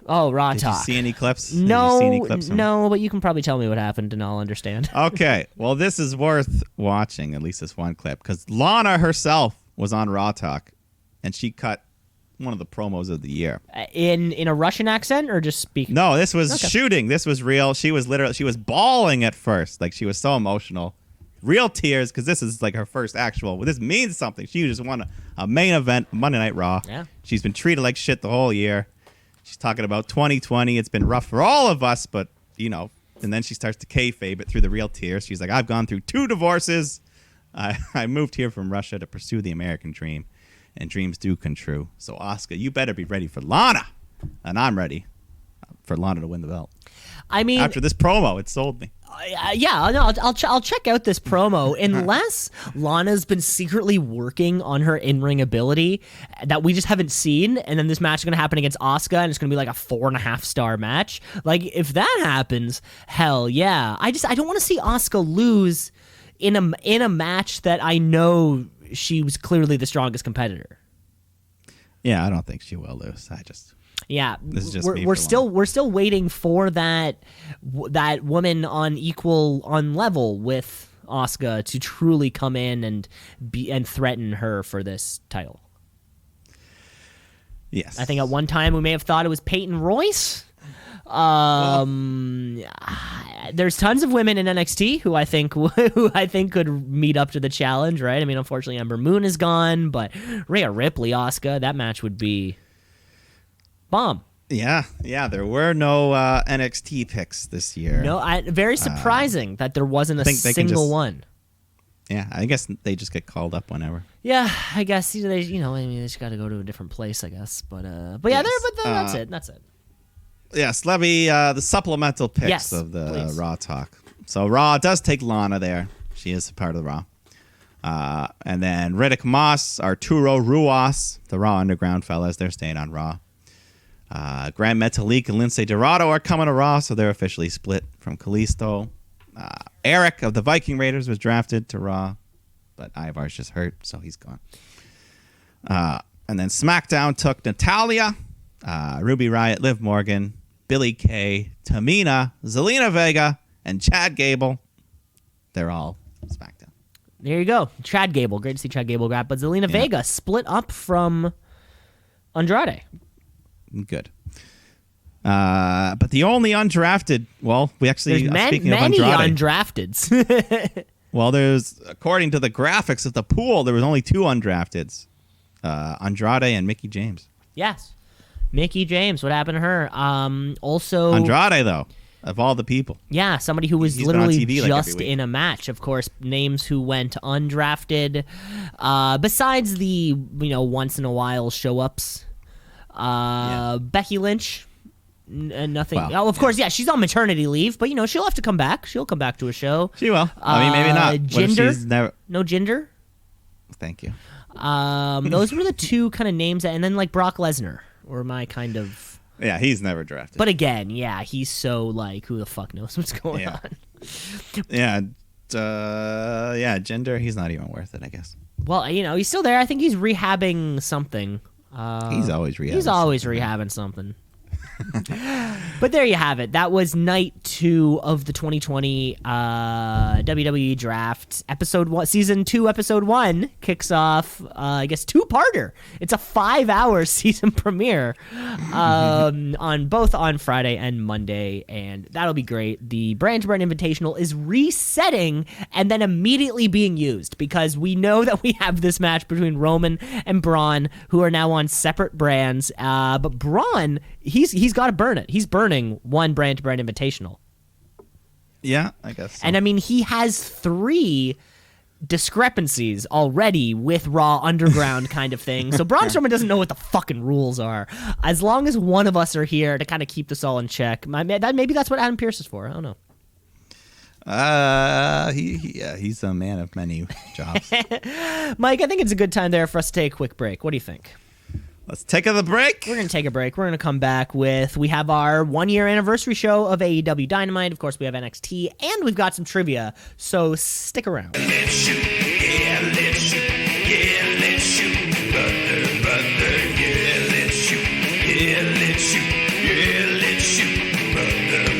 Oh, Raw
Did
talk.
you see any clips?
No, but you can probably tell me what happened and I'll understand.
Okay. Well, this is worth watching, at least this one clip, because Lana herself was on Raw Talk, and she cut one of the promos of the year.
In a Russian accent or just speaking?
No, this was shooting. This was real. She was bawling at first. Like, she was so emotional. Real tears, because this is like her first actual. Well, this means something. She just won a main event, Monday Night Raw.
Yeah.
She's been treated like shit the whole year. She's talking about 2020. It's been rough for all of us, but, you know, and then she starts to kayfabe it through the real tears. She's like, I've gone through 2 divorces. I moved here from Russia to pursue the American dream, and dreams do come true. So, Asuka, you better be ready for Lana. And I'm ready for Lana to win the belt.
I mean,
after this promo, it sold me.
Yeah, no, I'll check out this promo unless Lana's been secretly working on her in-ring ability that we just haven't seen, and then this match is going to happen against Asuka, and it's going to be like a 4.5-star match. Like, if that happens, hell yeah. I don't want to see Asuka lose in a match that I know she was clearly the strongest competitor.
Yeah, I don't think she will lose.
Yeah,
this is just
we're still waiting for that woman on level with Asuka to truly come in and threaten her for this title.
Yes,
I think at one time we may have thought it was Peyton Royce. There's tons of women in NXT who I think could meet up to the challenge, right? I mean, unfortunately, Ember Moon is gone, but Rhea Ripley, Asuka, that match would be bomb.
Yeah. There were no NXT picks this year.
No, very surprising that there wasn't a single one.
Yeah, I guess they just get called up whenever.
Yeah, I guess they just got to go to a different place, I guess. But yeah,
yes.
That's it.
Yes, let me the supplemental picks of the
please.
Raw talk. So Raw does take Lana there. She is a part of the Raw. And then Riddick Moss, Arturo Ruas, the Raw Underground fellas, they're staying on Raw. Grand Metalik and Lindsay Dorado are coming to Raw, so they're officially split from Kalisto. Eric of the Viking Raiders was drafted to Raw, but Ivar's just hurt, so he's gone. And then SmackDown took Natalya, Ruby Riott, Liv Morgan, Billie Kay, Tamina, Zelina Vega, and Chad Gable. They're all SmackDown.
There you go. Chad Gable. Great to see Chad Gable grab. But Zelina Vega split up from Andrade.
Good. But the only undrafted, well, we actually, speaking of
many
Andrade,
undrafteds.
well, according to the graphics of the pool, there was only 2 undrafteds, Andrade and Mickie James.
Yes. Mickie James, what happened to her? Also,
Andrade, though, of all the people.
Yeah, somebody who was literally just in a match. Of course, names who went undrafted. Besides the once in a while show ups, Becky Lynch. Nothing.
Well,
of course, she's on maternity leave, but she'll have to come back. She'll come back to a show.
She will. I mean, maybe not.
Jinder. No Jinder.
Thank you.
Those were the two kind of names, and then like Brock Lesnar were my kind of.
Yeah, he's never drafted.
But again, yeah, he's so like, who the fuck knows what's going on?
Yeah, gender. He's not even worth it, I guess.
Well, he's still there. I think he's rehabbing something.
He's always rehabbing.
He's always rehabbing something. But there you have it. That was night 2 of the 2020 WWE Draft. Season 2, episode 1 kicks off, I guess, 2-parter. It's a 5-hour season premiere on Friday and Monday, and that'll be great. The Brand to Brand Invitational is resetting and then immediately being used because we know that we have this match between Roman and Braun, who are now on separate brands. But Braun, he's got to burn it. He's burning one Brand to Brand Invitational.
Yeah, I guess so.
And I mean, he has 3 discrepancies already with Raw Underground kind of thing. So Braun Strowman doesn't know what the fucking rules are. As long as one of us are here to kind of keep this all in check, maybe that's what Adam Pearce is for. I don't know.
He's a man of many jobs.
Mike, I think it's a good time there for us to take a quick break. What do you think?
Let's take a break.
We're going to take a break. We're going to come back we have our 1-year anniversary show of AEW Dynamite. Of course, we have NXT, and we've got some trivia. So stick around.
Let's shoot, yeah, let's shoot, yeah, let's shoot, brother, yeah, let's shoot, yeah, let's shoot, yeah, let's shoot,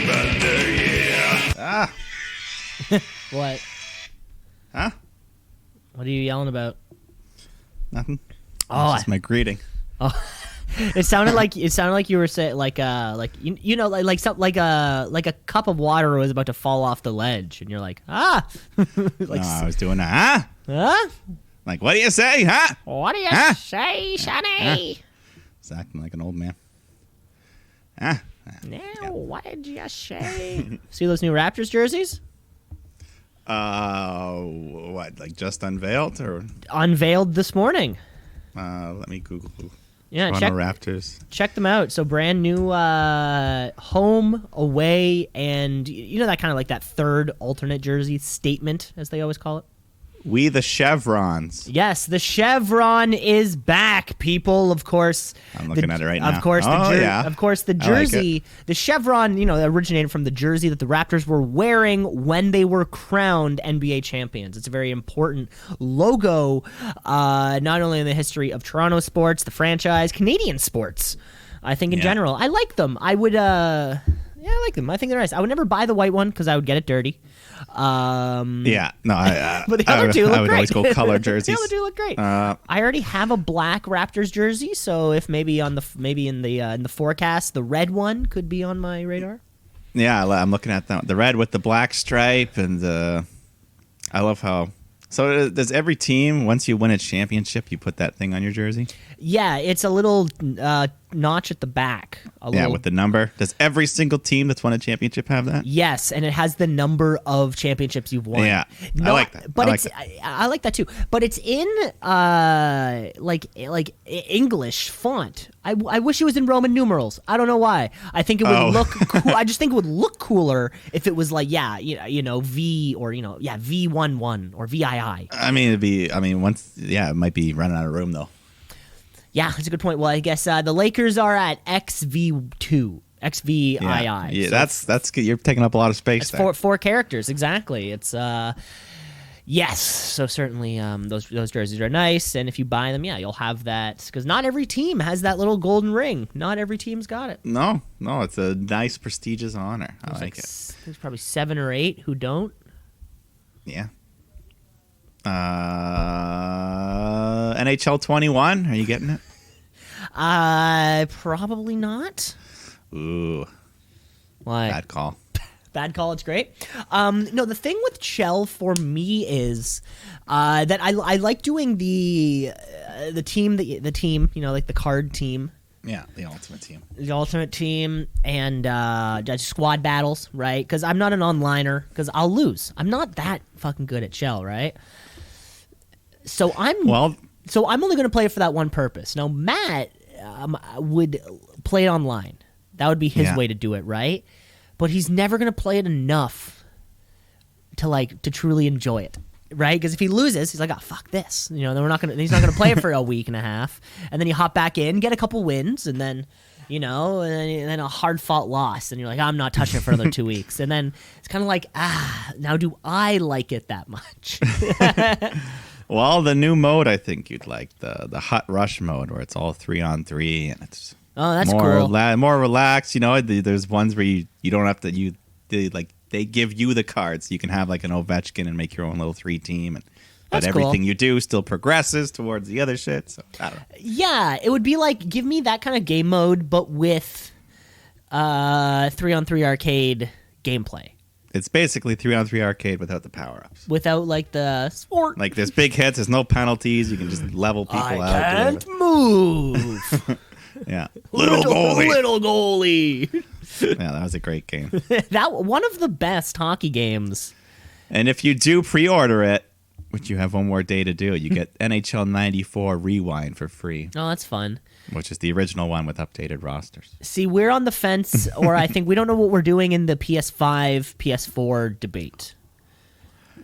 brother, yeah.
What?
Huh?
What are you yelling about?
Nothing.
Oh,
That's my greeting.
Oh, it sounded like you were saying like a cup of water was about to fall off the ledge, and you're like, I
was doing that.
huh?
Like, what do you say, huh?
What do you say, Sonny?
It's acting like an old man.
Now, what did you say? See those new Raptors jerseys?
What? Like just unveiled or
Unveiled this morning.
let me Google.
Yeah,
Toronto Raptors.
Check them out. So brand new home, away, and that kind of like that third alternate jersey statement, as they always call it.
We the Chevrons.
Yes, the chevron is back, people. Of course,
I'm looking at it right now.
Of course, Of course, the jersey, the chevron, originated from the jersey that the Raptors were wearing when they were crowned NBA champions. It's a very important logo, not only in the history of Toronto sports, the franchise, Canadian sports. I think in general, I like them. I would, I like them. I think they're nice. I would never buy the white one because I would get it dirty.
But
the other two look great.
I would always go color jerseys.
The other two look great. I already have a black Raptors jersey, so if maybe in the forecast, the red one could be on my radar.
Yeah, I'm looking at the red with the black stripe, and I love how. So does every team, once you win a championship, you put that thing on your jersey?
Yeah, it's a little notch at the back.
With the number. Does every single team that's won a championship have that?
Yes, and it has the number of championships you've won.
Yeah, I like that.
But I like that too. But it's in like English font. I wish it was in Roman numerals. I don't know why. I think it would look cool. I just think it would look cooler if it was like V or V11 or VII.
I mean it might be running out of room though.
Yeah, that's a good point. Well, I guess the Lakers are at XV2, XVII.
Yeah, so that's good. You're taking up a lot of space there.
Four characters, exactly. It's yes. So certainly those jerseys are nice, and if you buy them, you'll have that because not every team has that little golden ring. Not every team's got it.
No, it's a nice prestigious honor. I like it.
There's probably 7 or 8 who don't.
Yeah. NHL 21, are you getting it?
Probably not.
Ooh.
Why?
Bad call.
Bad call. It's great. No, the thing with Chell for me is that I like doing the team, like the card team.
Yeah, the ultimate team.
The ultimate team and just squad battles, right? Because I'm not an onliner because I'll lose. I'm not that fucking good at Chell, right? So I'm only going to play it for that one purpose. Now, Matt would play it online. That would be his way to do it, right? But he's never going to play it enough to truly enjoy it. right? Because if he loses, he's like, oh, fuck this. Then he's not gonna play it for a week and a half. And then you hop back in, get a couple wins, and then, and then a hard fought loss. And you're like, I'm not touching it for another 2 weeks. And then it's kind of like, now do I like it that much?
Well, the new mode I think you'd like, the Hut Rush mode, where it's all 3-on-3 and it's
that's
more
cool.
more relaxed. There's ones where you don't have to they give you the cards. You can have like an Ovechkin and make your own little 3 team, but everything you do still progresses towards the other shit. So I don't know.
Yeah, it would be like, give me that kind of game mode, but with 3-on-3 arcade gameplay.
It's basically 3-on-3 arcade without the power-ups.
Without like the sport.
Like there's big hits, there's no penalties. You can just level people out.
I can't move.
Yeah.
Little goalie.
Yeah, that was a great game.
That one of the best hockey games.
And if you do pre-order it, which you have one more day to do, you get NHL 94 Rewind for free.
Oh, that's fun.
Which is the original one with updated rosters.
See, we're on the fence, or I think we don't know what we're doing in the PS5, PS4 debate.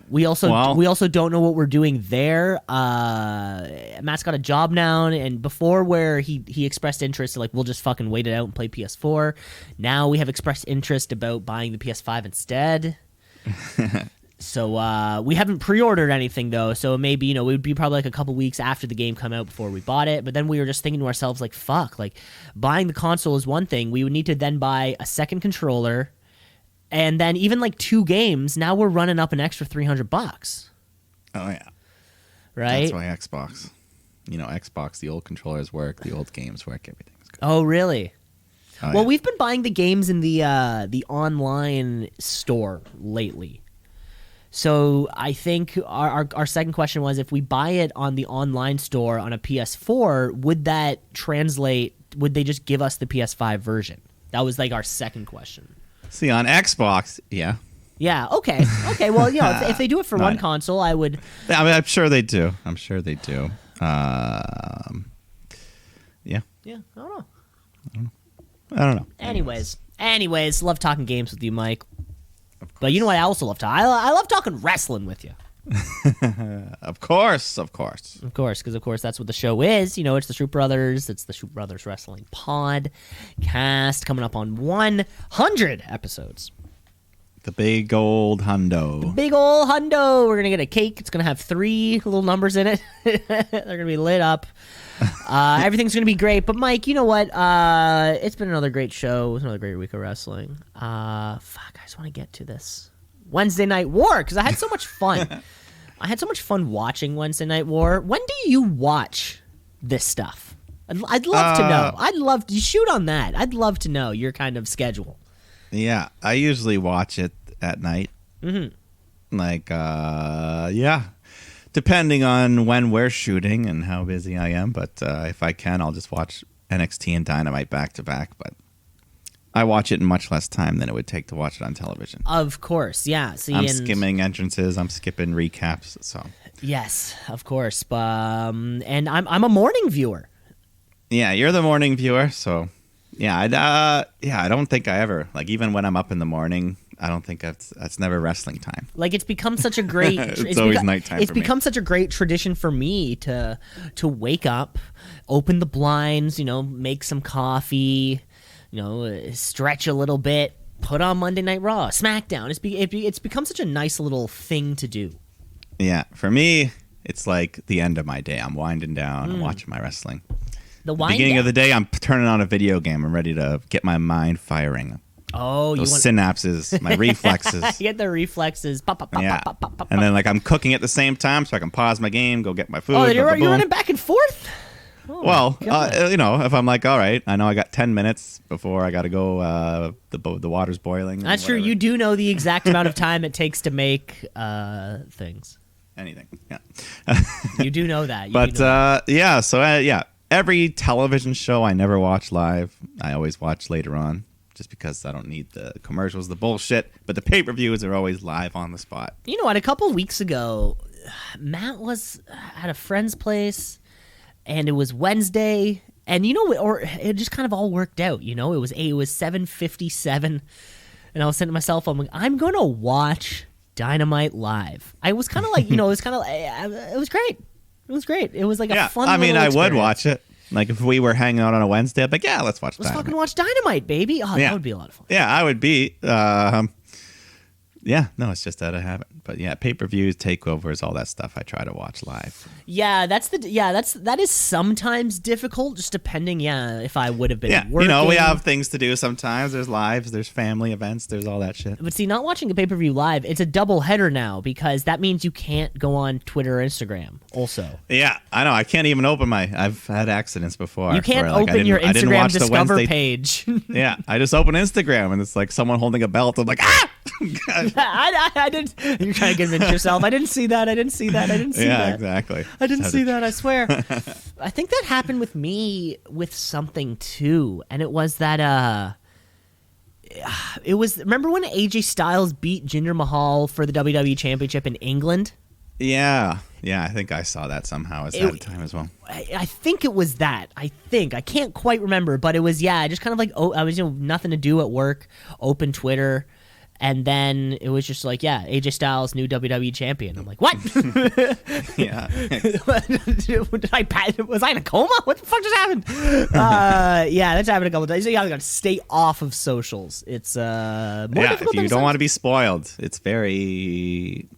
We also don't know what we're doing there. Matt's got a job now, and before where he expressed interest, like we'll just fucking wait it out and play PS4. Now we have expressed interest about buying the PS5 instead. So we haven't pre-ordered anything though, so maybe it would be probably like a couple weeks after the game come out before we bought it. But then we were just thinking to ourselves like, fuck, like buying the console is one thing. We would need to then buy a second controller, and then even like 2 games. Now we're running up an extra $300.
Oh yeah,
right.
That's why Xbox. Xbox. The old controllers work, the old games work. Everything's good.
Oh really?
Oh,
Well,
yeah.
we've been buying the games in the online store lately. So I think our second question was, if we buy it on the online store on a PS4, would that translate? Would they just give us the PS5 version? That was like our second question.
See, on Xbox, yeah.
Yeah. Okay. Well, if they do it for one console, I would.
I mean, I'm sure they do. Yeah.
Yeah. I don't know.
I don't know.
Anyways, love talking games with you, Mike. But you know what I also love talking? I love talking wrestling with you.
Of course.
Because that's what the show is. It's the Shoot Brothers. It's the Shoot Brothers Wrestling Podcast, coming up on 100 episodes.
The big old hundo.
We're going to get a cake. It's going to have 3 little numbers in it. They're going to be lit up. Everything's going to be great. But, Mike, you know what? It's been another great show. It was another great week of wrestling. I just want to get to this Wednesday Night War because I had so much fun. I had so much fun watching Wednesday Night War. When do you watch this stuff? I'd love to know. I'd love to shoot on that. I'd love to know your kind of schedule.
Yeah, I usually watch it at night. Mm-hmm. Like, yeah. Depending on when we're shooting and how busy I am. But if I can, I'll just watch NXT and Dynamite back to back. But I watch it in much less time than it would take to watch it on television.
Of course, yeah. See,
I'm skimming entrances. I'm skipping recaps. So
yes, of course. And I'm a morning viewer.
Yeah, you're the morning viewer. So yeah, I don't think I ever, like, even when I'm up in the morning, I don't think that's never wrestling time.
Like, it's become such a great
it's always nighttime.
It's become such a great tradition for me to wake up, open the blinds, make some coffee, stretch a little bit, put on Monday Night Raw, SmackDown. It's become such a nice little thing to do.
Yeah, for me, it's like the end of my day. I'm winding down and watching my wrestling. The beginning of the day, I'm turning on a video game. I'm ready to get my mind firing.
Oh,
those synapses, my reflexes.
You get the reflexes. Pop, pop, pop,
yeah.
pop, pop, pop,
and then, like, I'm cooking at the same time, so I can pause my game, go get my food.
Oh, you're running back and forth?
Oh, well, if I'm like, all right, I know I got 10 minutes before I got to go, the water's boiling.
That's true. You do know the exact amount of time it takes to make things.
Anything, yeah.
You do know that.
Yeah, so, yeah. Every television show I never watch live. I always watch later on, just because I don't need the commercials, the bullshit. But the pay-per-views are always live on the spot.
You know what? A couple weeks ago, Matt was at a friend's place, and it was Wednesday, and it just kind of all worked out. It was 7:57, and I was saying to myself, I'm going to watch Dynamite live. I was kind of like, it was kind of, it was great. It was great. It was like a fun.
I mean,
little
I would
experience.
watch it. Like if we were hanging out on a Wednesday, I'd be like, yeah, let's watch
Let's
Dynamite.
fucking watch Dynamite, baby. Oh, that would be a lot of fun.
Yeah, I would be. Yeah, no, it's just out of habit. But yeah, pay-per-views, takeovers, all that stuff I try to watch live.
Yeah, that is sometimes difficult, just depending, if I would have been
Yeah,
working.
we have things to do sometimes. There's lives, there's family events, there's all that shit.
But see, not watching a pay-per-view live, it's a double header now because that means you can't go on Twitter or Instagram also.
Yeah, I know. I can't even open I've had accidents before.
You can't
where, like,
open your
I didn't
Instagram
watch the
Discover
Wednesday-
page.
Yeah, I just open Instagram and it's like someone holding a belt. I'm like, ah!
I didn't. You're trying to convince yourself. I didn't see that. I didn't see that. I didn't see
Yeah,
that.
exactly.
I didn't see that. I swear. I think that happened with me with something too, and it was that. It was. Remember when AJ Styles beat Jinder Mahal for the WWE Championship in England?
Yeah, I think I saw that somehow at that time as well.
I think it was that. I can't quite remember, but it was just kind of like I was nothing to do at work. Open Twitter. And then it was just like, AJ Styles, new WWE champion. I'm like, what?
Yeah.
Was I in a coma? What the fuck just happened? That's happened a couple of times. So you got to stay off of socials. It's more difficult
if you
than
don't want to be spoiled, it's very...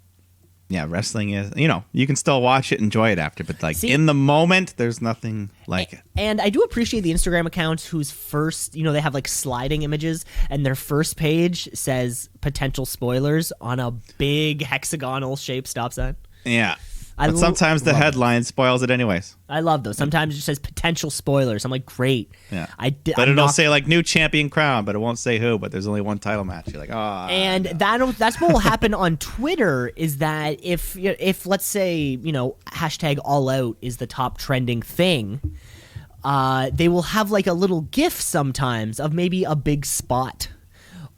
Yeah, wrestling is, you can still watch it, enjoy it after, but like in the moment, there's nothing like it.
And I do appreciate the Instagram accounts whose first, they have like sliding images and their first page says potential spoilers on a big hexagonal shaped stop sign.
Yeah. But sometimes the headline spoils it anyways.
I love those. Sometimes it just says potential spoilers. I'm like, great.
Yeah. But it'll say like new champion crown, but it won't say who, but there's only one title match. You're like, oh.
And that's what will happen on Twitter is that if let's say, hashtag all out is the top trending thing, they will have like a little GIF sometimes of maybe a big spot.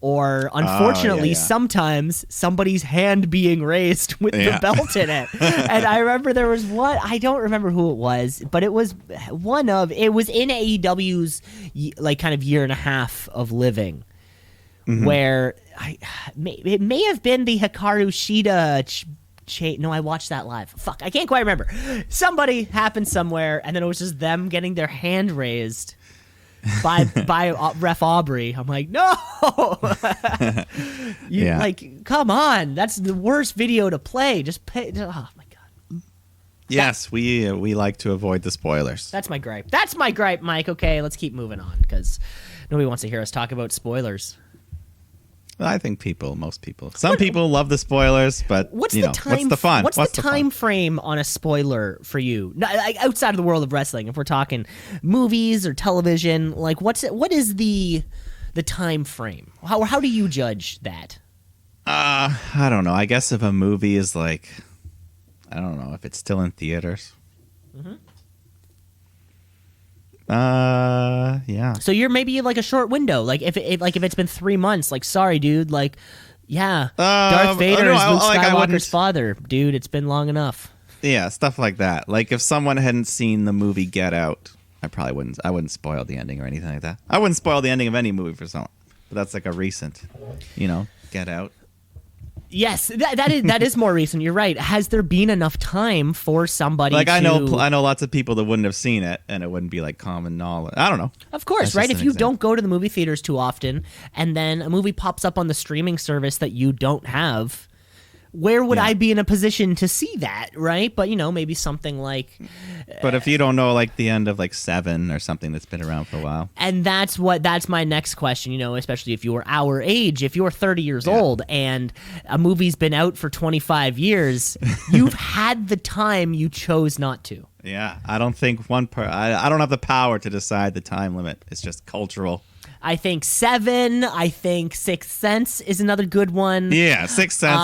Or unfortunately, sometimes somebody's hand being raised with the belt in it. And I remember there was one, I don't remember who it was, but it was it was in AEW's like kind of year and a half of living, where it may have been the Hikaru Shida. No, I watched that live. Fuck, I can't quite remember. Somebody happened somewhere, and then it was just them getting their hand raised. by Ref Aubrey. I'm like, no. Like, come on, that's the worst video to play. Just pay. Oh my god.
Yes, we like to avoid the spoilers.
That's my gripe. That's my gripe, Mike. Okay, let's keep moving on because nobody wants to hear us talk about spoilers.
I think most people. Some people love the spoilers, but what's the fun?
What's the time frame on a spoiler for you? Outside of the world of wrestling, if we're talking movies or television, like what is the time frame? How do you judge that?
I don't know. I guess if a movie is like, I don't know if it's still in theaters. Mm-hmm. Yeah.
So you're maybe like a short window. Like if it's been 3 months, like sorry, dude. Like, Darth Vader is Luke Skywalker's father, dude. It's been long enough.
Yeah, stuff like that. Like if someone hadn't seen the movie Get Out, I probably wouldn't. I wouldn't spoil the ending or anything like that. I wouldn't spoil the ending of any movie for someone. But that's like a recent, Get Out.
Yes, that is more recent. You're right. Has there been enough time for somebody?
Like I know lots of people that wouldn't have seen it, and it wouldn't be like common knowledge. I don't know.
Of course, right? If you don't go to the movie theaters too often, and then a movie pops up on the streaming service that you don't have, where would I be in a position to see that, right? But maybe something like.
But if you don't know, like the end of like Seven or something that's been around for a while,
and that's my next question. Especially if you're our age, if you're 30 years old, and a movie's been out for 25 years, you've had the time, you chose not to.
Yeah, I don't think I don't have the power to decide the time limit. It's just cultural.
I think Seven. I think Sixth Sense is another good one.
Yeah, Sixth Sense.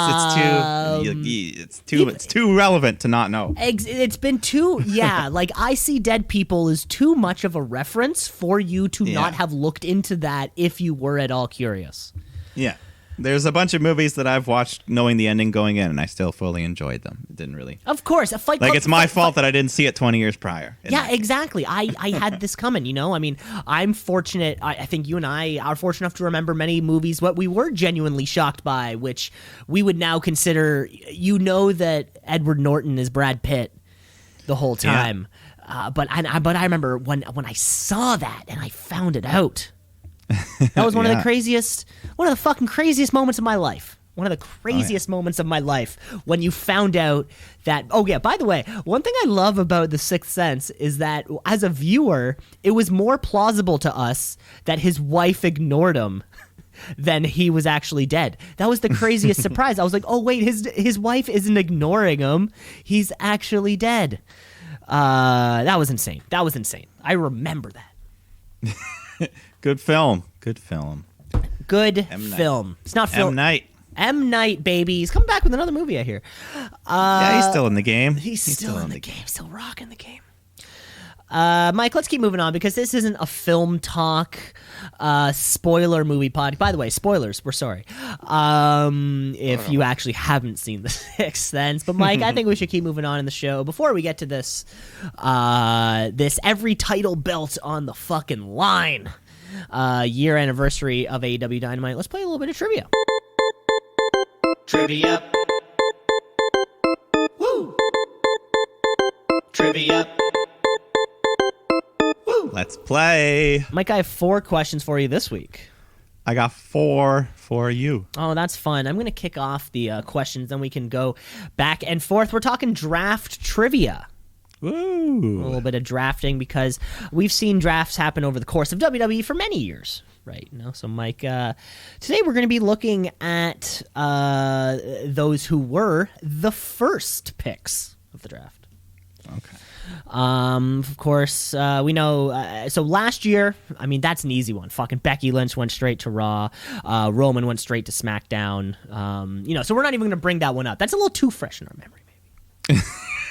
It's too relevant to not know.
It's been too. Yeah, like I See Dead People is too much of a reference for you to not have looked into that if you were at all curious.
Yeah. There's a bunch of movies that I've watched knowing the ending going in, and I still fully enjoyed them. It didn't really.
Of course, a Fight
Like,
Club.
it's my fault that I didn't see it 20 years prior.
Yeah, exactly. I had this coming, you know? I mean, I'm fortunate. I think you and I are fortunate enough to remember many movies what we were genuinely shocked by, which we would now consider, you know, that Edward Norton is Brad Pitt the whole time. Yeah. But I remember when I saw that and I found it out. That was one of the fucking craziest moments of my life. One of the craziest moments of my life when you found out that, oh yeah, by the way, one thing I love about The Sixth Sense is that as a viewer, it was more plausible to us that his wife ignored him than he was actually dead. That was the craziest surprise. I was like, oh wait, his wife isn't ignoring him. He's actually dead. That was insane. I remember that.
Good film.
Good film. It's not film.
M. Night.
M. Night, baby. He's coming back with another movie, I hear.
Yeah, he's still in the game.
He's still in the game. Still rocking the game. Mike, let's keep moving on because this isn't a film talk, spoiler movie pod. By the way, spoilers. We're sorry. If you actually haven't seen The Sixth Sense, but Mike, I think we should keep moving on in the show before we get to this. This every title belt on the fucking line. Year anniversary of AEW Dynamite. Let's play a little bit of trivia.
Trivia. Woo! Trivia. Woo!
Let's play.
Mike, I have 4 questions for you this week.
I got 4 for you.
Oh, that's fun. I'm going to kick off the questions, then we can go back and forth. We're talking draft trivia.
Woo.
A little bit of drafting because we've seen drafts happen over the course of WWE for many years, right? You know, so Mike, today we're going to be looking at those who were the first picks of the draft.
Okay.
Of course, we know. So last year, I mean, that's an easy one. Fucking Becky Lynch went straight to Raw. Roman went straight to SmackDown. You know, so we're not even going to bring that one up. That's a little too fresh in our memory, maybe.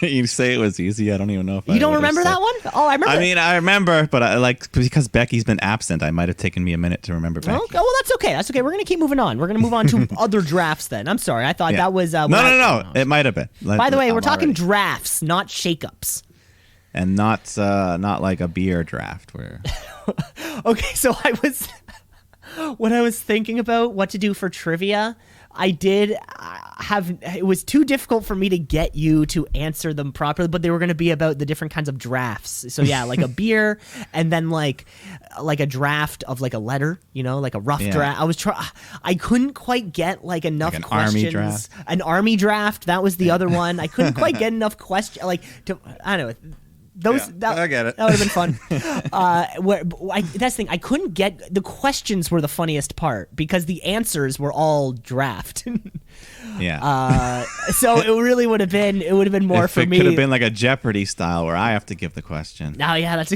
You say it was easy. I don't even know if
you don't remember that one. Oh, I remember.
I mean, I remember, but because Becky's been absent, I might have taken me a minute to remember Becky.
Okay, well, that's okay. That's okay. We're gonna keep moving on. We're gonna move on to other drafts. Then I'm sorry. I thought that was
no. It might have been.
By the way, we're talking drafts, not shakeups,
and not like a beer draft where.
Okay, so when I was thinking about what to do for trivia, I did it was too difficult for me to get you to answer them properly, but they were going to be about the different kinds of drafts. So yeah, like a beer and then like a draft of like a letter, you know, like a rough draft. I couldn't quite get like enough
like an
questions.
Army draft.
An army draft. That was the other one. I couldn't quite get enough questions. I don't know.
I get it.
That would have been fun. That's the thing. I couldn't get the questions were the funniest part because the answers were all draft.
Yeah.
So it really would have been. It would have been more for me.
It could have been like a Jeopardy style where I have to give the question.
Oh yeah, that's.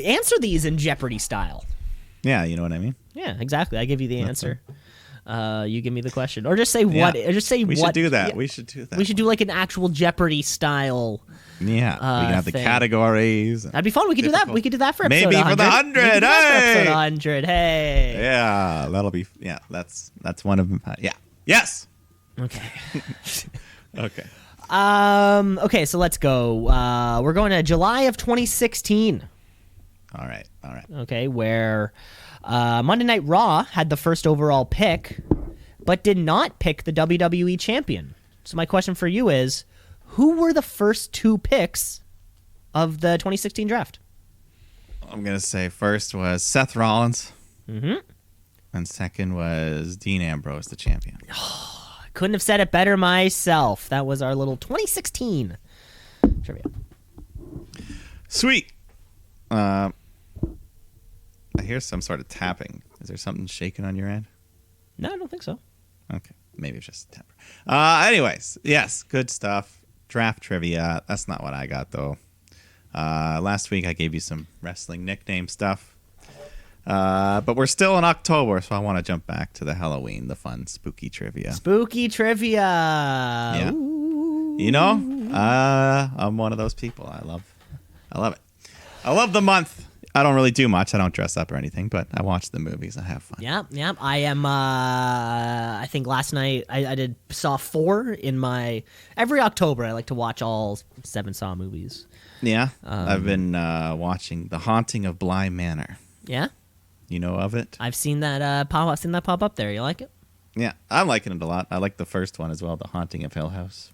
Answer these in Jeopardy style.
Yeah, you know what I mean.
Yeah, exactly. I give you the answer. You give me the question, or just say what. Or just say
we
what.
Should do that.
Yeah,
we should do that.
We should do like an actual Jeopardy style.
Yeah, we can have
thing.
The categories.
That'd be fun. We could do that. We could do that for episode
maybe
100.
for the 100. Hey,
episode 100. Hey.
Yeah, that'll be. Yeah, that's one of them. Yeah. Yes.
Okay.
Okay.
Okay. So let's go. We're going to July of 2016.
All right.
Okay, where Monday Night Raw had the first overall pick, but did not pick the WWE champion. So my question for you is, who were the first 2 picks of the 2016 draft?
I'm gonna say first was Seth Rollins,
and
second was Dean Ambrose, the champion.
Couldn't have said it better myself. That was our little 2016 trivia.
Sweet. I hear some sort of tapping. Is there something shaking on your end?
No, I don't think so.
Okay. Maybe it's just a temper. Anyways, yes, good stuff. Draft trivia. That's not what I got, though. Last week I gave you some wrestling nickname stuff. But we're still in October, so I want to jump back to the Halloween, the fun, spooky trivia.
Spooky trivia.
Yeah.
Ooh.
You know, I'm one of those people. I love it. I love the month. I don't really do much. I don't dress up or anything, but I watch the movies. I have fun.
Yeah. I am. I think last night I saw 4 in my. Every October, I like to watch all 7 Saw movies.
Yeah, I've been watching The Haunting of Bly Manor.
Yeah,
You know of it?
I've seen that pop. I've seen that pop up there. You like it?
Yeah, I'm liking it a lot. I like the first one as well, The Haunting of Hill House.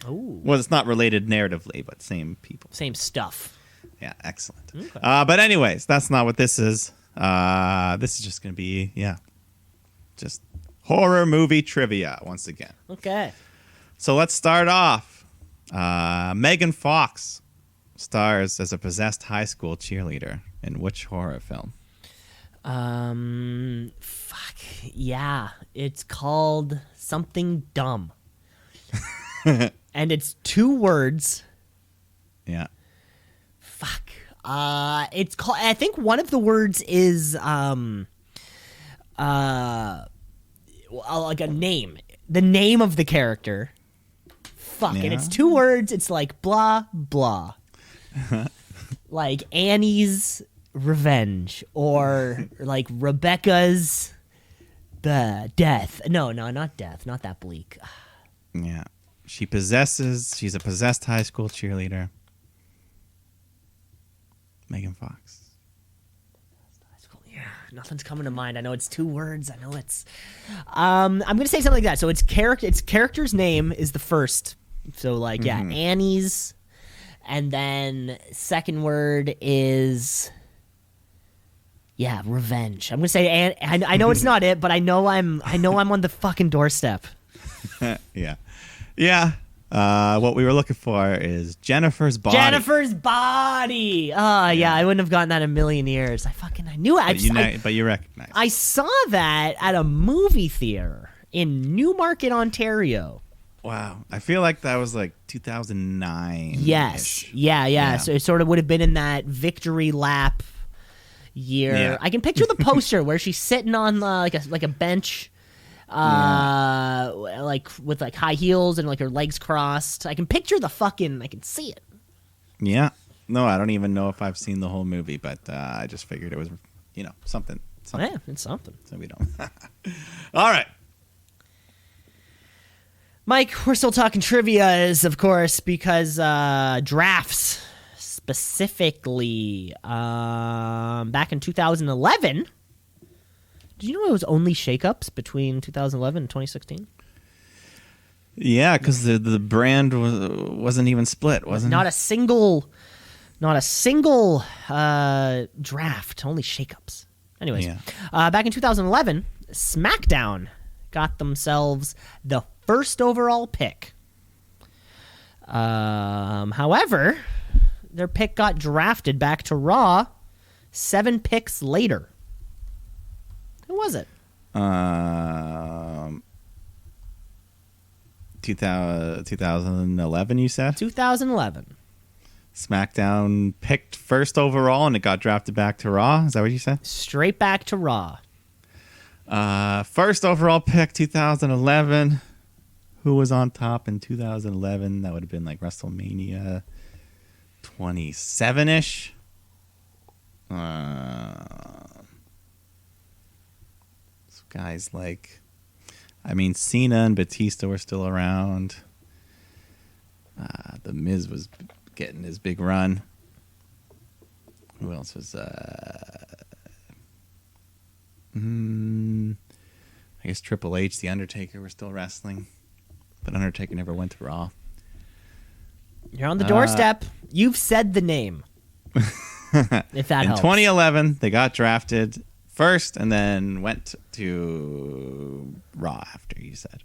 Oh,
Well, it's not related narratively, but same people.
same stuff.
Yeah, excellent.
Okay.
But anyways, that's not what this is. This is just going to be, just horror movie trivia once again.
Okay.
So let's start off. Megan Fox stars as a possessed high school cheerleader in which horror film?
Fuck. Yeah. It's called something dumb. And it's 2 words.
Yeah.
Fuck. It's called. I think one of the words is like a name. The name of the character. Fuck. And it's 2 words. It's like blah blah. Like Annie's revenge or like Rebecca's death. No, not death. Not that bleak.
Yeah. She's a possessed high school cheerleader. Megan Fox.
Yeah, nothing's coming to mind. I know it's 2 words. I know it's. I'm gonna say something like that. So its character's name is the first. So like Annie's, and then second word is. Yeah, revenge. I'm gonna say I know it's not it, but I know I'm on the fucking doorstep.
Yeah. Yeah. What we were looking for is Jennifer's Body.
Jennifer's Body. Oh, yeah. I wouldn't have gotten that in a million years. I knew it.
But you recognize.
I saw that at a movie theater in Newmarket, Ontario.
Wow. I feel like that was like 2009.
Yes. Yeah. So it sort of would have been in that victory lap year.
Yeah.
I can picture the poster where she's sitting on like a bench. Like with like high heels and like her legs crossed. I can picture I can see it.
Yeah. No, I don't even know if I've seen the whole movie, but I just figured it was, something.
Yeah, it's something.
So we don't. All right.
Mike, we're still talking trivia, of course, because drafts specifically back in 2011. Did you know it was only shakeups between 2011 and 2016?
Yeah, because the brand wasn't even split, wasn't
Not
it?
a single draft, only shakeups. Anyways, back in 2011, SmackDown got themselves the first overall pick. However, their pick got drafted back to Raw 7 picks later. Who was it?
2011, you said?
2011.
SmackDown picked first overall, and it got drafted back to Raw. Is that what you said?
Straight back to Raw.
First overall pick, 2011. Who was on top in 2011? That would have been like WrestleMania 27-ish. Guys like, Cena and Batista were still around. The Miz was getting his big run. Who else was? I guess Triple H, The Undertaker were still wrestling, but Undertaker never went to Raw.
You're on the doorstep. You've said the name. If that helps.
In 2011, they got drafted first and then went to Raw after, you said.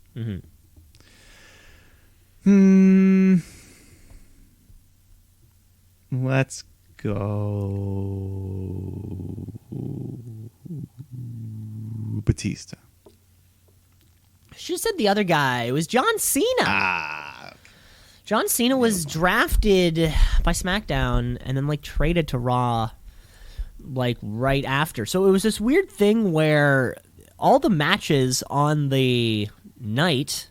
Let's go Batista.
She said the other guy. It was John Cena.
Okay.
John Cena was drafted by SmackDown and then like traded to Raw like right after. So it was this weird thing where all the matches on the night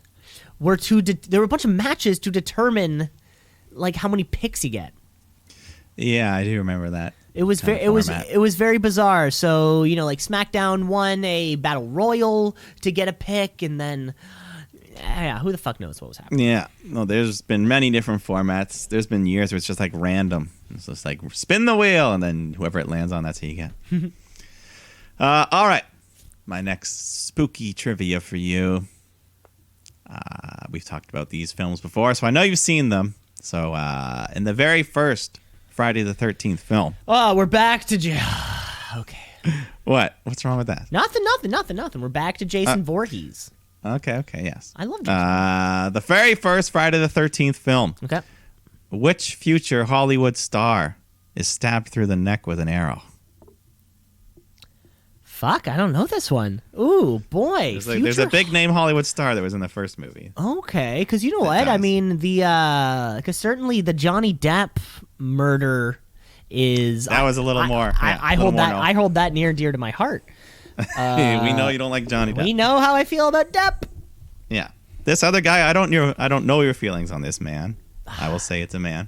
were there were a bunch of matches to determine like how many picks you get.
Yeah, I do remember that.
It was
kind
very
of format.
it was very bizarre. So, like SmackDown won a Battle Royal to get a pick, and then who the fuck knows what was happening.
Yeah. No, there's been many different formats. There's been years where it's just like random. It's just like spin the wheel, and then whoever it lands on, that's who you get. All right. My next spooky trivia for you. We've talked about these films before, so I know you've seen them. So in the very first Friday the 13th film.
Oh, we're back to okay.
What? What's wrong with that?
Nothing. We're back to Jason Voorhees.
Okay, yes.
I love Jason.
The very first Friday the 13th film.
Okay.
Which future Hollywood star is stabbed through the neck with an arrow?
Fuck, I don't know this one. Ooh, boy.
There's a big name Hollywood star that was in the first movie.
Okay, because you know what?
dies.
I mean, because certainly the Johnny Depp murder is...
That was a little more...
I hold that near and dear to my heart.
We know you don't like Johnny Depp.
We know how I feel about Depp.
Yeah. This other guy, I don't know your feelings on this man. I will say it's a man.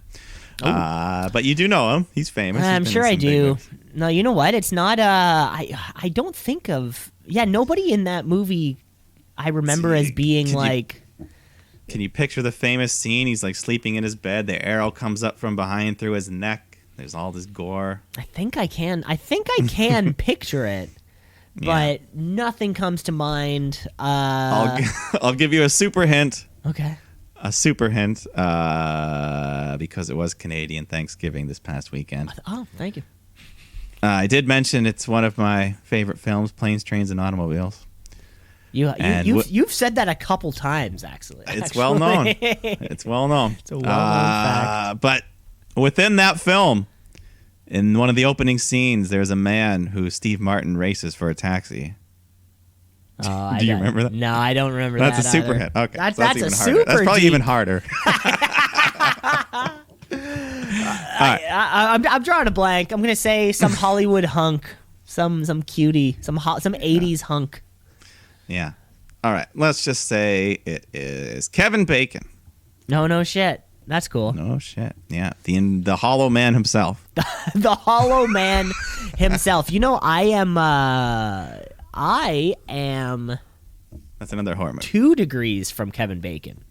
But you do know him. He's famous.
I'm sure I do. No, you know what? It's not. I don't think of. Yeah, nobody in that movie I remember as being like.
Can you picture the famous scene? He's like sleeping in his bed. The arrow comes up from behind through his neck. There's all this gore.
I think I can picture it, but nothing comes to mind.
I'll give you a super hint.
Okay.
A super hint, because it was Canadian Thanksgiving this past weekend.
Oh, thank you.
I did mention it's one of my favorite films, Planes, Trains, and Automobiles.
You've said that a couple times, actually.
It's well known. It's well known.
It's a well-known fact.
But within that film, in one of the opening scenes, there's a man who Steve Martin races for a taxi.
Oh,
Do you remember that?
No, I don't remember that.
That's a super
either.
hit. Okay,
That's
even
a
harder.
super
That's probably
deep.
even harder.
I'm drawing a blank. I'm gonna say some Hollywood hunk, some cutie, some 80s hunk.
Yeah. All right. Let's just say it is Kevin Bacon.
No shit. That's cool.
No shit. Yeah. The Hollow Man himself.
The Hollow Man himself. You know, I am.
That's another horror movie.
2 degrees from Kevin Bacon.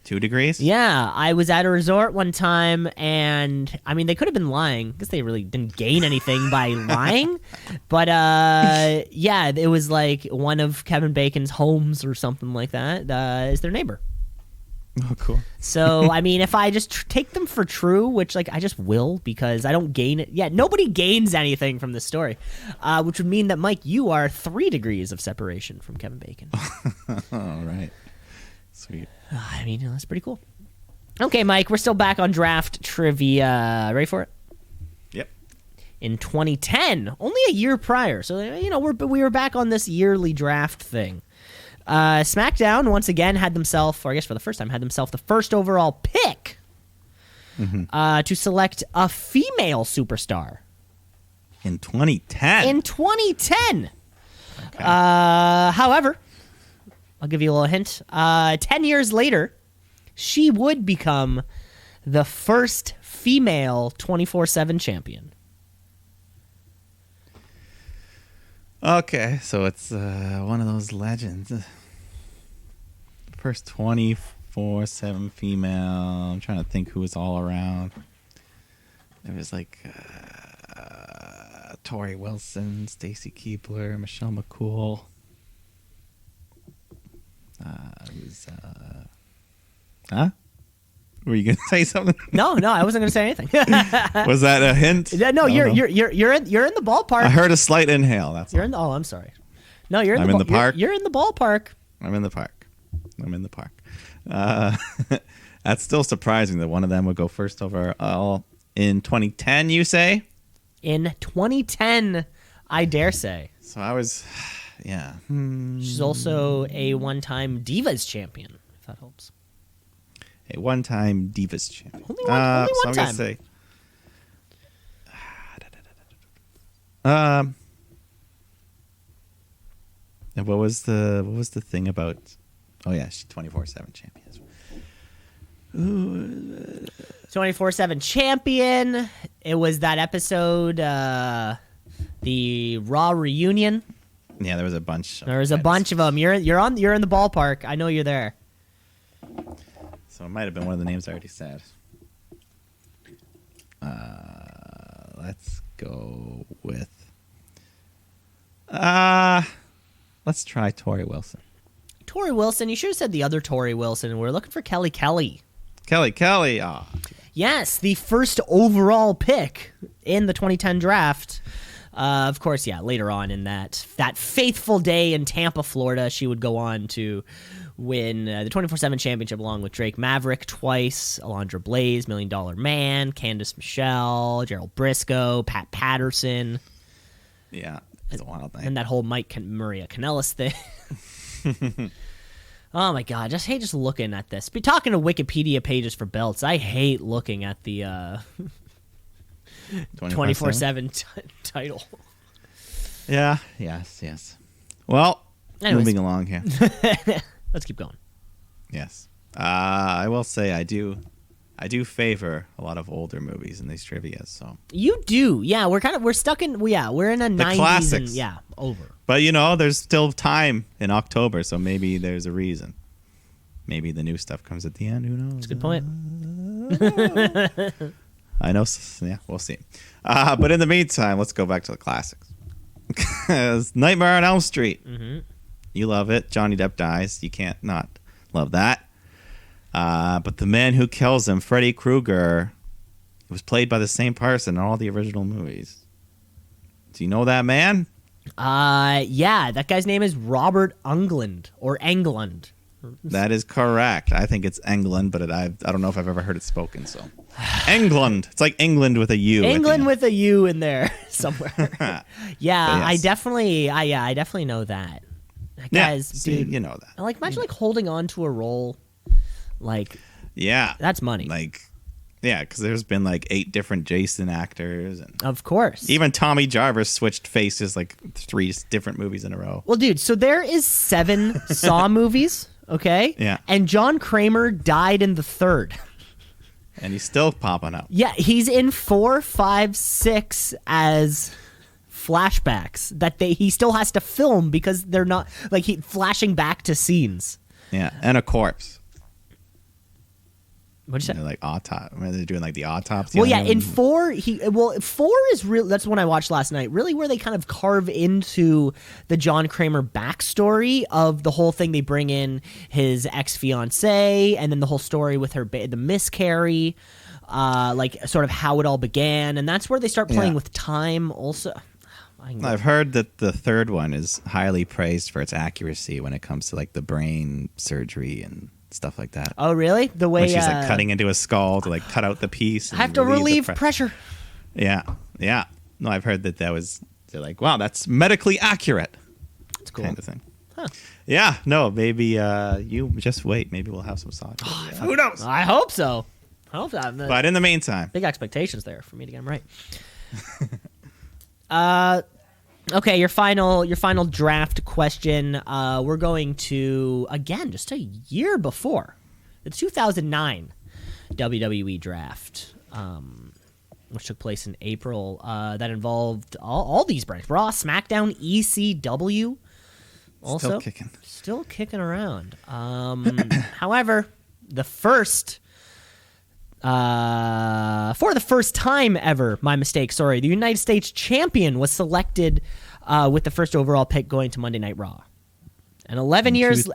2 degrees?
Yeah, I was at a resort one time, and I mean, they could have been lying. I guess they really didn't gain anything by lying. But yeah, it was like one of Kevin Bacon's homes or something like that is their neighbor.
Oh, cool.
So, I mean, if I just take them for true, which, like, I just will because I don't gain it. Yeah, nobody gains anything from this story, which would mean that, Mike, you are 3 degrees of separation from Kevin Bacon.
All right. Sweet.
I mean, that's pretty cool. Okay, Mike, we're still back on draft trivia. Ready for it?
Yep.
In 2010, only a year prior. So, you know, we were back on this yearly draft thing. SmackDown, once again, had themselves, or I guess for the first time, had themselves the first overall pick to select a female superstar.
In 2010?
In 2010.
Okay.
However, I'll give you a little hint. 10 years later, she would become the first female 24/7 champion.
Okay, so it's one of those legends. First 24/7 female. I'm trying to think who was all around. It was like Tori Wilson, Stacy Keibler, Michelle McCool. Huh? Were you gonna say something?
No, I wasn't going to say anything.
Was that a hint?
No, you're in the ballpark.
I heard a slight inhale. That's
You're
all.
in the, oh, I'm sorry. No, you're in
I'm
the
in the park?
You're in the ballpark.
I'm in the park. That's still surprising that one of them would go first overall in 2010. You say?
In 2010, I dare say.
So I was, yeah.
She's also a one-time Divas champion, if that helps.
A one-time Divas champion.
Only one
so I'm
time.
gonna say. And what was the thing about? Oh yeah, she's 24/7 champion.
24/7 champion. It was that episode, the Raw reunion.
Yeah, there was a bunch.
There was a bunch of them. You're in the ballpark. I know you're there.
So it might have been one of the names I already said. Let's go with. Let's try Tori Wilson.
Tori Wilson. You should have said the other Tori Wilson. We're looking for Kelly Kelly.
Kelly. Ah.
Yes, the first overall pick in the 2010 draft. Of course, yeah, later on in that faithful day in Tampa, Florida, she would go on to win the 24/7 championship along with Drake Maverick twice, Alondra Blaze, $1 Million Man, Candice Michelle, Gerald Briscoe, Pat Patterson.
Yeah, it's a wild thing.
And that whole Maria Kanellis thing. Oh my god, I hate looking at this. Be talking to Wikipedia pages for belts. I hate looking at the 24/7 title.
Yeah, yes. Well,
Anyways.
moving along here.
Let's keep going.
Yes. I will say I do favor a lot of older movies in these trivia, so.
You do. Yeah, we're stuck in we're in a 90s
classics.
and over.
But there's still time in October, so maybe there's a reason. Maybe the new stuff comes at the end, who knows?
That's a good point.
I know, yeah, we'll see. But in the meantime, let's go back to the classics. Nightmare on Elm Street.
Mm-hmm.
You love it. Johnny Depp dies. You can't not love that. But the man who kills him, Freddy Krueger, was played by the same person in all the original movies. Do you know that man?
Yeah, that guy's name is Robert Englund or Englund.
That is correct. I think it's England, but I don't know if I've ever heard it spoken. So, England. It's like England with a U.
England with a U in there somewhere. Yeah,
yes.
I definitely know that. That guy's
see,
dude.
you know that.
Like, imagine holding on to a role,
Yeah,
that's money.
Because there's been 8 different Jason actors, and
Of course.
even Tommy Jarvis switched faces 3 different movies in a row.
Well, dude, so there is 7 Saw movies, okay?
Yeah.
And John Kramer died in the 3rd.
And he's still popping up.
Yeah, he's in 4, 5, 6 as flashbacks that he still has to film because they're not flashing back to scenes.
Yeah, and a corpse.
What'd you say?
They're doing the autopsy.
Well, yeah,
on
in
him.
4 4 is real. That's the one I watched last night. Really, where they kind of carve into the John Kramer backstory of the whole thing. They bring in his ex-fiancée, and then the whole story with the miscarry, sort of how it all began, and that's where they start playing with time. Also,
I've heard that the 3rd one is highly praised for its accuracy when it comes to the brain surgery and stuff like that.
Oh, really? The way
when she's cutting into a skull to cut out the piece.
I have to relieve pressure.
Yeah. No, I've heard that was. They're wow, that's medically accurate.
That's cool.
Kind of thing.
Huh.
Yeah. No, maybe you just wait. Maybe we'll have some sauce. Who knows?
I hope so.
But in the meantime,
big expectations there for me to get them right. Okay, your final draft question. We're going to, again, just a year before the 2009 WWE Draft, which took place in April. That involved all these brands: Raw, SmackDown, ECW. Also, still kicking around. However, for the first time ever, my mistake, sorry, the United States champion was selected with the first overall pick going to Monday Night Raw. And 11 years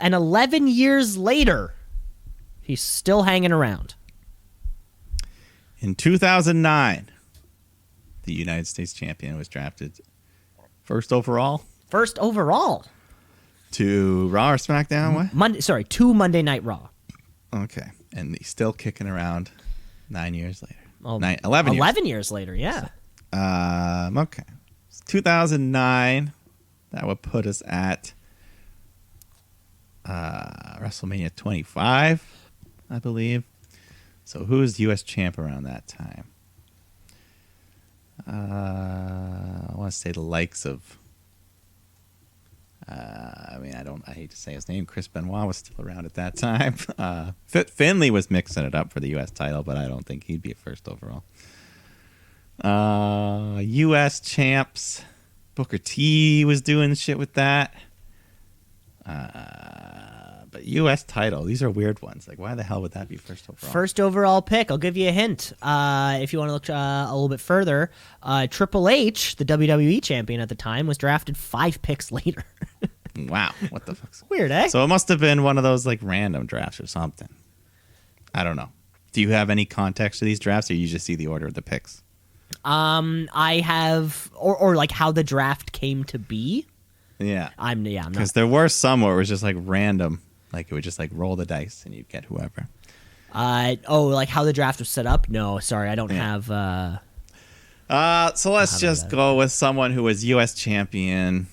later, he's still hanging around.
In 2009, the United States champion was drafted first overall.
First overall.
To Raw or SmackDown? What?
To Monday Night Raw.
Okay. And he's still kicking around 9 years later.
11 years later, yeah.
Okay. 2009, that would put us at WrestleMania 25, I believe. So who's U.S. champ around that time? I want to say the likes of mean, I hate to say his name. Chris Benoit was still around at that time. Finley was mixing it up for the U.S. title, but I don't think he'd be a first overall. U.S. champs. Booker T was doing shit with that. But U.S. title, these are weird ones. Like, why the hell would that be first overall?
First overall pick. I'll give you a hint. If you want to look a little bit further, Triple H, the WWE champion at the time, was drafted 5 picks later.
Wow, what the fuck?
Weird, eh?
So it must have been one of those like random drafts or something. I don't know. Do you have any context to these drafts, or you just see the order of the picks?
I have, or like how the draft came to be.
Yeah,
I'm not.
Because there were some where it was just like random. Like, it would just, like, roll the dice, and you'd get whoever.
Like how the draft was set up? No, sorry, I don't have...
So let's just go with someone who was U.S. champion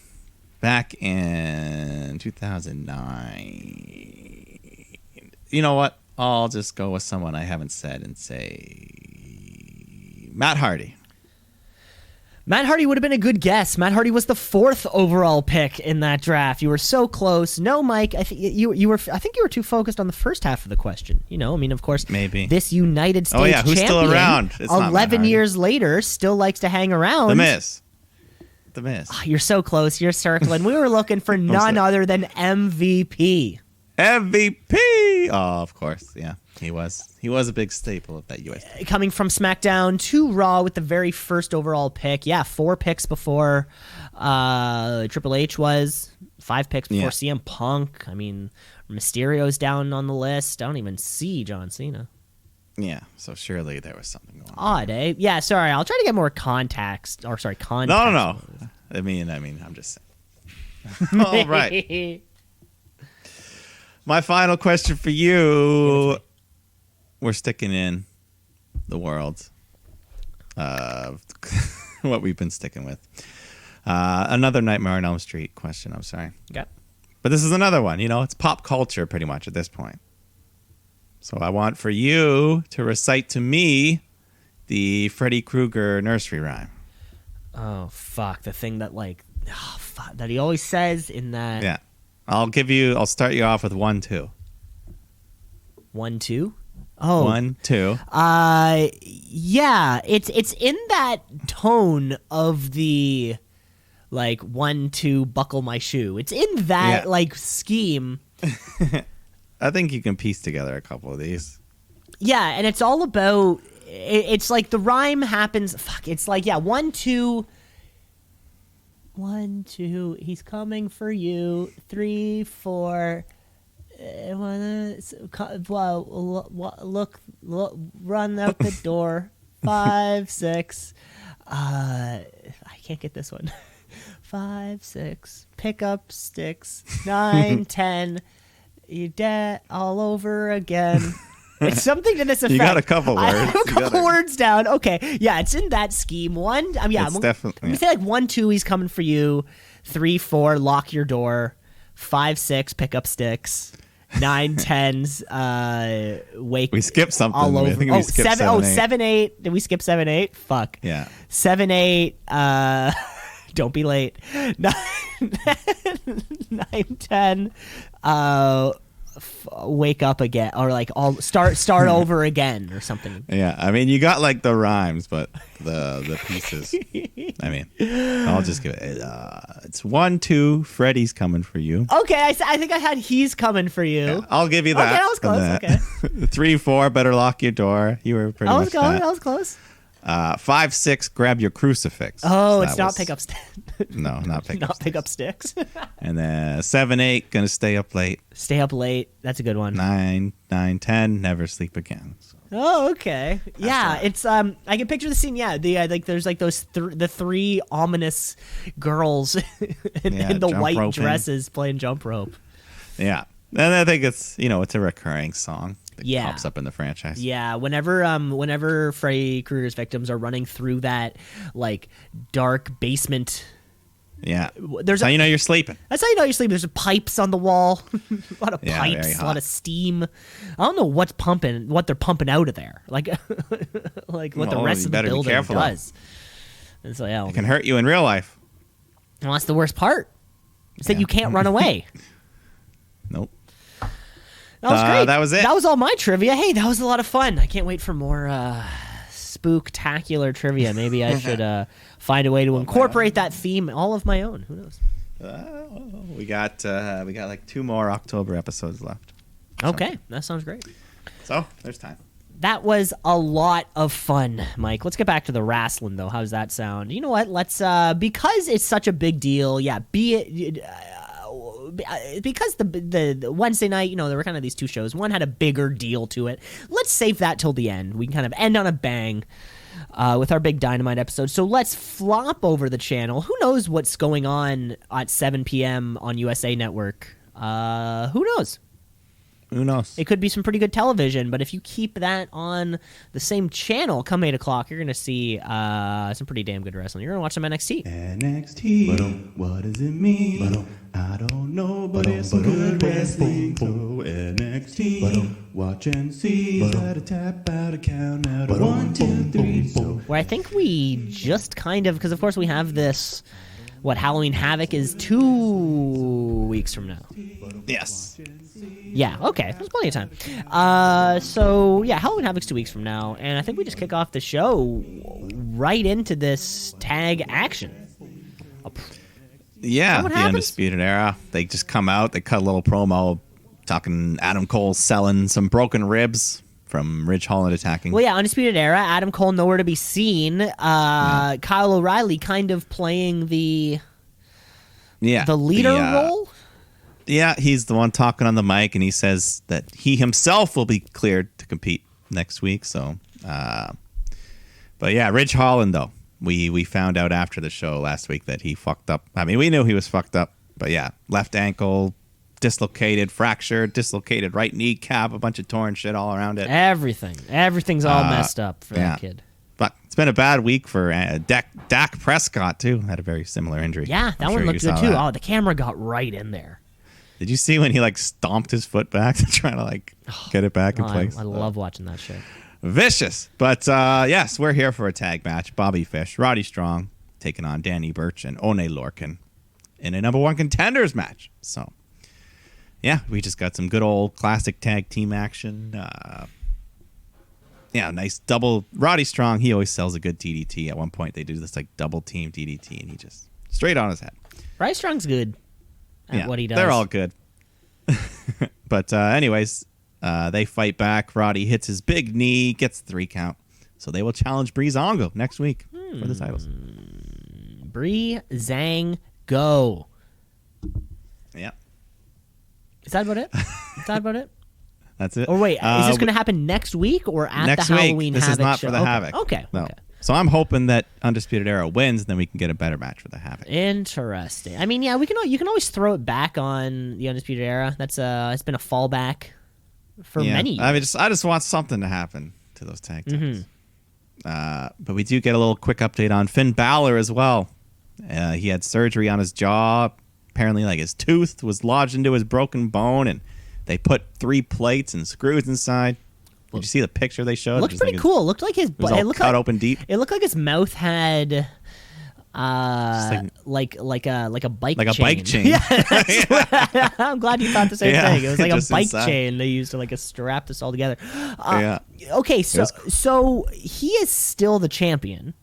back in 2009. You know what? I'll just go with someone I haven't said and say Matt Hardy.
Matt Hardy would have been a good guess. Matt Hardy was the 4th overall pick in that draft. You were so close. No, Mike, I think you were too focused on the first half of the question. You know, I mean, of course,
maybe
this United States
who's
champion,
still around? It's
11 years later, still likes to hang around.
The Miz. Oh,
you're so close. You're circling. We were looking for none other than MVP.
MVP. Oh, of course, yeah. He was a big staple of that U.S. team.
Coming from SmackDown to Raw with the very first overall pick. Yeah, 4 picks before Triple H was. 5 picks before CM Punk. I mean, Mysterio's down on the list. I don't even see John Cena.
Yeah, so surely there was something going on.
Odd, eh? Yeah, sorry. I'll try to get more context. Context.
No. I mean, I'm just saying. All right. My final question for you. We're sticking in the world of what we've been sticking with. Another Nightmare on Elm Street question. I'm sorry.
Okay.
But this is another one. You know, it's pop culture pretty much at this point. So I want for you to recite to me the Freddy Krueger nursery rhyme.
Oh, fuck. The thing that, that he always says in that.
Yeah. I'll start you off with 1, 2.
1, 2? Oh.
1, 2.
Yeah, it's in that tone of the 1, 2 buckle my shoe. It's in that scheme.
I think you can piece together a couple of these.
Yeah, and it's all about it's like the rhyme happens. Fuck, it's 1, 2 1, 2, he's coming for you. 3, 4 look, run out the door. 5, 6. I can't get this one. 5, 6. Pick up sticks. 9, 10. You dead all over again. It's something to this effect.
You got a couple words.
I have a couple words down. Okay, yeah, it's in that scheme. 1,
it's definitely.
Let me say 1, 2, he's coming for you. 3, 4, lock your door. 5, 6, pick up sticks. 9, 10s, wake.
We skipped something.
All over.
I think we skipped
7, 8. Did we skip 7, 8? Fuck.
Yeah.
7, 8. Don't be late. 9, 10. Wake up again, or all start over again, or something.
Yeah, I mean, you got the rhymes, but the pieces. I mean, I'll just give it. It's 1, 2. Freddy's coming for you.
Okay, I think I had he's coming for you.
Yeah, I'll give you that.
Okay, that was close. Okay.
3, 4. Better lock your door. You were pretty much that.
That was close.
5, 6. Grab your crucifix.
Oh, it's not pick up sticks.
No, not pick up.
Not pick up sticks.
And then 7, 8. Gonna stay up late.
Stay up late. That's a good one.
9, 10. Never sleep again. So.
Oh, okay. Yeah, it's I can picture the scene. Yeah, there's those the 3 ominous girls in the white
roping.
dresses playing jump rope.
Yeah, and I think it's it's a recurring song.
Yeah,
pops up in the franchise.
Yeah, whenever Freddy Krueger's victims are running through that dark basement.
Yeah, that's how you know you're sleeping.
That's how you know you're sleeping. There's pipes on the wall, a lot of pipes, a lot of steam. I don't know what they're pumping out of there, what the rest of the building does. And so
it can hurt you in real life.
Well, that's the worst part. It's that you can't run away.
Nope.
That was great.
That was it.
That was all my trivia. Hey, that was a lot of fun. I can't wait for more spooktacular trivia. Maybe I should find a way to incorporate that theme all of my own. Who knows?
We got like 2 more October episodes left.
Okay, that sounds great.
So there's time.
That was a lot of fun, Mike. Let's get back to the wrestling, though. How's that sound? You know what? Let's because it's such a big deal. Yeah, because the Wednesday night, there were kind of these 2 shows. One had a bigger deal to it. Let's save that till the end. We can kind of end on a bang with our big Dynamite episode. So let's flop over the channel. Who knows what's going on at 7 p.m. on USA Network? Who knows?
Who knows?
It could be some pretty good television, but if you keep that on the same channel come 8 o'clock, you're going to see some pretty damn good wrestling. You're going to watch some NXT.
NXT, what does it mean? I don't know, but it's some good wrestling. So NXT, watch and see. Got to tap out a count out of 1, 2, 3. So
Where I think we just kind of, because of course we have this, Halloween Havoc is 2 weeks from now.
yes.
Yeah, okay. There's plenty of time. So, yeah, Halloween Havoc's 2 weeks from now, and I think we just kick off the show right into this tag action.
Yeah,
what
the
happens?
Undisputed Era. They just come out, they cut a little promo talking Adam Cole selling some broken ribs from Ridge Holland attacking.
Well, yeah, Undisputed Era, Adam Cole nowhere to be seen. Kyle O'Reilly kind of playing the leader role.
Yeah, he's the one talking on the mic, and he says that he himself will be cleared to compete next week. So, but yeah, Ridge Holland, though, we found out after the show last week that he fucked up. I mean, we knew he was fucked up, but yeah, left ankle dislocated, fractured, dislocated right kneecap, a bunch of torn shit all around it.
Everything's all messed up for that kid.
But it's been a bad week for Dak Prescott, too. Had a very similar injury.
Yeah, that one looked good, too. Oh, the camera got right in there.
Did you see when he stomped his foot back to try to get it back in place?
I love watching that shit.
Vicious. But yes, we're here for a tag match. Bobby Fish, Roddy Strong taking on Danny Burch and One Lorcan in a number 1 contenders match. So yeah, we just got some good old classic tag team action. Yeah, nice double. Roddy Strong, he always sells a good DDT. At one point they do this double team DDT and he just straight on his head.
Roddy Strong's good. What he does.
They're all good. But anyways, they fight back. Roddy hits his big knee, gets the 3 count. So they will challenge Breezango next week for the titles.
Breezango.
Yeah.
Is that about it?
That's it.
Or wait, is this going to happen next week or at
next
the Halloween
week? This
Havoc
is not
show?
for the Havoc.
Okay.
No.
Okay.
So I'm hoping that Undisputed Era wins, then we can get a better match for the Havoc.
Interesting. I mean, yeah, you can always throw it back on the Undisputed Era. That's it's been a fallback for many years.
I mean, I just want something to happen to those tag teams. But we do get a little quick update on Finn Balor as well. He had surgery on his jaw. Apparently, his tooth was lodged into his broken bone, and they put 3 plates and screws inside. Did you see the picture they showed?
It looked pretty cool. It looked like his
it looked cut open deep.
It looked like his mouth had like a bike chain.
Like a bike chain.
Yeah, I'm glad you thought the same thing. It was like a bike
inside.
Chain they used to strap this all together.
Yeah.
Okay, so he is still the champion.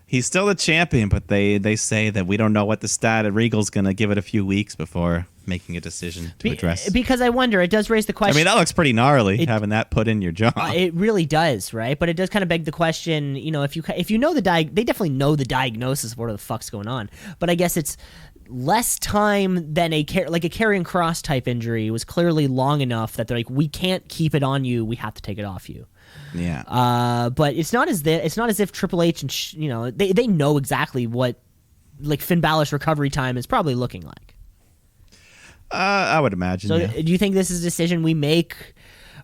He's still the champion, but they say that we don't know what the stat at Regal's going to give it a few weeks before making a decision to address.
Because I wonder, it does raise the question.
I mean, that looks pretty gnarly, having that put in your jaw.
It really does, right? But it does kind of beg the question, if you know they definitely know the diagnosis of what the fuck's going on. But I guess it's less time than a Karrion Kross type injury was clearly long enough that they're like, we can't keep it on you, we have to take it off you.
Yeah.
But it's not as if Triple H and they know exactly what Finn Balor's recovery time is probably looking like.
I would imagine.
So, do you think this is a decision we make?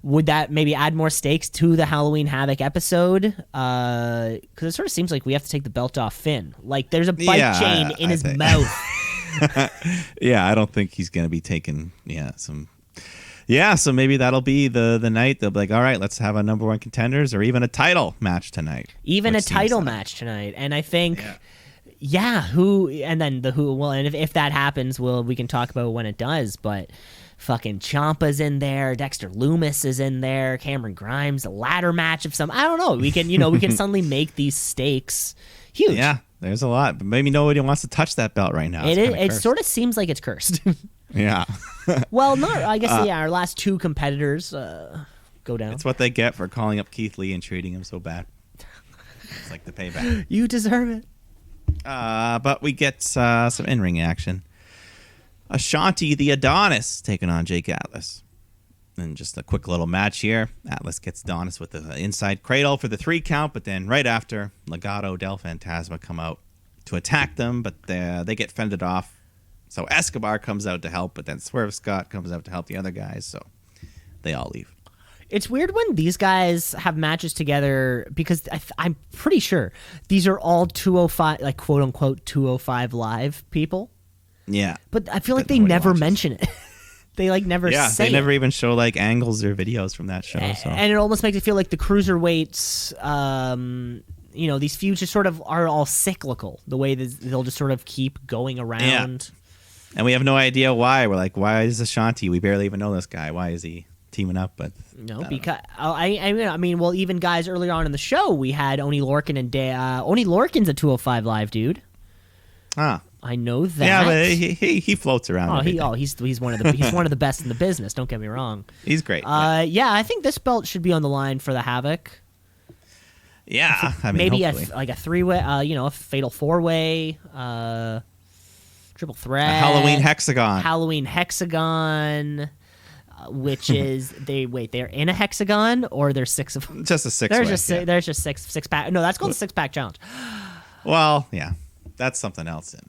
Would that maybe add more stakes to the Halloween Havoc episode? Because it sort of seems like we have to take the belt off Finn. There's a bike chain in his mouth.
Yeah, I don't think he's going to be taking some. Yeah, so maybe that'll be the night they'll be like, all right, let's have a number 1 contenders or even a title match tonight.
Even a title match tonight. And I think, Yeah, who, and then the who, well, and if that happens, we can talk about when it does, but fucking Ciampa's in there, Dexter Lumis is in there, Cameron Grimes, a ladder match of some, I don't know, we can suddenly make these stakes huge.
Yeah, there's a lot, but maybe nobody wants to touch that belt right now.
It sort of seems like it's cursed.
Yeah.
Well, no, I guess, our last two competitors go down.
It's what they get for calling up Keith Lee and treating him so bad. It's like the payback.
You deserve it.
But we get some in-ring action. Ashanti the Adonis taking on Jake Atlas. And just a quick little match here. Atlas gets Adonis with the inside cradle for the 3 count, but then right after, Legado del Fantasma come out to attack them, but they get fended off. So Escobar comes out to help, but then Swerve Scott comes out to help the other guys, so they all leave.
It's weird when these guys have matches together because I'm pretty sure these are all 205, like quote unquote 205 live people.
Yeah.
But I feel like they never mention it. They like never say
they never even show like angles or videos from that show. So.
And it almost makes it feel like the cruiserweights, these feuds just sort of are all cyclical. The way that they'll just sort of keep going around.
Yeah. And we have no idea why. We're like, why is Ashanti? We barely even know this guy. Why is he teaming up? But
no, because I mean, well, even guys earlier on in the show, we had Oni Lorcan and Oni Lorcan's a 205 live dude.
Ah.
I know that.
Yeah, but he floats around.
He's one of the best in the business. Don't get me wrong.
He's great.
Yeah, I think this belt should be on the line for the Havoc.
Yeah, I mean,
maybe a 3-way, a fatal 4-way, triple threat,
a Halloween
hexagon, which is they're in a hexagon or there's 6 of them.
Just a 6.
There's just six pack. No, that's called the 6-pack challenge.
Well, yeah. That's something else in.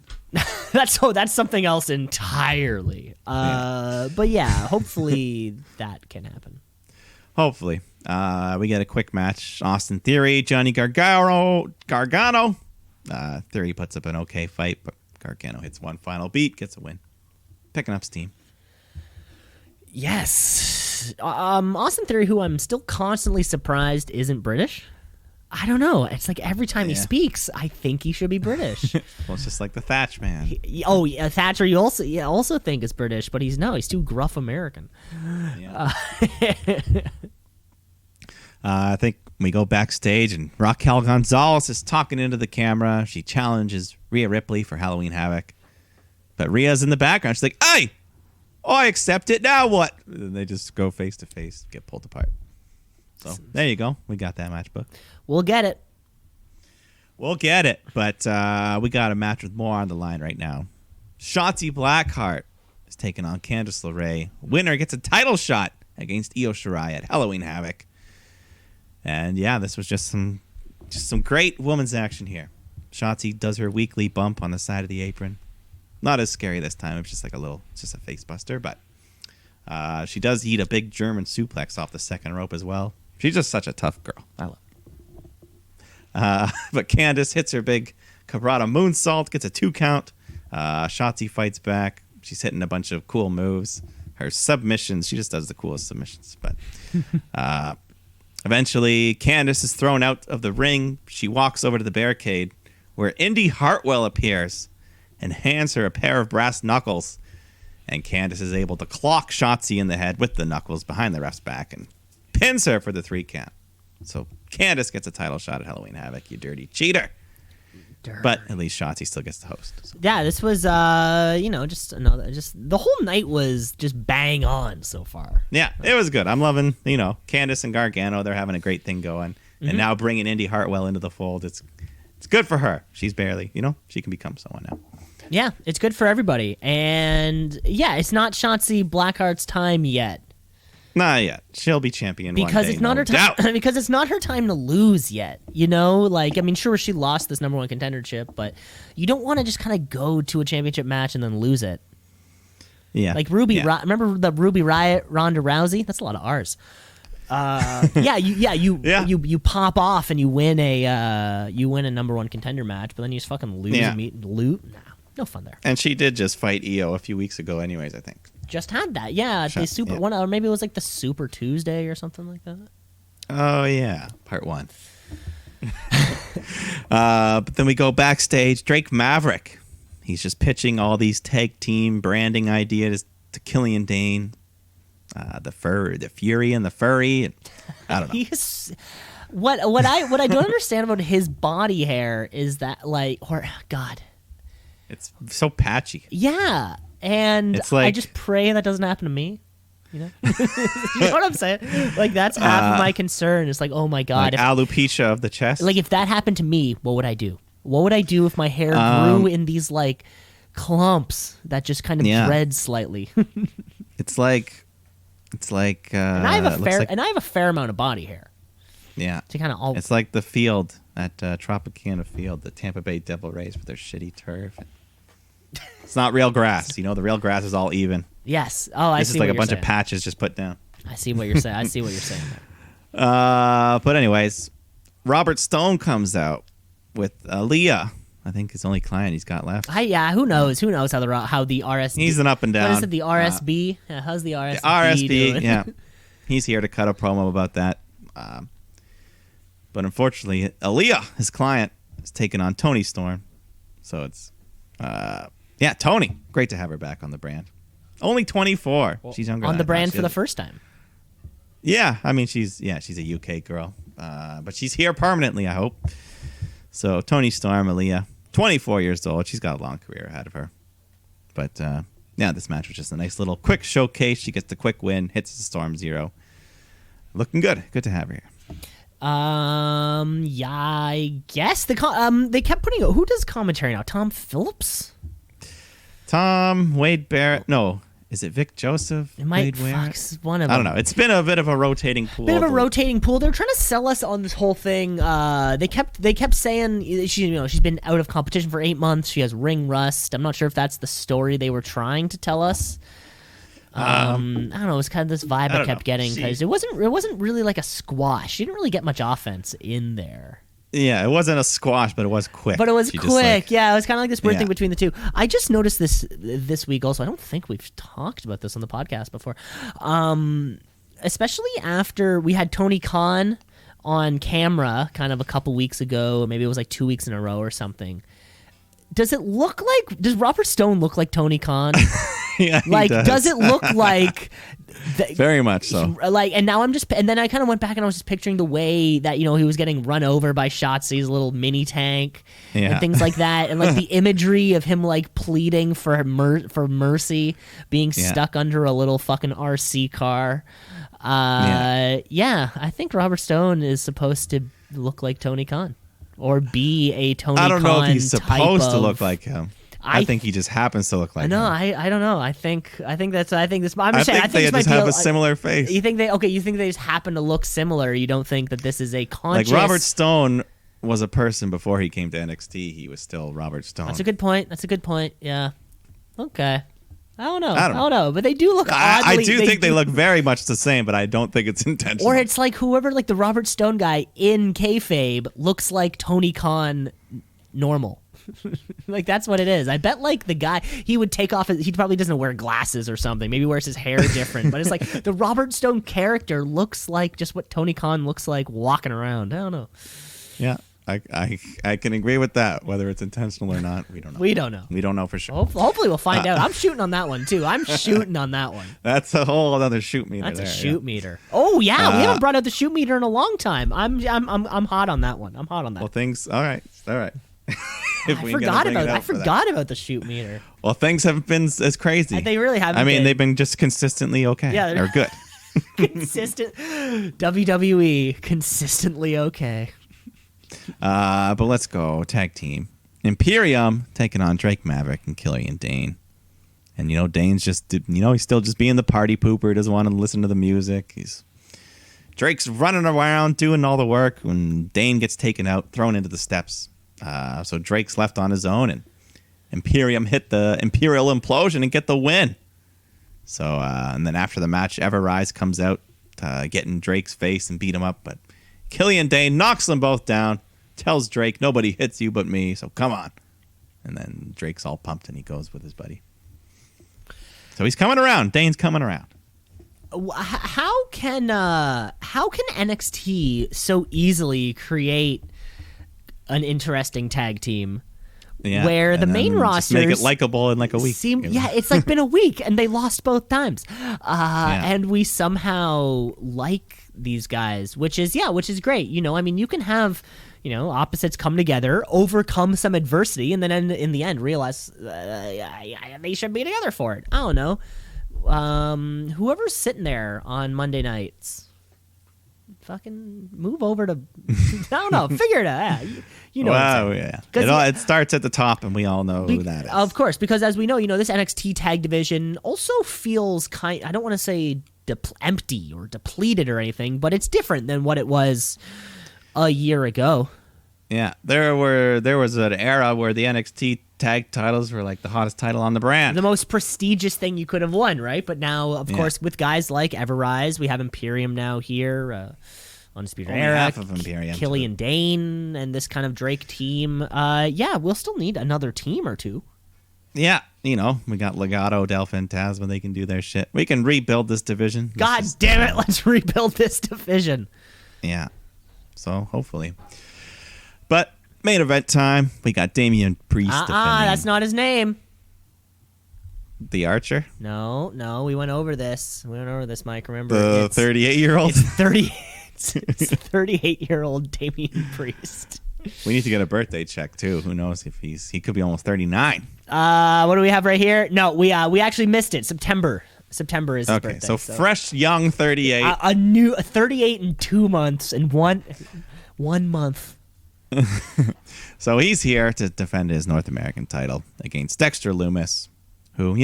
That's something else entirely. But yeah, hopefully that can happen.
Hopefully. We get a quick match. Austin Theory, Johnny Gargano. Theory puts up an okay fight, but Gargano hits one final beat, gets a win. Picking up steam.
Yes. Austin Theory, who I'm still constantly surprised isn't British. I don't know. It's like every time he speaks, I think he should be British.
Well, it's just like the Thatch man.
Thatcher. You also think is British, but he's too gruff American.
Yeah. I think we go backstage and Raquel Gonzalez is talking into the camera. She challenges Rhea Ripley for Halloween Havoc, but Rhea's in the background. She's like, "Hey, I accept it. Now what?" And they just go face to face, get pulled apart. So there you go. We got that match booked.
We'll get it.
But we got a match with more on the line right now. Shotzi Blackheart is taking on Candice LeRae. Winner gets a title shot against Io Shirai at Halloween Havoc. And yeah, this was just some great women's action here. Shotzi does her weekly bump on the side of the apron. Not as scary this time. It's just a face buster. But she does eat a big German suplex off the second rope as well. She's just such a tough girl. I love her. But Candice hits her big Cabrata moonsault, gets a 2 count. Shotzi fights back. She's hitting a bunch of cool moves. Her submissions, she just does the coolest submissions. But eventually, Candice is thrown out of the ring. She walks over to the barricade where Indy Hartwell appears and hands her a pair of brass knuckles. And Candice is able to clock Shotzi in the head with the knuckles behind the ref's back and pins her for the 3 count. So Candice gets a title shot at Halloween Havoc, you dirty cheater. But at least Shotzi still gets the host. So.
Yeah, this was the whole night was just bang on so far.
Yeah, it was good. I'm loving, Candice and Gargano, they're having a great thing going. Mm-hmm. And now bringing Indy Hartwell into the fold, it's good for her. She's barely, she can become someone now.
Yeah, it's good for everybody. And yeah, it's not Shotzi Blackheart's time yet.
Not yet. She'll be champion
because
one day,
it's not her time. Because it's not her time to lose yet. Sure, she lost this number 1 contendership, but you don't want to just kind of go to a championship match and then lose it.
Yeah,
like Ruby. Yeah. Remember the Ruby Riott Ronda Rousey? That's a lot of R's. You pop off and you win a number 1 contender match, but then you just fucking lose and loot. Nah, no fun there.
And she did just fight Io a few weeks ago, anyways. I think.
Just had that, yeah. One, or maybe it was like the Super Tuesday or something like that.
Oh yeah, part 1. But then we go backstage. Drake Maverick. He's just pitching all these tag team branding ideas to Killian Dane. The Fury and the Furry. I don't know.
What I don't understand about his body hair is that God.
It's so patchy.
Yeah. And
It's like,
I just pray that doesn't happen to me. You know? You know what I'm saying? Like, that's half of my concern. It's like, oh my God.
Like alopecia of the chest.
Like, if that happened to me, what would I do? What would I do if my hair grew in these, like, clumps that just kind of dread slightly?
It's like
and I have a fair amount of body hair.
Yeah.
To kind of
It's like the field at Tropicana Field, the Tampa Bay Devil Rays with their shitty turf. It's not real grass. You know, the real grass is all even.
Yes. Oh, I see.
This is like a bunch of patches just put down.
I see what you're saying. I see what you're saying.
But anyways, Robert Stone comes out with Aaliyah. I think his only client he's got left.
Who knows? Who knows how the RSB?
He's an up and down.
What is it? The RSB? How's the RSB?
The RSB.
doing?
Yeah. He's here to cut a promo about that. But unfortunately, Aaliyah, his client, is taking on Tony Storm. So it's Tony. Great to have her back on the brand. Only 24.
Well,
she's younger
on
than
the
I
brand
thought.
for the first time.
Yeah, I mean she's a UK girl, but she's here permanently, I hope. So Tony Storm, Aaliyah, 24 years old. She's got a long career ahead of her. But this match was just a nice little quick showcase. She gets the quick win, hits the Storm 0. Looking good. Good to have her here.
I guess they kept putting. Who does commentary now? Tom Phillips.
Tom, Wade Barrett. No, is it Vic Joseph?
It might
Wade Barrett?
one of them.
I don't know. It's been a bit of a rotating pool.
They're trying to sell us on this whole thing. They kept saying she's been out of competition for 8 months. She has ring rust. I'm not sure if that's the story they were trying to tell us. I don't know. It was kind of this vibe I kept getting because it wasn't really like a squash. She didn't really get much offense in there.
Yeah, it wasn't a squash, but it was quick.
But it was quick. Yeah, it was kind of like this weird thing between the two. I just noticed this week also. I don't think we've talked about this on the podcast before. Especially after we had Tony Khan on camera kind of a couple weeks ago. Maybe it was like 2 weeks in a row or something. Does Robert Stone look like Tony Khan?
Yeah,
does it look like
very much so?
And now and then I kind of went back and I was just picturing the way that he was getting run over by Shotzi's little mini tank and things like that, and like the imagery of him like pleading for mercy, being stuck under a little fucking RC car. I think Robert Stone is supposed to look like Tony Khan or be a Tony Khan.
I don't know if he's supposed to look like him.
I
think he just happens to look like him.
I don't know. I think this. I'm just saying.
I think they just have a similar face.
You think they just happen to look similar? You don't think that this is a conscious?
Like Robert Stone was a person before he came to NXT. He was still Robert Stone.
That's a good point. Yeah. Okay. I don't know. But they do look oddly.
I do think they look very much the same, but I don't think it's intentional.
Or it's like whoever, like the Robert Stone guy in kayfabe, looks like Tony Khan normal. Like that's what it is. I bet like the guy, he would take off he probably doesn't wear glasses or something. Maybe wears his hair different. But it's like the Robert Stone character looks like just what Tony Khan looks like walking around. I don't know.
Yeah. I can agree with that. Whether it's intentional or not, we don't know.
We don't know.
We don't know for sure.
Hopefully we'll find out. I'm shooting on that one too. I'm shooting on that one.
That's a whole other shoot meter.
That's a shoot meter. Oh yeah, we haven't brought out the shoot meter in a long time. I'm hot on that one. I'm hot on that.
Well, things. All right.
I forgot about the shoot meter.
Well, things haven't been as crazy.
They really haven't.
I mean, they've been just consistently okay. Yeah, they're good.
Consistent. WWE consistently okay.
But let's go tag team. Imperium taking on Drake Maverick and Killian Dane. And Dane's just he's still just being the party pooper. He doesn't want to listen to the music. Drake's running around doing all the work when Dane gets taken out, thrown into the steps. So Drake's left on his own, and Imperium hit the Imperial Implosion and get the win. So and then after the match, Everrise comes out, getting Drake's face and beat him up, but Killian Dane knocks them both down, tells Drake, nobody hits you but me, so come on. And then Drake's all pumped and he goes with his buddy. So he's coming around. Dane's coming around.
How can NXT so easily create an interesting tag team.
Yeah,
Where the
and
main
then just make
rosters
it likable in like a week.
it's like been a week and they lost both times. And we somehow like these guys, which is great. I mean, you can have, opposites come together, overcome some adversity, and then in the end realize they should be together for it. I don't know. Whoever's sitting there on Monday nights, fucking move over to I don't know, figure it out.
Wow, yeah. It starts at the top, and we all know who that is.
Of course, because as we know, this NXT tag division also feels I don't want to say empty or depleted or anything, but it's different than what it was a year ago.
Yeah, there was an era where the NXT tag titles were like the hottest title on the brand.
The most prestigious thing you could have won, right? But now, of course, with guys like Everrise, we have Imperium now here, Undisputed Era,
half of Imperium,
Killian Dane, and this kind of Drake team. We'll still need another team or two.
Yeah, we got Legado, Del Fantasma, they can do their shit. We can rebuild this division.
God damn it, let's rebuild this division.
Yeah, so hopefully. But main event time, we got Damian Priest defending.
That's not his name.
The Archer?
No, we went over this. Mike, remember?
The 38-year-old?
It's 38-year-old Damian Priest.
We need to get a birthday check, too. Who knows if he could be almost 39.
What do we have right here? No, we actually missed it. September is his birthday.
So fresh, young 38.
A new 38 in 2 months and one month.
So he's here to defend his North American title against Dexter Lumis, who,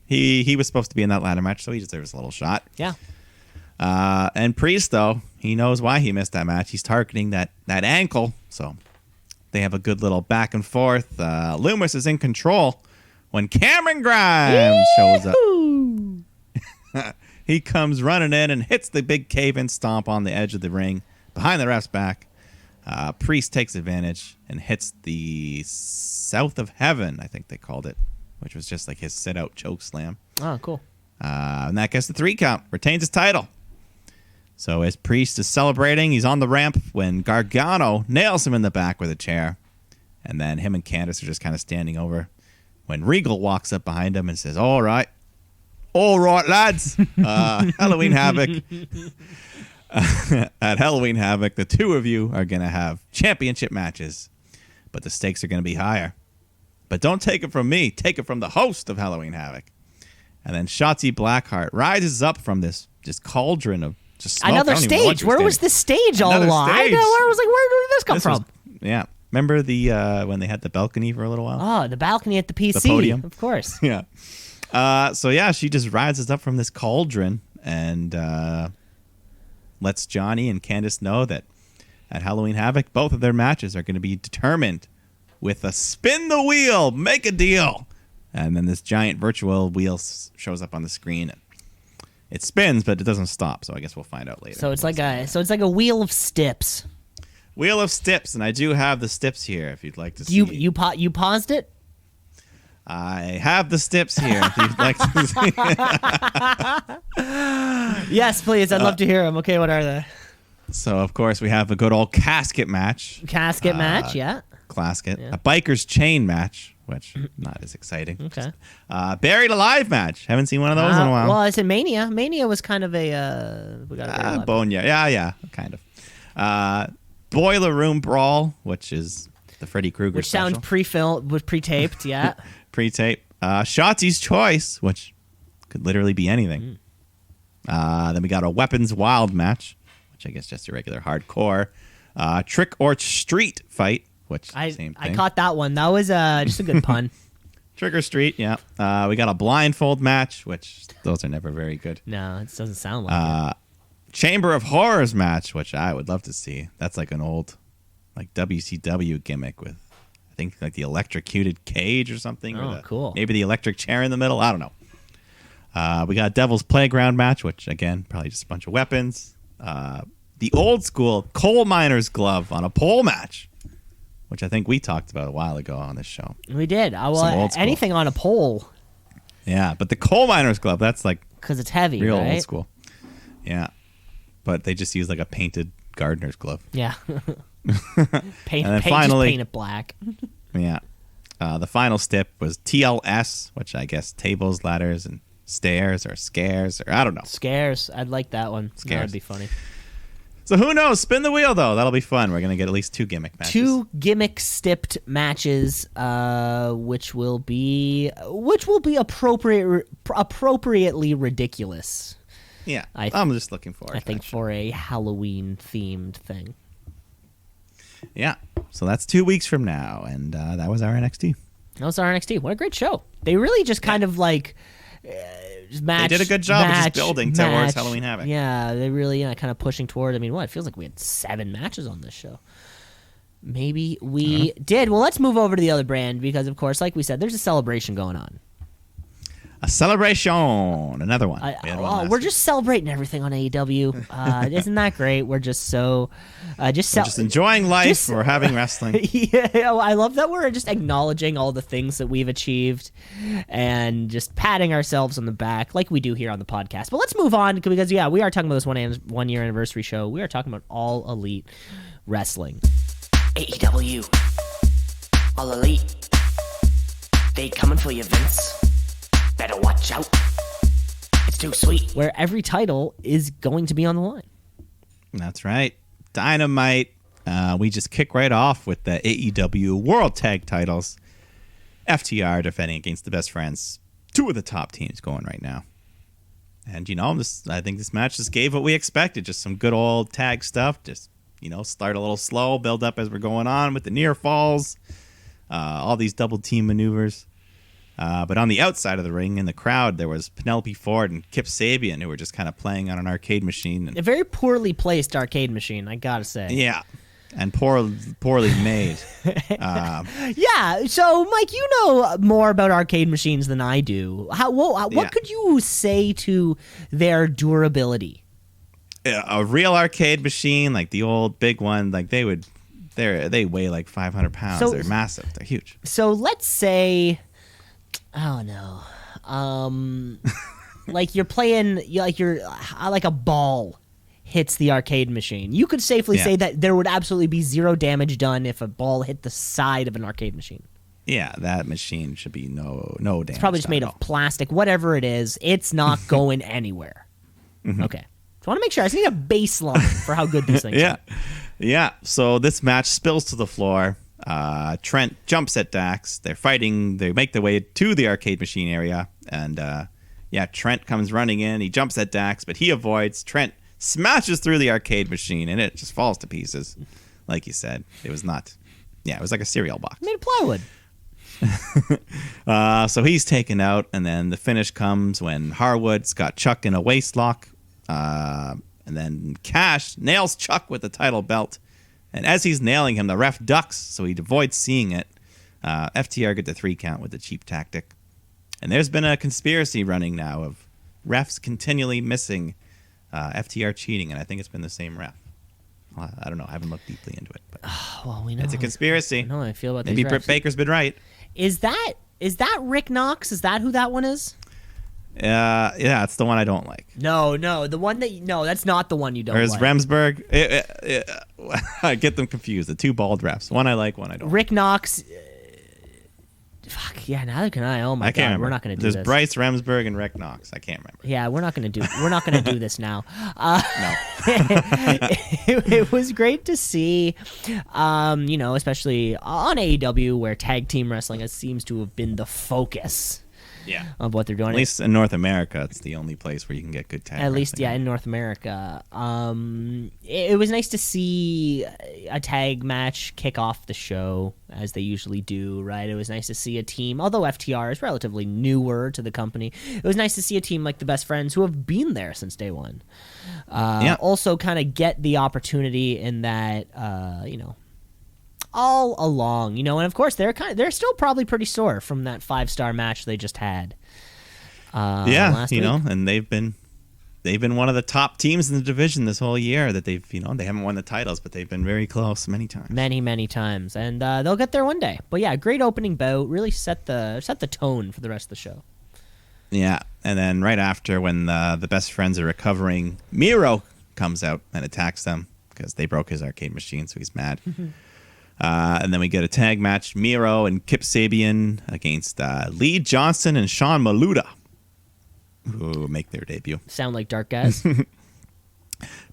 he was supposed to be in that ladder match, so he deserves a little shot.
Yeah.
And Priest, though, he knows why he missed that match. He's targeting that ankle, so they have a good little back and forth. Lumis is in control when Cameron Grimes shows up. He comes running in and hits the big cave-in stomp on the edge of the ring behind the ref's back. Priest takes advantage and hits the South of Heaven, I think they called it, which was just like his sit-out choke slam.
Oh, cool.
And that gets the 3 count, retains his title. So as Priest is celebrating, he's on the ramp when Gargano nails him in the back with a chair. And then him and Candice are just kind of standing over when Regal walks up behind him and says, all right, lads. Halloween Havoc. At Halloween Havoc, the two of you are going to have championship matches, but the stakes are going to be higher. But don't take it from me. Take it from the host of Halloween Havoc. And then Shotzi Blackheart rises up from this cauldron of just smoke.
Another stage. Where was this stage all along? I was like, where did this come from?
Yeah. Remember when they had the balcony for a little while?
Oh, the balcony at the PC.
The podium.
Of course.
Yeah. She just rises up from this cauldron and lets Johnny and Candice know that at Halloween Havoc, both of their matches are going to be determined with a spin the wheel, make a deal. And then this giant virtual wheel shows up on the screen. And it spins, but it doesn't stop. So I guess we'll find out later.
So it's like a wheel of steps.
Wheel of steps, and I do have the steps here if you'd like to see.
You paused it?
I have the steps here if you'd like to see.
Yes, please. I'd love to hear them. Okay, what are they?
So, of course, we have a good old casket match.
Casket match, yeah.
Casket.
Yeah.
A biker's chain match, which not as exciting.
Okay.
Buried alive match. Haven't seen one of those in a while.
Well, it's in Mania. Mania was kind of a... we got a
Bonya. Yeah, kind of. Boiler Room Brawl, which is the Freddy Krueger
Which
special.
sounds pre-taped, yeah.
Pre-tape. Shotzi's Choice, which could literally be anything. Then we got a Weapons Wild match, which I guess just a regular hardcore. Trick or Street fight, which same thing.
I caught that one. That was just a good pun.
Trick or Street, yeah. We got a blindfold match, which those are never very good.
No, it doesn't sound like it.
Chamber of Horrors match, which I would love to see. That's like an old WCW gimmick with, I think, like the electrocuted cage or something.
Oh, cool.
Maybe the electric chair in the middle. I don't know. We got Devil's Playground match, which, again, probably just a bunch of weapons. The old school coal miner's glove on a pole match, which I think we talked about a while ago on this show.
We did. Anything on a pole.
Yeah, but the coal miner's glove, that's like...
Because it's heavy,
real
right?
old school. Yeah. But they just use like a painted gardener's glove.
Yeah. Paint,
And then
just
finally-
paint it black.
Yeah. The final step was TLS, which I guess tables, ladders, and stairs or scares or I don't know.
Scares. I'd like that one.
Scares.
That'd be funny.
So who knows? Spin the wheel though. That'll be fun. We're gonna get at least 2 gimmick matches.
2 gimmick stipped matches, which will be appropriately ridiculous.
Yeah.
I
I'm just looking forward.
I
to
think
that.
for a Halloween themed thing.
Yeah. So that's 2 weeks from now, and that was our NXT.
That was our NXT. What a great show! They really just kind of like match.
They did a good job of just building towards
match.
Halloween Havoc.
Yeah, they really kind of pushing toward. I mean, what it feels like we had 7 matches on this show. Maybe we did. Well, let's move over to the other brand because, of course, like we said, there's a celebration going on.
A celebration. Another one. We had one last
We're
week.
just celebrating everything on AEW. Isn't that great? We're just so
We're just enjoying life.
just-
We're having wrestling.
Yeah, I love that we're just acknowledging all the things that we've achieved and just patting ourselves on the back like we do here on the podcast. But let's move on because, yeah, we are talking about this 1 year anniversary show. We are talking about All Elite Wrestling.
AEW. All Elite. They coming for you, Vince. Better watch out. It's too sweet.
Where every title is going to be on the line.
That's right. Dynamite. We just kick right off with the AEW World Tag Titles. FTR defending against the Best Friends. 2 of the top teams going right now. And, I think this match just gave what we expected. Just some good old tag stuff. Just, start a little slow, build up as we're going on with the near falls. All these double team maneuvers. But on the outside of the ring in the crowd, there was Penelope Ford and Kip Sabian who were just kind of playing on an arcade machine. And,
A very poorly placed arcade machine, I gotta say.
yeah. And poorly made.
Yeah, so Mike, you know more about arcade machines than I do. What
Yeah.
could you say to their durability?
A real arcade machine, like the old big one, like they weigh like 500 pounds.
So-
They're massive. They're huge.
So let's say, oh no, like you're playing, like a ball hits the arcade machine. You could safely
Yeah.
say that there would absolutely be 0 damage done if a ball hit the side of an arcade machine.
Yeah, that machine should be no damage.
It's probably just made
at
of
all.
plastic, whatever it is. It's not going anywhere.
Mm-hmm.
Okay. So I want to make sure. I just need a baseline for how good these things
Yeah,
are.
yeah. So this match spills to the floor. Trent jumps at Dax. They're fighting. They make their way to the arcade machine area, and Trent comes running in. He jumps at Dax, but he avoids. Trent smashes through the arcade machine, and it just falls to pieces. Like you said, it was not. Yeah, it was like a cereal box.
Made of plywood.
So he's taken out, and then the finish comes when Harwood's got Chuck in a waist lock, and then Cash nails Chuck with the title belt. And as he's nailing him, the ref ducks, so he avoids seeing it. FTR get the 3 count with the cheap tactic. And there's been a conspiracy running now of refs continually missing FTR cheating, and I think it's been the same ref. I don't know. I haven't looked deeply into it, but
Well, we know.
it's a conspiracy.
I know how I feel about
Maybe
these
Britt
refs.
Baker's been right.
Is that Rick Knox? Is that who that one is?
Yeah, it's the one I don't like.
No, the one that's not the one you don't
Or is
like.
Remsburg? I get them confused. The 2 bald refs. One I like, one I don't.
Rick Knox. Fuck yeah, neither can I. Oh my
I can't
god,
remember.
we're not gonna do
There's
this.
Bryce Remsburg and Rick Knox. I can't remember.
Yeah, we're not gonna do this now.
No.
It was great to see, especially on AEW where tag team wrestling seems to have been the focus
Yeah.
of what they're doing.
At least in North America, it's the only place where you can get good tag.
At least,
wrestling.
yeah, in North America. It was nice to see a tag match kick off the show, as they usually do, right? It was nice to see a team, although FTR is relatively newer to the company, it was nice to see a team like the Best Friends who have been there since day one. Also kind of get the opportunity in that, all along, and of course they're still probably pretty sore from that 5-star match they just had. Last week.
And they've been one of the top teams in the division this whole year. That they haven't won the titles, but they've been very close many times.
Many times, and they'll get there one day. But yeah, great opening bout. Really set the tone for the rest of the show.
Yeah, and then right after, when the Best Friends are recovering, Miro comes out and attacks them. because they broke his arcade machine, so he's mad. And then we get a tag match, Miro and Kip Sabian against Lee Johnson and Sean Maluda, who make their debut.
Sound like dark guys.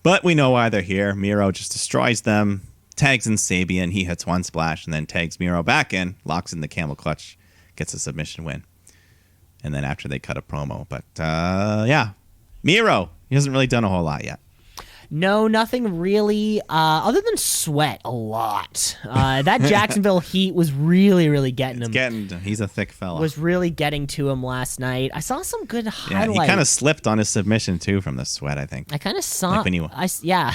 But we know why they're here. Miro just destroys them, tags in Sabian, he hits one splash, and then tags Miro back in, locks in the camel clutch, gets a submission win. And then after they cut a promo. But, yeah, Miro, he hasn't really done a whole lot yet.
No, nothing really, other than sweat a lot. That Jacksonville Heat was really getting him.
He's a thick fella.
Was really getting to him last night. I saw some good highlights.
Yeah, he kind of slipped on his submission, too, from the sweat, I think.
I kind of saw...
Like
yeah.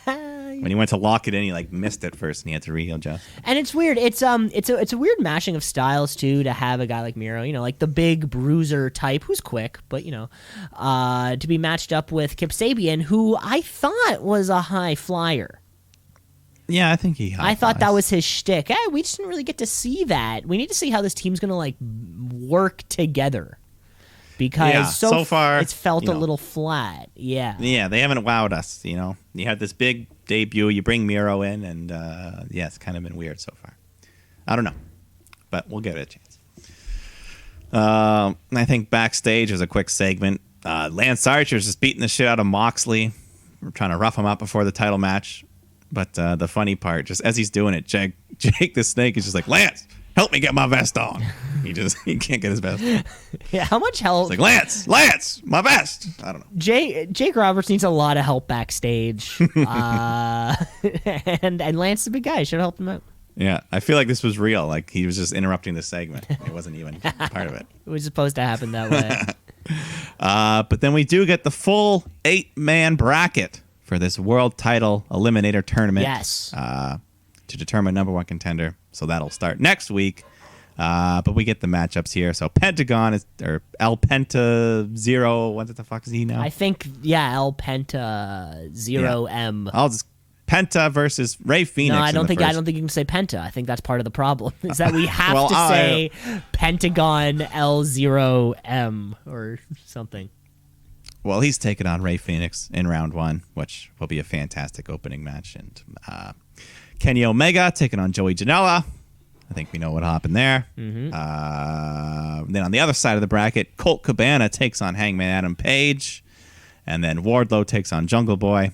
When he went to lock it in, he missed it first, and he had to readjust.
And it's weird. It's a weird mashing of styles too, to have a guy like Miro, like the big bruiser type who's quick, but to be matched up with Kip Sabian, who I thought was a high flyer.
Yeah, I think
I thought that was his shtick. We just didn't really get to see that. We need to see how this team's gonna work together. Because so far it's felt a little flat. Yeah.
Yeah, they haven't wowed us. You had this big debut. You bring Miro in, and it's kind of been weird so far. I don't know, but we'll give it a chance. I think backstage is a quick segment. Lance Archer's just beating the shit out of Moxley. We're trying to rough him up before the title match. But the funny part, just as he's doing it, Jake the Snake is just like, Lance, help me get my vest on. He can't get his vest on.
Yeah, how much help?
It's like, Lance, my vest. I don't know.
Jake Roberts needs a lot of help backstage. And Lance is a big guy. Should have helped him out.
Yeah, I feel like this was real. Like, he was just interrupting the segment. It wasn't even part of it.
It was supposed to happen that way.
But then we do get the full 8-man bracket for this world title eliminator tournament.
Yes.
To determine number one contender. So that'll start next week. But we get the matchups here. So Pentagon or El Penta Zero. What the fuck is he now?
I think, El Penta Zero M.
I'll just Penta versus Ray Phoenix.
No, I don't think you can say Penta. I think that's part of the problem. Is that we have to say Pentagon L0M or something.
Well, he's taking on Ray Phoenix in round one, which will be a fantastic opening match. And Kenny Omega taking on Joey Janela. I think we know what happened there.
Mm-hmm.
Then on the other side of the bracket, Colt Cabana takes on Hangman Adam Page. And then Wardlow takes on Jungle Boy.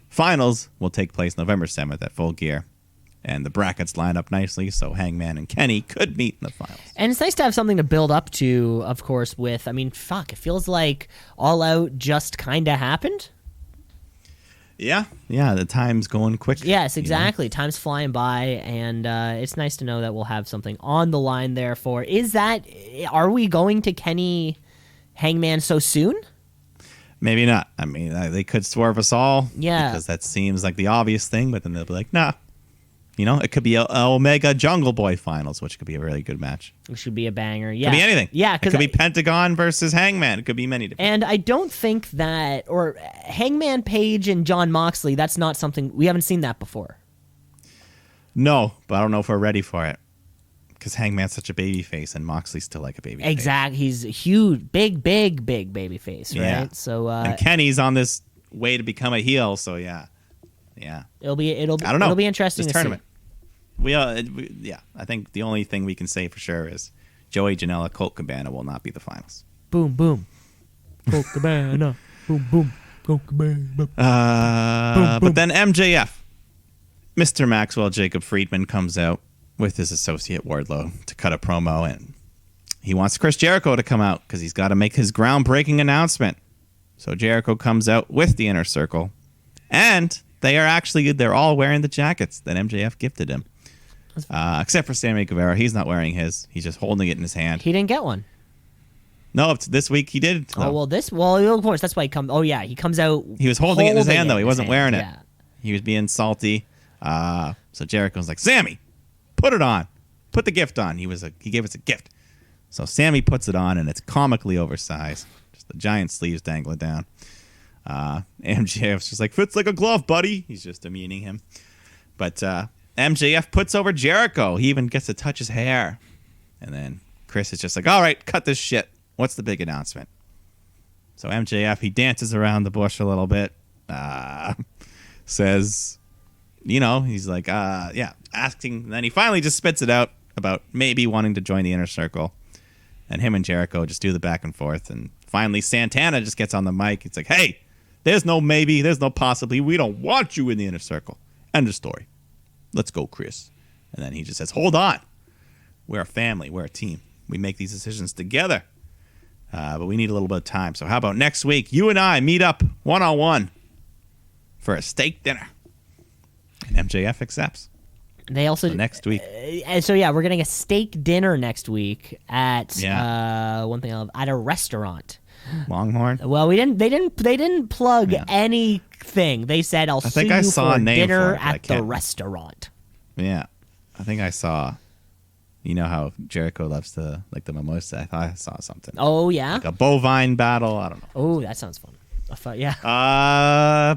Finals will take place November 7th at Full Gear. And the brackets line up nicely, so Hangman and Kenny could meet in the finals.
And it's nice to have something to build up to, of course, with, it feels like All Out just kind of happened.
Yeah, the time's going quick.
Yes, exactly. Time's flying by, and it's nice to know that we'll have something on the line there for. Are we going to Kenny Hangman so soon?
Maybe not. They could swerve us all.
Yeah.
Because that seems like the obvious thing, but then they'll be like, nah. It could be a Omega Jungle Boy finals, which could be a really good match.
It should be a banger. Yeah.
Could be anything.
Yeah.
It could be Pentagon versus Hangman. It could be many different.
And I don't think that, or Hangman Page and John Moxley, that's not something, we haven't seen that before.
No, but I don't know if we're ready for it. Because Hangman's such a baby face and Moxley's still like a baby face.
Exactly. He's a huge, big baby face, right?
Yeah.
So,
and Kenny's on this way to become a heel, so yeah.
It'll be
I don't know.
It'll be interesting
this
to
tournament.
see.
I think the only thing we can say for sure is Joey Janela, Colt Cabana will not be the finals.
Boom, boom. Colt Cabana. Boom, boom. Colt Cabana. Boom,
But then MJF, Mr. Maxwell Jacob Friedman comes out with his associate Wardlow to cut a promo, and he wants Chris Jericho to come out because he's got to make his groundbreaking announcement. So Jericho comes out with the Inner Circle, and they're all wearing the jackets that MJF gifted him. Except for Sammy Guevara. He's not wearing his. He's just holding it in his hand.
He didn't get one.
No, this week he did.
Though. Of course, that's why he comes. Oh, yeah, he comes out.
He was holding it in his hand, though. He wasn't wearing it.
Yeah.
He was being salty. So Jericho's like, Sammy, put it on. Put the gift on. He gave us a gift. So Sammy puts it on, and it's comically oversized. Just the giant sleeves dangling down. MJF's just like, fits like a glove, buddy. He's just demeaning him. But MJF puts over Jericho. He even gets to touch his hair. And then Chris is just like, all right, cut this shit. What's the big announcement? So MJF, he dances around the bush a little bit. Says, he's like, asking. And then he finally just spits it out about maybe wanting to join the Inner Circle. And him and Jericho just do the back and forth. And finally, Santana just gets on the mic. It's like, hey, there's no maybe, there's no possibly. We don't want you in the Inner Circle. End of story. Let's go, Chris. And then he just says, hold on. We're a family. We're a team. We make these decisions together. But we need a little bit of time. So how about next week, you and I meet up one-on-one for a steak dinner. And MJF accepts.
They also
next week.
So yeah, we're getting a steak dinner next week at at a restaurant.
Longhorn.
Well, they didn't plug anything. They said I'll see you for dinner at the restaurant.
Yeah, I think I saw. You know how Jericho loves to like the mimosa. I thought I saw something.
Oh yeah,
like a bovine battle. I don't know.
Oh, that sounds fun. I thought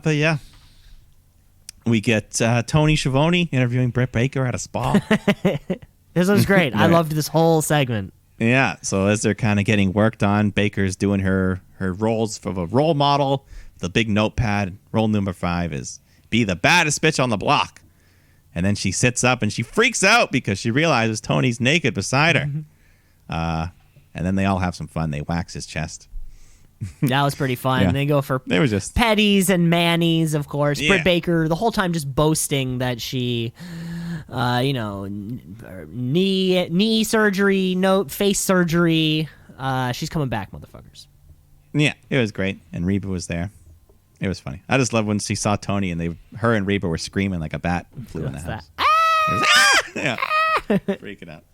but yeah. We get Tony Schiavone interviewing Britt Baker at a spa.
This was great. Right. I loved this whole segment.
Yeah, so as they're kind of getting worked on, Baker's doing her roles of a role model. The big notepad, role number 5 is be the baddest bitch on the block. And then she sits up and she freaks out because she realizes Tony's naked beside her. And then they all have some fun. They wax his chest.
That was pretty fun.
Yeah.
They go for
they were just
petties and manis, of course.
Yeah.
Britt Baker the whole time just boasting that she, knee surgery, face surgery. She's coming back, motherfuckers.
Yeah, it was great. And Reba was there. It was funny. I just love when she saw Tony and her and Reba were screaming like a bat flew in the house. Yeah, freaking out.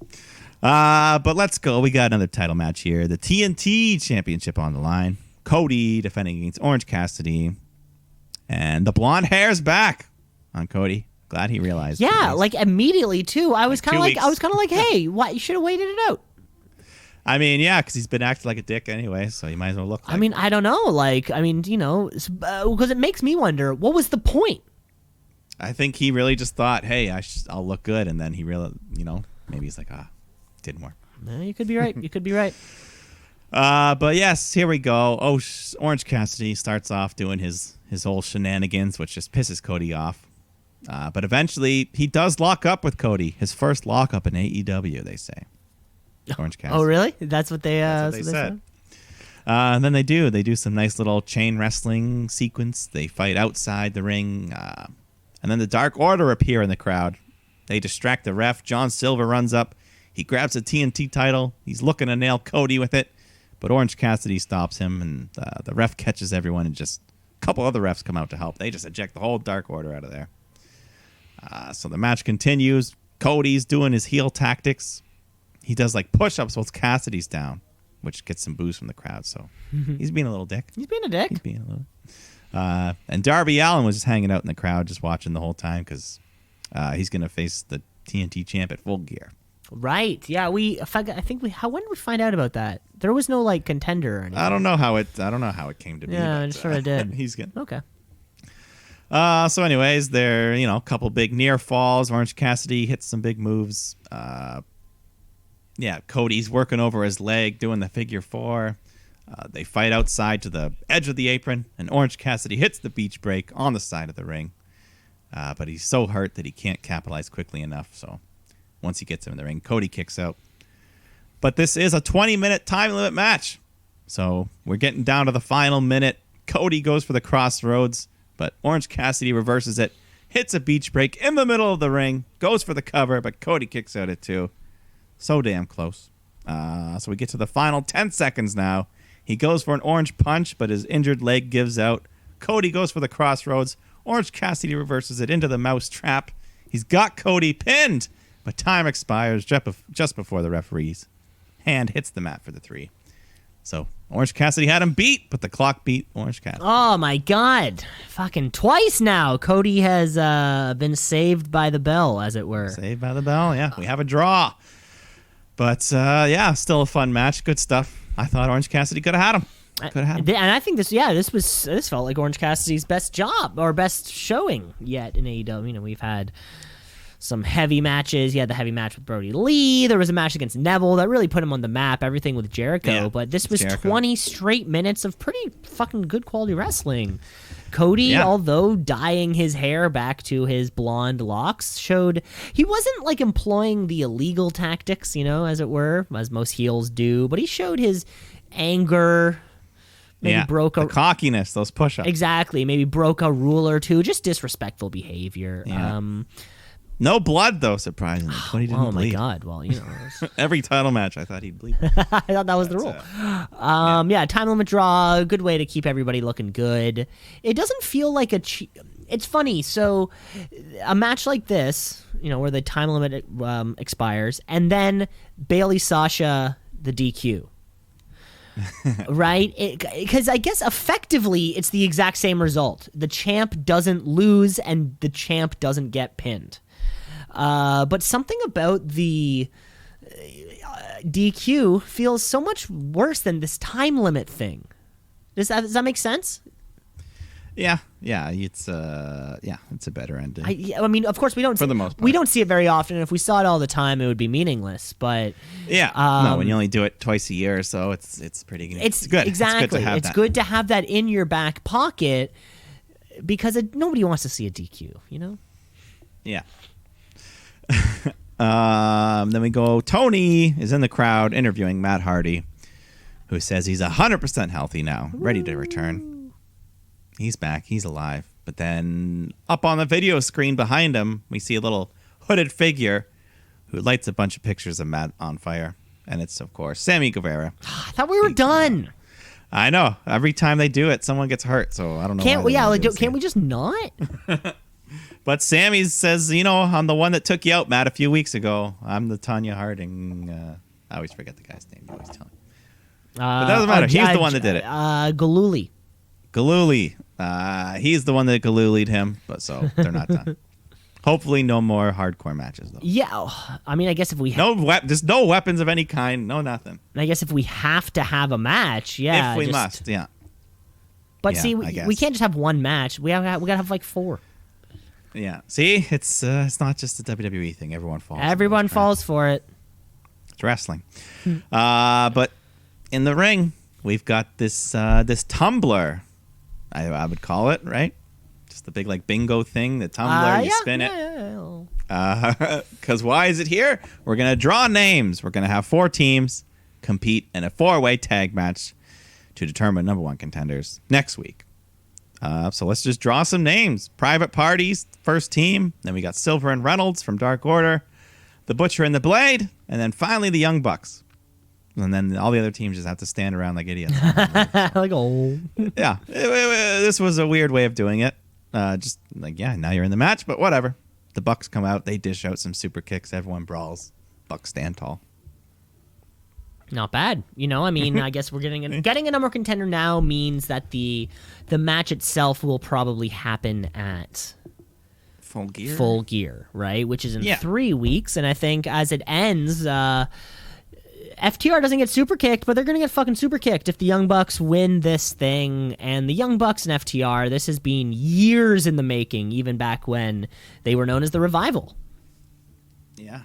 But let's go. We got another title match here. The TNT Championship on the line. Cody defending against Orange Cassidy. And the blonde hair's back on Cody. Glad he realized.
Yeah, like immediately too. I was kind of like, hey, why you should have waited it out.
I mean, yeah, because he's been acting like a dick anyway, so he might as well look like.
I mean, I don't know. Because it makes me wonder, what was the point?
I think he really just thought, hey, I'll look good, and then he really, maybe he's like, didn't work.
You could be right. You could be right.
But yes, here we go. Orange Cassidy starts off doing his whole shenanigans, which just pisses Cody off. But eventually, he does lock up with Cody. His first lockup in AEW, they say. Orange Cassidy.
Oh, really? That's what they
said. And then they do some nice little chain wrestling sequence. They fight outside the ring. And then the Dark Order appear in the crowd. They distract the ref. John Silver runs up. He grabs the TNT title. He's looking to nail Cody with it. But Orange Cassidy stops him, and the ref catches everyone, and just a couple other refs come out to help. They just eject the whole Dark Order out of there. So the match continues. Cody's doing his heel tactics. He does like push-ups while Cassidy's down, which gets some boos from the crowd. So he's being a little dick.
He's being a dick.
He's being a little. And Darby Allin was just hanging out in the crowd, just watching the whole time because he's going to face the TNT champ at Full Gear.
Right. Yeah. When did we find out about that? There was no like contender or anything.
I don't know how it came to be.
Yeah, I just sort of did.
He's good.
Okay.
So anyways, there, a couple big near falls. Orange Cassidy hits some big moves. Cody's working over his leg, doing the figure 4. They fight outside to the edge of the apron, and Orange Cassidy hits the beach break on the side of the ring. But he's so hurt that he can't capitalize quickly enough. So once he gets him in the ring, Cody kicks out. But this is a 20-minute time limit match. So we're getting down to the final minute. Cody goes for the crossroads, but Orange Cassidy reverses it, hits a beach break in the middle of the ring, goes for the cover, but Cody kicks out at 2. So damn close. So we get to the final 10 seconds now. He goes for an orange punch, but his injured leg gives out. Cody goes for the crossroads. Orange Cassidy reverses it into the mouse trap. He's got Cody pinned, but time expires just before the referee's hand hits the mat for the 3. So Orange Cassidy had him beat, but the clock beat Orange Cassidy.
Oh my God. Fucking twice now. Cody has been saved by the bell, as it were.
Saved by the bell, yeah. We have a draw. But, still a fun match. Good stuff. I thought Orange Cassidy could have had him.
And I think this felt like Orange Cassidy's best job or best showing yet in AEW. We've had some heavy matches. He had the heavy match with Brody Lee. There was a match against Neville that really put him on the map. Everything with Jericho,
Yeah,
but this was
Jericho.
20 straight minutes of pretty fucking good quality wrestling. Cody,
Yeah.
although dyeing his hair back to his blonde locks, showed he wasn't like employing the illegal tactics, as it were, as most heels do, but he showed his anger. Maybe broke
the cockiness, those push-ups.
Exactly. Maybe broke a rule or two. Just disrespectful behavior.
Yeah. No blood, though, surprisingly. Cody didn't
Oh, my
bleed.
God. Well,
Every title match, I thought he'd bleed.
I thought that was the rule. Yeah, time limit draw. Good way to keep everybody looking good. It doesn't feel like it's funny. So a match like this, where the time limit expires, and then Bailey Sasha, the DQ. Right? Because I guess effectively it's the exact same result. The champ doesn't lose and the champ doesn't get pinned. But something about the DQ feels so much worse than this time limit thing. Does that make sense?
Yeah, it's a better ending.
I mean, of course, we don't.
For the most part.
We don't see it very often. If we saw it all the time, it would be meaningless. But
yeah, no, when you only do it twice a year or so, it's pretty good.
It's
good.
Exactly.
It's good to have that.
Good to have that in your back pocket because nobody wants to see a DQ.
Yeah. Then we go. Tony is in the crowd interviewing Matt Hardy, who says he's 100% healthy now, ready to return. He's back. He's alive. But then up on the video screen behind him, we see a little hooded figure who lights a bunch of pictures of Matt on fire. And it's, of course, Sammy Guevara.
I thought we were done.
I know. Every time they do it, someone gets hurt. So I don't know.
Can't
why
we?
they
Yeah,
don't
like,
do it
can't
soon.
we just not?
But Sammy says, I'm the one that took you out, Matt, a few weeks ago. I'm the Tanya Harding. I always forget the guy's name. You always tell me. But that doesn't matter. He's the one that did it.
Galooly.
Galooly. He's the one that Galooly'd him, but so they're not done. Hopefully no more hardcore matches, though.
Yeah, I mean, I guess if we
There's no weapons of any kind, no nothing.
I guess if we have to have a match, yeah.
If we must, yeah.
But
Yeah,
see,
I guess.
we can't just have one match. We gotta have like 4.
Yeah. See, it's not just a WWE thing. Everyone falls.
Everyone falls for it.
It's wrestling. But in the ring, we've got this tumbler. I would call it, right? Just the big like bingo thing, the tumbler. You spin it. Because why is it here? We're gonna draw names. We're gonna have 4 teams compete in a 4-way tag match to determine number 1 contenders next week. So let's just draw some names. Private Parties, first team. Then we got Silver and Reynolds from Dark Order, the Butcher and the Blade, and then finally the Young Bucks. And then all the other teams just have to stand around like idiots.
Like, oh.
Yeah, this was a weird way of doing it. Just like, yeah, now you're in the match, but whatever. The Bucks come out, they dish out some super kicks, everyone brawls. Bucks stand tall.
Not bad. I mean, I guess we're getting a number contender now means that the match itself will probably happen at
Full Gear?
Full Gear, right? Which is in
Yeah.
3 weeks, and I think as it ends, FTR doesn't get super kicked, but they're going to get fucking super kicked if the Young Bucks win this thing. And the Young Bucks and FTR, this has been years in the making, even back when they were known as the Revival.
Yeah.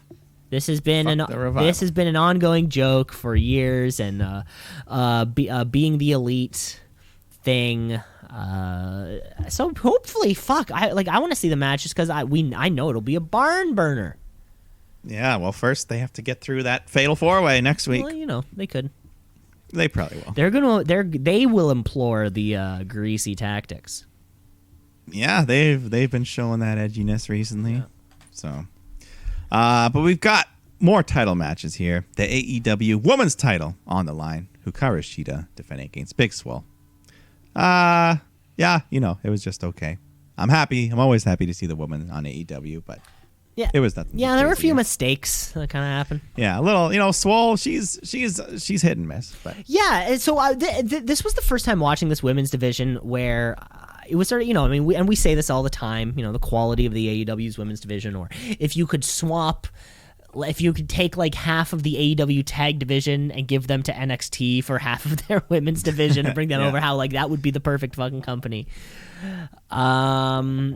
This has been
Fuck the Revival.
this has been an ongoing joke for years, and being the elite thing. So hopefully, I want to see the match just because I know it'll be a barn burner.
Yeah, well, first they have to get through that fatal 4-way next week.
Well, they could.
They probably will.
They will implore the greasy tactics.
Yeah, they've been showing that edginess recently. Yeah. So, but we've got more title matches here. The AEW Women's title on the line. Hikaru Shida defending against Big Swole. Yeah, it was just okay. I'm happy. I'm always happy to see the woman on AEW, but
yeah,
it was nothing.
Yeah, there were a few
here.
mistakes that kind of happened.
Yeah, a little, Swole. She's hit and miss, but
yeah. And so this was the first time watching this women's division where it was sort of, we say this all the time. The quality of the AEW's women's division, or if you could swap if you could take like half of the AEW tag division and give them to NXT for half of their women's division and bring them over, how like that would be the perfect fucking company. AEW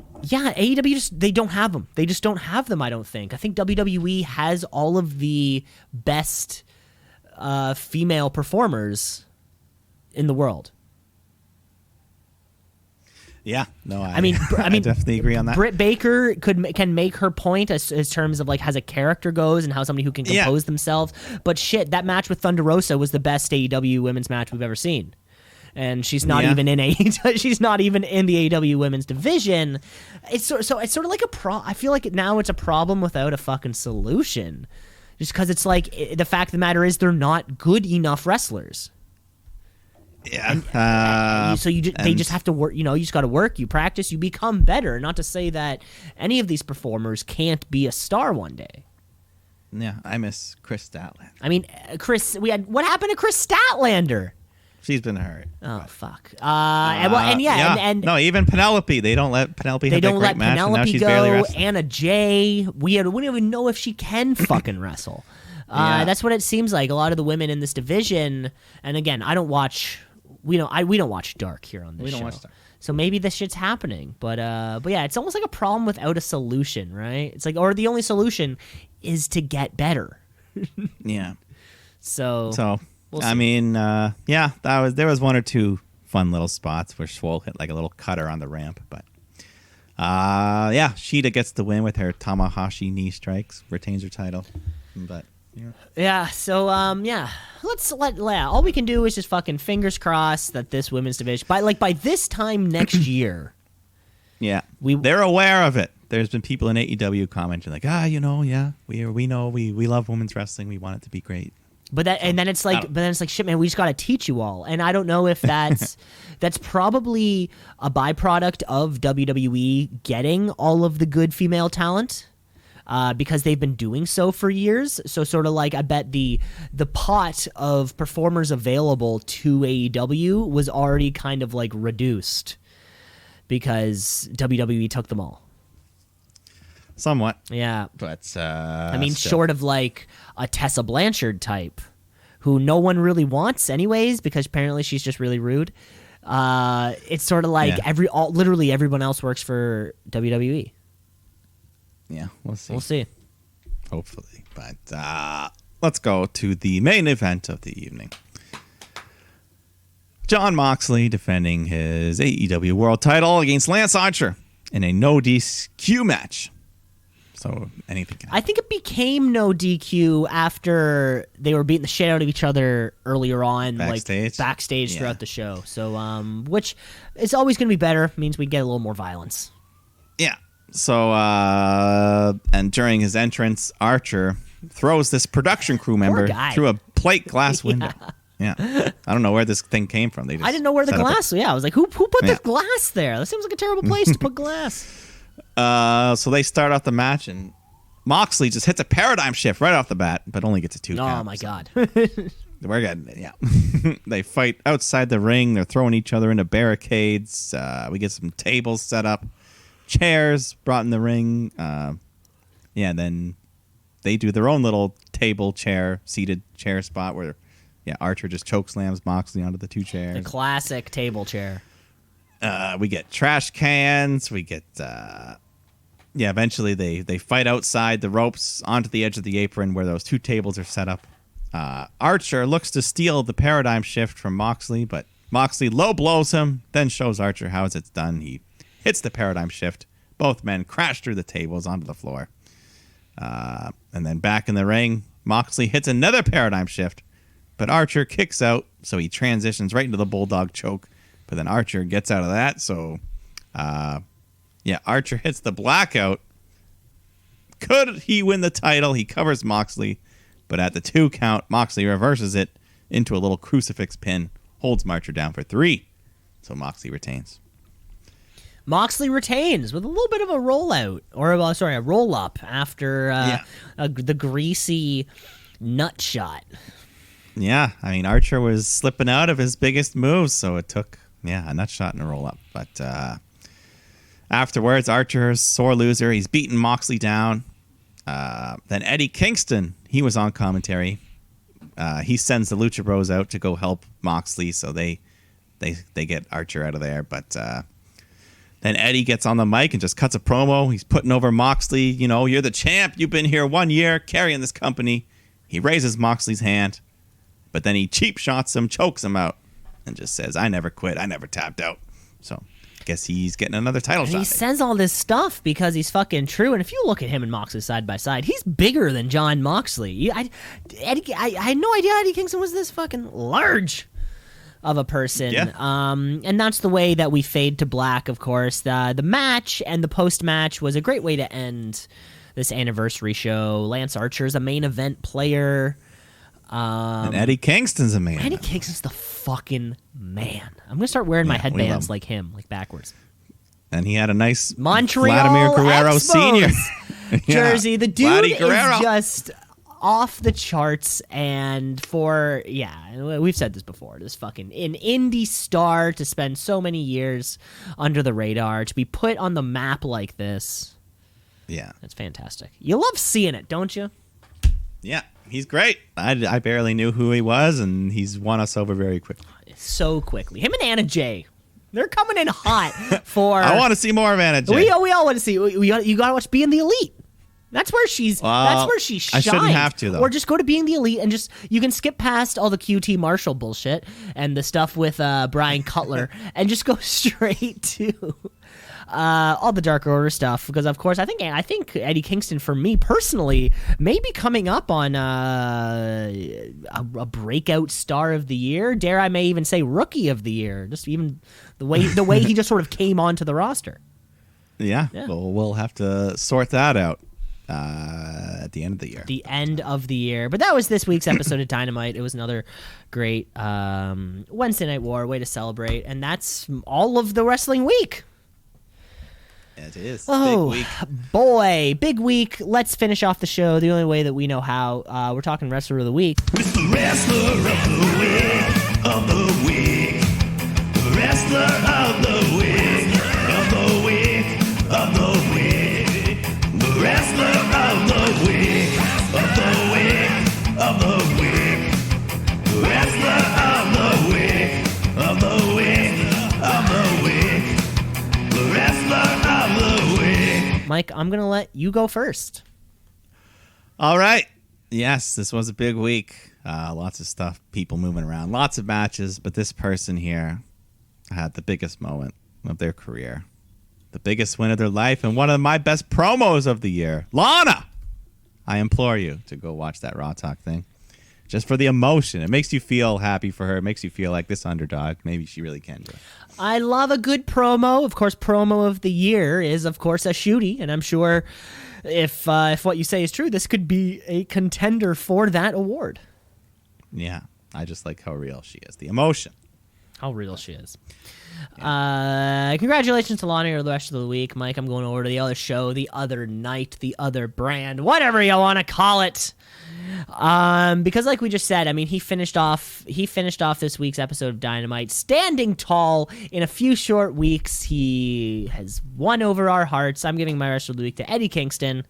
they don't have them. They just don't have them, I don't think. I think WWE has all of the best female performers in the world.
Yeah, no, I
mean,
I definitely agree on that.
Britt Baker can make her point as terms of like as a character goes and how somebody who can compose themselves. But shit, that match with Thunder Rosa was the best AEW women's match we've ever seen, and she's not even in she's not even in the AEW women's division. It's sort of like I feel like now it's a problem without a fucking solution, just because it's like the fact of the matter is they're not good enough wrestlers.
Yeah.
They just have to work. You just got to work. You practice. You become better. Not to say that any of these performers can't be a star one day.
Yeah, I miss Chris Statlander.
I mean, what happened to Chris Statlander?
She's been hurt.
Oh fuck. No,
even Penelope. They don't let Penelope. They don't let Penelope
go. Anna Jay. We don't even know if she can fucking wrestle. That's what it seems like. A lot of the women in this division. And again, I don't watch. We don't watch Dark here on this show. Watch Dark. So maybe this shit's happening, but yeah, it's almost like a problem without a solution, right? It's like, or the only solution is to get better.
Yeah.
So
we'll I mean, there was one or two fun little spots where Swole hit like a little cutter on the ramp, but Shida gets the win with her Tamahashi knee strikes, retains her title, but.
Yeah. So all we can do is just fucking fingers crossed that this women's division by this time next year.
Yeah, they're aware of it. There's been people in AEW commenting like, we know we love women's wrestling. We want it to be great.
But then it's like shit, man. We just got to teach you all, and I don't know if that's probably a byproduct of WWE getting all of the good female talent. Because they've been doing so for years. So sort of like I bet the pot of performers available to AEW was already kind of like reduced because WWE took them all.
Somewhat.
Yeah.
But
short of like a Tessa Blanchard type who no one really wants anyways because apparently she's just really rude. It's sort of like literally everyone else works for WWE.
Yeah, we'll see.
We'll see.
Hopefully. But let's go to the main event of the evening. Jon Moxley defending his AEW World title against Lance Archer in a no DQ match. So anything can happen.
I think it became no DQ after they were beating the shit out of each other earlier on, backstage throughout the show. So, which is always going to be better. Means we get a little more violence.
Yeah. So, and during his entrance, Archer throws this production crew member through a plate glass window. Yeah. I don't know where this thing came from. I
didn't know where the glass was. Yeah, I was like, who put the glass there? That seems like a terrible place to put glass.
So they start off the match, and Moxley just hits a paradigm shift right off the bat, but only gets a 2 count.
Oh, my God.
We're good. Yeah. They fight outside the ring. They're throwing each other into barricades. We get some tables set up. Chairs brought in the ring. Then they do their own little seated chair spot where Archer just chokeslams Moxley onto the 2 chairs.
The classic table chair.
We get trash cans. We get eventually they fight outside the ropes onto the edge of the apron where those 2 tables are set up. Archer looks to steal the paradigm shift from Moxley, but Moxley low blows him, then shows Archer how it's done. He hits the paradigm shift. Both men crash through the tables onto the floor. And then back in the ring, Moxley hits another paradigm shift, but Archer kicks out, so he transitions right into the Bulldog choke. But then Archer gets out of that, so Archer hits the blackout. Could he win the title? He covers Moxley, but at the 2 count, Moxley reverses it into a little crucifix pin, holds Archer down for 3. So Moxley retains.
Moxley retains with a little bit of a rollout, a roll up after the greasy nut shot.
Yeah, I mean Archer was slipping out of his biggest moves, so it took a nut shot and a roll up. But afterwards, Archer's sore loser. He's beating Moxley down. Then Eddie Kingston, he was on commentary. He sends the Lucha Bros out to go help Moxley, so they get Archer out of there. But then Eddie gets on the mic and just cuts a promo. He's putting over Moxley. You know, you're the champ. You've been here 1 year carrying this company. He raises Moxley's hand, but then he cheap shots him, chokes him out, and just says, I never quit. I never tapped out. So I guess he's getting another title shot.
He says all this stuff because he's fucking true. And if you look at him and Moxley side by side, he's bigger than John Moxley. I had no idea Eddie Kingston was this fucking large of a person.
Yeah.
And that's the way that we fade to black, of course. The match and the post-match was a great way to end this anniversary show. Lance Archer's a main event player.
And Eddie Kingston's a man.
Eddie Kingston's the fucking man. I'm going to start wearing my headbands like him, like backwards.
And he had a nice
Montreal
Vladimir Guerrero
Expos
Sr.
jersey. The dude
Vladdy
is
Guerrero.
just off the charts. And we've said this before, this fucking an indie star to spend so many years under the radar, to be put on the map like this.
Yeah.
That's fantastic. You love seeing it, don't you?
Yeah, he's great. I barely knew who he was, and he's won us over very quickly.
So quickly. Him and Anna Jay, they're coming in hot for...
I want to see more of Anna Jay.
We all want to see. You got to watch Being the Elite. That's where she's. That's where she shines.
I shouldn't have to, though.
Or just go to Being the Elite and just you can skip past all the QT Marshall bullshit and the stuff with Brian Cutler and just go straight to all the Dark Order stuff. Because of course, I think Eddie Kingston, for me personally, may be coming up on a breakout star of the year. Dare I may even say rookie of the year. Just even the way he just sort of came onto the roster.
Yeah. Well, we'll have to sort that out at the end of the year.
The end of the year. But that was this week's episode of Dynamite. It was another great Wednesday Night War, way to celebrate. And that's all of the wrestling week.
It is.
Oh,
big week.
Boy. Big week. Let's finish off the show the only way that we know how. We're talking Wrestler of the Week.
Mr. Wrestler of the Week, of the week. Wrestler of the Week, of the week, of the week. The Wrestler of the Week, of the week, of the week. The Wrestler of the Week, of the week, of the week. The Wrestler of the Week.
Mike, I'm going to let you go first.
All right. Yes, this was a big week. Lots of stuff, people moving around, lots of matches. But this person here had the biggest moment of their career, the biggest win of their life, and one of my best promos of the year. Lana! I implore you to go watch that Raw Talk thing. Just for the emotion. It makes you feel happy for her. It makes you feel like this underdog. Maybe she really can do it.
I love a good promo. Of course, promo of the year is, of course, a shooty. And I'm sure if what you say is true, this could be a contender for that award.
Yeah. I just like how real she is. The emotion.
How real she is. Congratulations to Lana, you're the rest of the week. Mike, I'm going over to the other show, the other night, the other brand, whatever you want to call it. Because like we just said, I mean, he finished off this week's episode of Dynamite standing tall. In a few short weeks, he has won over our hearts. I'm giving my rest of the week to Eddie Kingston.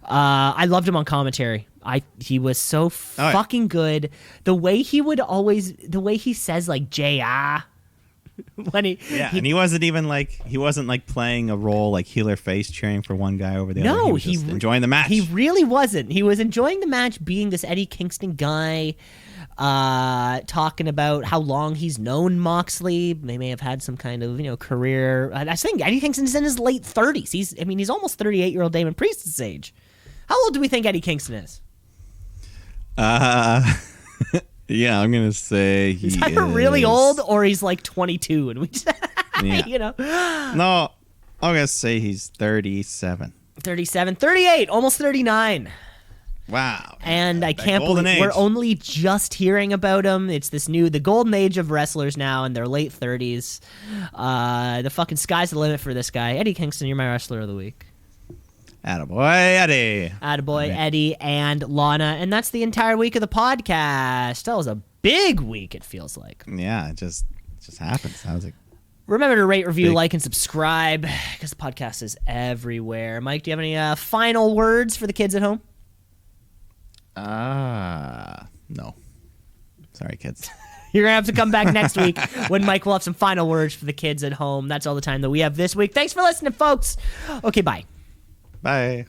I loved him on commentary. He was so fucking good. The way he says like JR when
and he wasn't even like playing a role like heel or face, cheering for one guy over the other. He was just enjoying the match.
He really wasn't. He was enjoying the match, being this Eddie Kingston guy, talking about how long he's known Moxley. They may have had some kind of career. I think Eddie Kingston's in his late 30s. He's almost 38-year-old Damon Priest's age. How old do we think Eddie Kingston is?
Yeah, I'm gonna say he's
either really old or he's like 22, and we just,
No, I'm gonna say he's 37.
37, 38, almost 39.
Wow.
And I can't believe we're only just hearing about him. It's the golden age of wrestlers now in their late 30s. The fucking sky's the limit for this guy. Eddie Kingston, you're my wrestler of the week.
Attaboy, Eddie.
Attaboy, Eddie, and Lana. And that's the entire week of the podcast. That was a big week, it feels like.
Yeah, it just happens. I was like,
Remember to rate, review, like, and subscribe because the podcast is everywhere. Mike, do you have any final words for the kids at home?
No. Sorry, kids.
You're going to have to come back next week when Mike will have some final words for the kids at home. That's all the time that we have this week. Thanks for listening, folks. Okay, bye.
Bye.